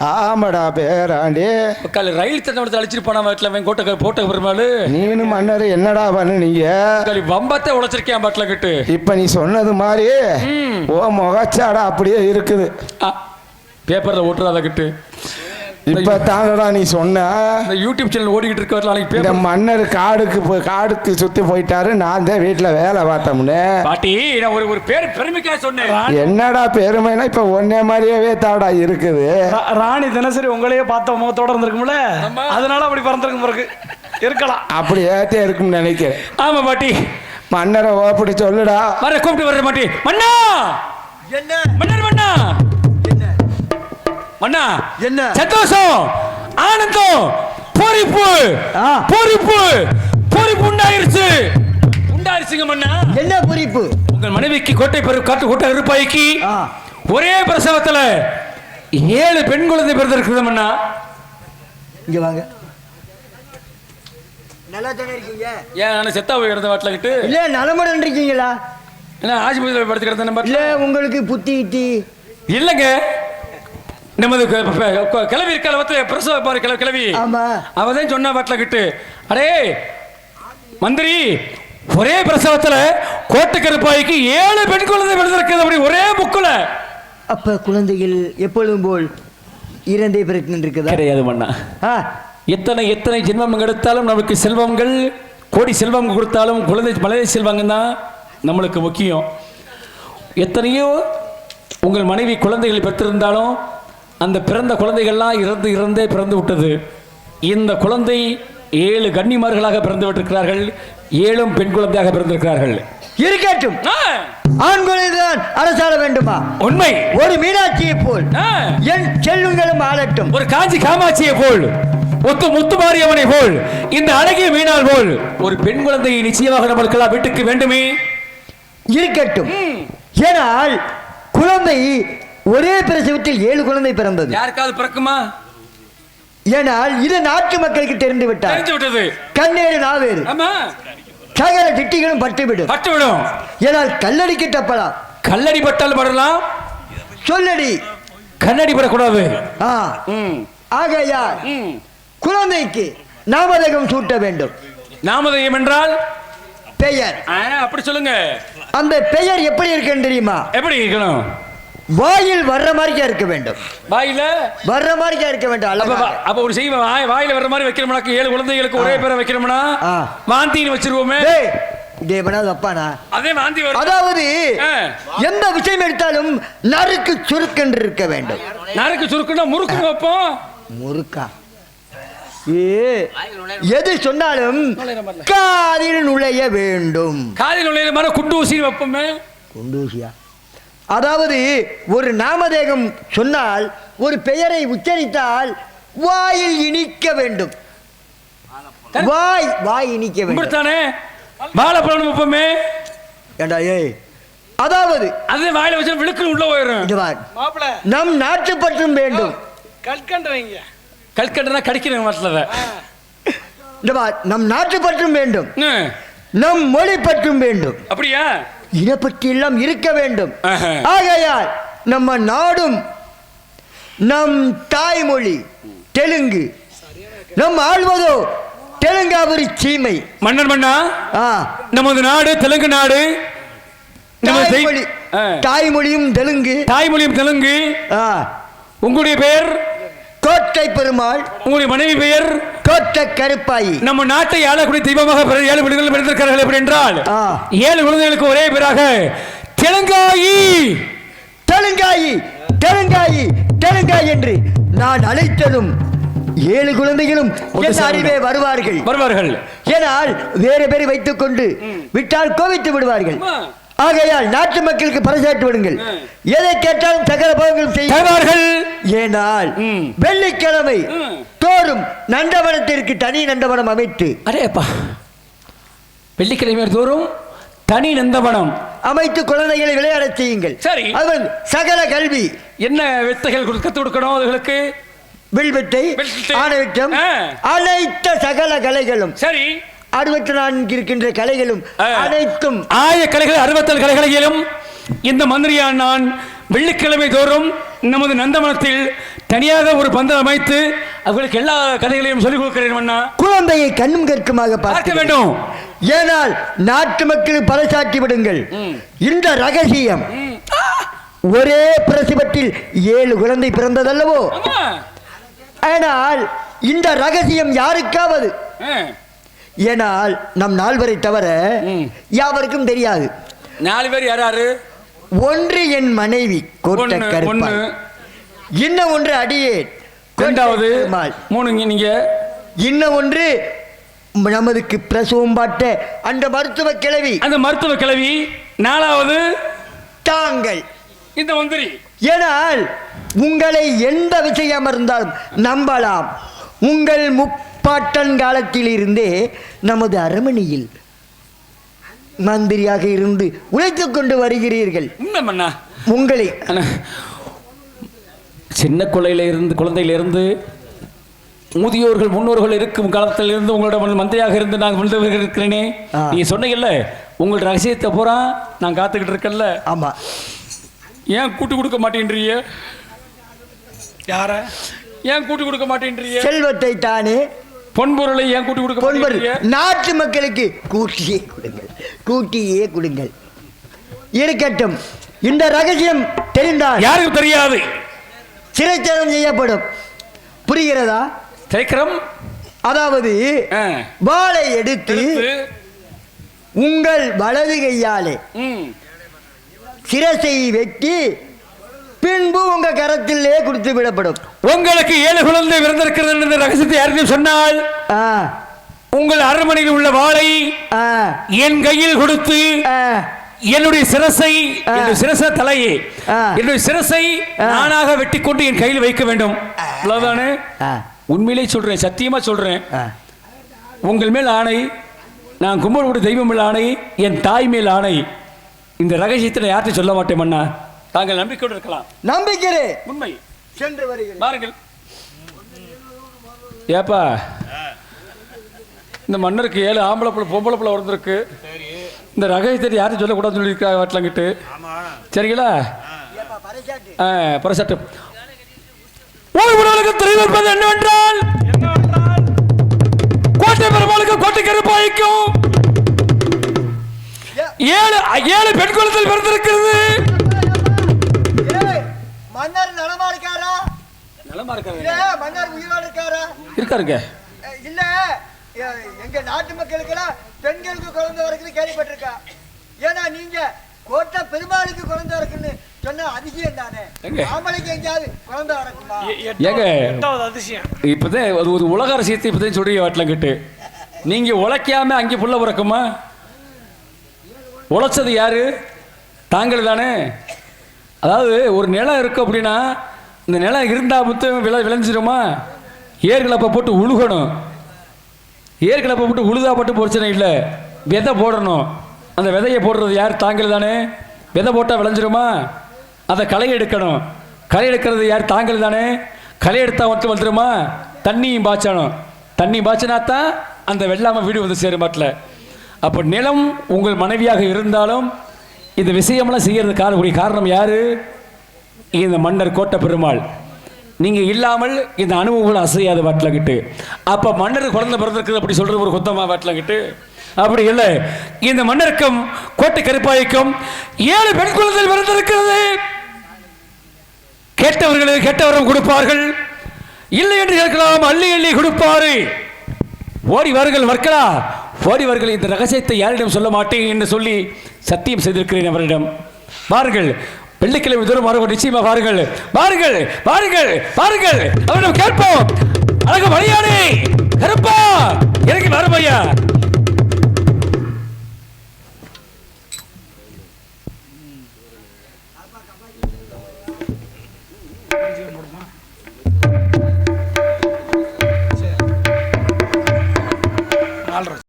ஆமாடா பேராண்டி. ரயில் தண்டத்தை அழிச்சிட்டு போன வீட்டுல கோட்டை போட்ட பெருமாள் நீனு மன்னர் என்னடா பண்ணுனீங்க? வம்பத்தை உழைச்சிருக்கேன் பாட்டில கிட்டு. இப்ப நீ சொன்னது மாதிரி ஓ முகச்சாடா அப்படியே இருக்குது. பேப்பர்ல ஓட்டுறாத கிட்டு. இப்ப தானடா நீ சொன்ன யூடியூப் சேனல் ஓடிக்கிட்டு இருக்க. இந்த மன்னர் காடுக்கு சுத்தி போயிட்டாரு. நான் தான் வீட்டுல வேலை பார்த்தோம்னு. பாட்டி நான் ஒரு பேர் பெருமைக்காக சொன்னேன். என்னடா பெருமைனா இப்ப ஒன்னே மாதிரியே தாடா இருக்குது. ராணி தினசரி உங்களையே பார்த்த முகத்தோட இருந்திருக்கும்ல, அதனால அப்படி பறந்துருக்கும் பிறகு இருக்கலாம். அப்படி ஏத்தே இருக்கும்னு நினைக்கிறேன். ஆமா பாட்டி. மன்னரை ஓப்படி சொல்லுடா. வர கூப்பிட்டு வர்ற மாட்டி. மன்னா என்ன மன்னர் மன்னா மன்னா என்ன சந்தோஷம் ஆனந்தம் பொறிப்பு பொறிப்பு பொறிப்பு உண்டாயிருச்சுங்க மன்னா. என்ன பொறிப்பு? உங்கள் மனைவிக்கு கோட்டை கோட்டை இருப்பாய்க்கு ஒரே பிரசவத்துல 7 பெண் குழந்தை பிறந்திருக்குது மன்னா. இங்க வாங்க. நல்லா தானே இருக்கீங்க? ஏன் நான் செத்தா போய் இடத்த வாட்டில கிட்டு இல்ல நலமுடன் இருக்கீங்களா? என்ன ஆஸ்பத்திரியில் படுத்துக்கிறது நம்ம இல்ல உங்களுக்கு புத்தி கிட்டி இல்லைங்க. நமது கிளவி இருக்கால பிரசவ பாரு கிளவி ஆமா அவதான் சொன்னா வாட்டில கிட்டு அடே மந்திரி ஒரே பிரசவத்துல கோட்டுக்கருப்பாய்க்கு 7 பெண் குழந்தை பிறந்திருக்கிறது அப்படி ஒரே புக்குல. அப்ப குழந்தைகள் எப்பொழுதும் போல் இரண்டே பிறகு இருக்குதா? கிடையாது மண்ணா. ஆ, எத்தனை எத்தனை ஜென்மம் எடுத்தாலும் நமக்கு செல்வங்கள் கோடி செல்வம் கொடுத்தாலும் குழந்தை மழை செல்வங்க தான் நம்மளுக்கு முக்கியம். எத்தனையோ உங்கள் மனைவி குழந்தைகள் பெற்றிருந்தாலும் அந்த பிறந்த குழந்தைகள்லாம் இறந்தே பிறந்து விட்டது. இந்த குழந்தை 7 கன்னிமார்களாக பிறந்து விட்டிருக்கிறார்கள். 7 பெண் குழந்தையாக பிறந்திருக்கிறார்கள். இருக்கட்டும். ஆண் குழந்தைதான் அரசாள வேண்டுமா? உண்மை. ஒரு மீனாட்சியை போல் என் செல்வங்களும் ஆளட்டும். ஒரு காஞ்சி காமாட்சியை போல் முத்துமாரியவனை போல் இந்த அழகிய மீனாள் போல் ஒரு பெண் குழந்தையை நிச்சயமாக நம்மளுக்கெல்லாம் வீட்டுக்கு வேண்டுமே. இருக்கட்டும். ஏனால் குழந்தை ஒரே பிரசவத்தில் 7 குழந்தை பிறந்தது. யாருக்காவது பிறக்குமா? ஏனால் இது நாட்டு மக்களுக்கு தெரிந்து விட்டது. கண்ணேறு நாவேறு சகல திட்டிகளும் பட்டுவிடும். ஏனால் கல்லடிக்கு தப்பலாம். கல்லடி பட்டால் படலாம், சொல்லடி கண்ணடி படக்கூடாது. ஆகையால் குழந்தைக்கு நாமதகம் சூட்ட வேண்டும். நாமதகம் என்றால் பெயர். அப்படி சொல்லுங்க. அந்த பெயர் எப்படி இருக்குன்னு தெரியுமா? எப்படி இருக்கணும்? வாயில் வர்ற மாதிரியா இருக்க வேண்டும். வாயில வர்ற மாதிரியா இருக்க வேண்டும். அப்ப ஒரு செய்வ வாயில வர்ற மாதிரி வைக்கிறோம்னா 7 குழந்தைகளுக்கு ஒரே பேரை வைக்கிறோம்னா வாந்தின்னு வச்சிருவோமே. அப்பானா அதே வாந்தி வரும். அதாவது எந்த விஷயம் எடுத்தாலும் நறுக்கு சுருக்கென்று இருக்க வேண்டும். நறுக்கு சுருக்குன்னா முறுக்கு வைப்போம். முறுக்கா? எது சொன்னாலும் காதில் நுழைய வேண்டும். காதில் நுழைய மாதிரி குண்டூசி வைப்போமே. குண்டூசியா? அதாவது ஒரு நாமதேகம் சொன்னால் ஒரு பெயரை உச்சரித்தால் வாயில் இனிக்க வேண்டும். வாய் இனிக்க வேண்டும். வாழைப்பழம் வைப்போமே. ஏண்டா ஏய், அதாவது அதே வாயில வச்சு விழுக்கு உள்ள போயிடும். நம் நாட்டு பற்றும் வேண்டும். கல்கண்டனா கடிக்கிறேன் மாட்டல. நம் நாட்டு பற்றும் வேண்டும். நம் மொழி பற்றும் வேண்டும். அப்படியா? இதை பற்றி எல்லாம் இருக்க வேண்டும். ஆகையால் நம்ம நாடும் நம் தாய்மொழி தெலுங்கு, நம் ஆள்வதோ தெலுங்காபுரி சீமை. மன்னர் மன்னா, நமது நாடு தெலுங்கு நாடு. தாய்மொழியும் தெலுங்கு. தாய்மொழியும் தெலுங்கு. உங்களுடைய பெயர் கோட்டை பெருமாள். உங்களுடைய மனைவி பெயர் கோட்டை கருப்பாயி. நம்ம நாட்டை ஆளக்கூடிய தெய்வமாக 7 பெண்கள் பிறந்திருக்கிறார்கள். எப்படி என்றால் 7 குழந்தைகளுக்கு ஒரே பேராக தெலுங்காயி தெலுங்காயி தெலுங்காயி தெலுங்காய் என்று நான் அழைத்ததும் 7 குழந்தைகளும் என் அறிவே வருவார்கள். ஏனால் வேறு பேரை வைத்துக் கொண்டு விட்டால் கோவித்து விடுவார்கள். ஆகையால் நாட்டு மக்களுக்கு பரிசாற்றி விடுங்கள். எதை கேட்டாலும் சகல போகங்களும் செய்வார்கள். ஏனால் வெள்ளிக்கிழமை தோறும் நந்தவனத்திற்கு தனி நந்தவனம் அமைத்து வெள்ளிக்கிழமை தோறும் தனி நந்தவனம் அமைத்து குழந்தைகளை விளையாட செய்யுங்கள். சரி. அவன் சகல கல்வி என்ன வித்தைகள் கற்றுக் கொடுக்கணும் அவர்களுக்கு? வில்வித்தை, ஆணவிட்டம், அனைத்து சகல கலைகளும். சரி. 64 இருக்கின்ற கலைகளும் அனைத்தும் கலைகள் 67 கலைகளையும் இந்த மந்திரியான் நான் வெள்ளிக்கிழமை தோறும் நமது நந்தவனத்தில் தனியாக ஒரு பந்தல் அமைத்து அவர்களுக்கு எல்லா கதைகளையும் சொல்லிக் கொடுக்கிறேன். குழந்தையை கண்ணும் கற்குமாக பார்க்க வேண்டும். ஏனால் நாட்டு மக்களுக்கு பறைசாற்றி விடுங்கள். இந்த ரகசியம் ஒரே பிரசவத்தில் 7 குழந்தை பிறந்ததல்லவோ. ஆனால் இந்த ரகசியம் யாருக்காவது, ஏனால் நம் 4 பேரை தவிர யாவருக்கும் தெரியாது. 4 பேர் யாரு? ஒன்று என் மனைவி கோட்டை கருப்பாய், இன்னும் ஒன்று அடியே, இரண்டாவது 3 நீங்க, இன்னும் ஒன்று நமதுக்கு பிரசவம் பாட்ட அந்த மருத்துவ கிழவி, 4வது தாங்கள் இந்த மந்திரி. ஏனால் உங்களை எந்த விஷயம் இருந்தாலும் நம்பலாம். உங்கள் முப்பாட்டன் காலத்தில் இருந்தே நமது அரண்மனையில் மந்திரியாக இருந்து உழைத்துக் கொண்டு வருகிறீர்கள். உங்களை சின்ன குழந்தையிலிருந்து முதியோர்கள் முன்னோர்கள் இருக்கும் காலத்தில் இருந்து உங்களோட மந்திரியாக இருந்து நான் இருக்கிறேனே. நீ சொன்னீங்கல்ல உங்கள் ரகசியத்தை பூரா நான் காத்துக்கிட்டு இருக்கேன்ல. ஆமா. ஏன் கூட்டு கொடுக்க மாட்டேன்றீங்க? யார ஏன் கூட்டு கொடுக்க மாட்டேன்றீங்க? செல்வத்தை தானே, பொன்பொருளை ஏன் கூட்டு கொடுக்க பொன்பொருள் மாட்டேன்றீங்க? நாட்டு மக்களுக்கு கூட்டியே கொடுங்கள், கூட்டியே கொடுங்கள். இருக்கட்டும், இந்த ரகசியம் தெரிந்தால் யாருக்கும் தெரியாது. சிறைச்சேதம் செய்யப்படும். புரிகிறதா? திரைக்கரம் அதாவது வாளை எடுத்து உங்கள் வலது கையாலே சிரசை வெட்டி பின்பு உங்க கரத்திலே கொடுத்து விடப்படும். உங்களுக்கு 7 குழந்தை பிறந்திருக்கிறது என்ற ரகசியத்தை யாருக்கும் சொன்னால் உங்கள் அரண்மனையில் உள்ள வாளை என் கையில் கொடுத்து என்னுடைய சிரசை, தலையை, என்னுடைய சிரசை நானாக வெட்டி கொண்டு என் கையில் வைக்க வேண்டும். அவ்வளவுதானே? உண்மையிலே சொல்றேன், சத்தியமா சொல்றேன். உங்கள் மேல் ஆணை, நான் கும்பலோட தெய்வம் மேல் ஆணை, என் தாய் மேல் ஆணை. இந்த ரகசியத்தை யார்கிட்ட சொல்ல மாட்டேன் மன்னா. தாங்கள் நம்பிக்கையோடு இருக்கலாம். நம்பிக்கிறேன். உண்மை. சென்று வருகிறேன். பாருங்கள். ஏப்பா, இந்த மன்னருக்கு 7 ஆம்பளை பிள்ளை பொம்பளை பிள்ளை வந்திருக்கு. இந்த ரகசியத்தை யாரும் சொல்லக்கூடாதுன்னு சொல்லியிருக்கா வாட்டலங்கிட்டு. சரிங்களா? பரசாட்டு தெரிவிப்பது என்னவென்றால், கோட்டை பெருமாளுக்கு கோட்டை கருப்பாய்க்கும் 7 பெண் குழந்தைகள் பிறந்திருக்கிறது. மன்னர் நலமா இருக்காரா? நலமா இருக்காரு. மன்னர் உயிரோடு இருக்காரா? இருக்காருங்க. இல்ல, எங்க நாட்டு மக்களுக்கெல்லாம் பெண்களுக்கு குழந்தை வரைக்கும் கேள்விப்பட்டிருக்கா. ஏன்னா நீங்க கோட்டை பெருமாளுக்கு குழந்தை இருக்குன்னு சொன்னா அதிசயம் தானே. ஆம்பளைக்கு எங்கேயாவது குழந்தை வரக்குமா? ஏங்க அதிசயம். இப்பதான் அது ஒரு உலக அரசியத்தை இப்பதான் சொல்றீங்க வாட்டலங்கிட்டு. நீங்க உழைக்காம அங்கே புள்ள பிறக்குமா? உழைச்சது யாரு? தாங்கள் தானே. அதாவது ஒரு நிலம் இருக்கு அப்படின்னா, இந்த நிலம் இருந்தா புத்தம் விளைஞ்சிருமா? ஏர்களப்ப போட்டு உழுகணும். ஏர்களப்ப போட்டு உழுதா போட்டு பிரச்சனை இல்லை, விதை போடணும். அந்த விதையை போடுறது யார்? தாங்கள் தானே. விதை போட்டால் விளைஞ்சிருமா? அதை களை எடுக்கணும். களை எடுக்கிறது யார்? தாங்கள் தானே. களை எடுத்தா மட்டும் வந்துடுமா? தண்ணியும் பாய்ச்சணும். தண்ணி பாய்ச்சினாத்தான் அந்த வெள்ளாமை வீடு வந்து சேரும் மாட்டில். அப்போ நிலம் உங்கள் மனைவியாக இருந்தாலும் இந்த விஷயமெல்லாம் செய்யறதுக்கு காரணம் யாரு? இந்த மன்னர் கோட்டை பெருமாள். நீங்க இல்லாமல் இந்த அனுபவங்கள் அசையாத வாட்டலங்கிட்டு. அப்ப மன்னர் குழந்தை பிறந்திருக்குது அப்படி சொல்றது ஒரு குத்தமா வாட்டலங்கிட்டு? அப்படி இல்லை. இந்த மன்னருக்கும் கோட்டை கருப்பாய்க்கும் 7 பெண் குழந்தைகள் பிறந்திருக்கிறது. கேட்டவர்களுக்கு கேட்டவரும் கொடுப்பார்கள், இல்லை என்று கேட்கலாம், அள்ளி அள்ளி கொடுப்பாரு. ஓடி வாருங்கள் மக்களா, ஓடி வாருங்கள். இந்த ரகசியத்தை யாரிடம் சொல்ல மாட்டேன் என்று சொல்லி சத்தியம் செய்திருக்கிறேன் அவரிடம். வாருங்கள், வெள்ளிக்கிழமை தூரம் மாறுவோம். நிச்சயமா வாருங்கள், வாருங்கள், வாருங்கள், வாருங்கள். அவரிடம் கேட்போம். அழகு மலையானே கருப்பா இறங்கி வரும் ஐயா.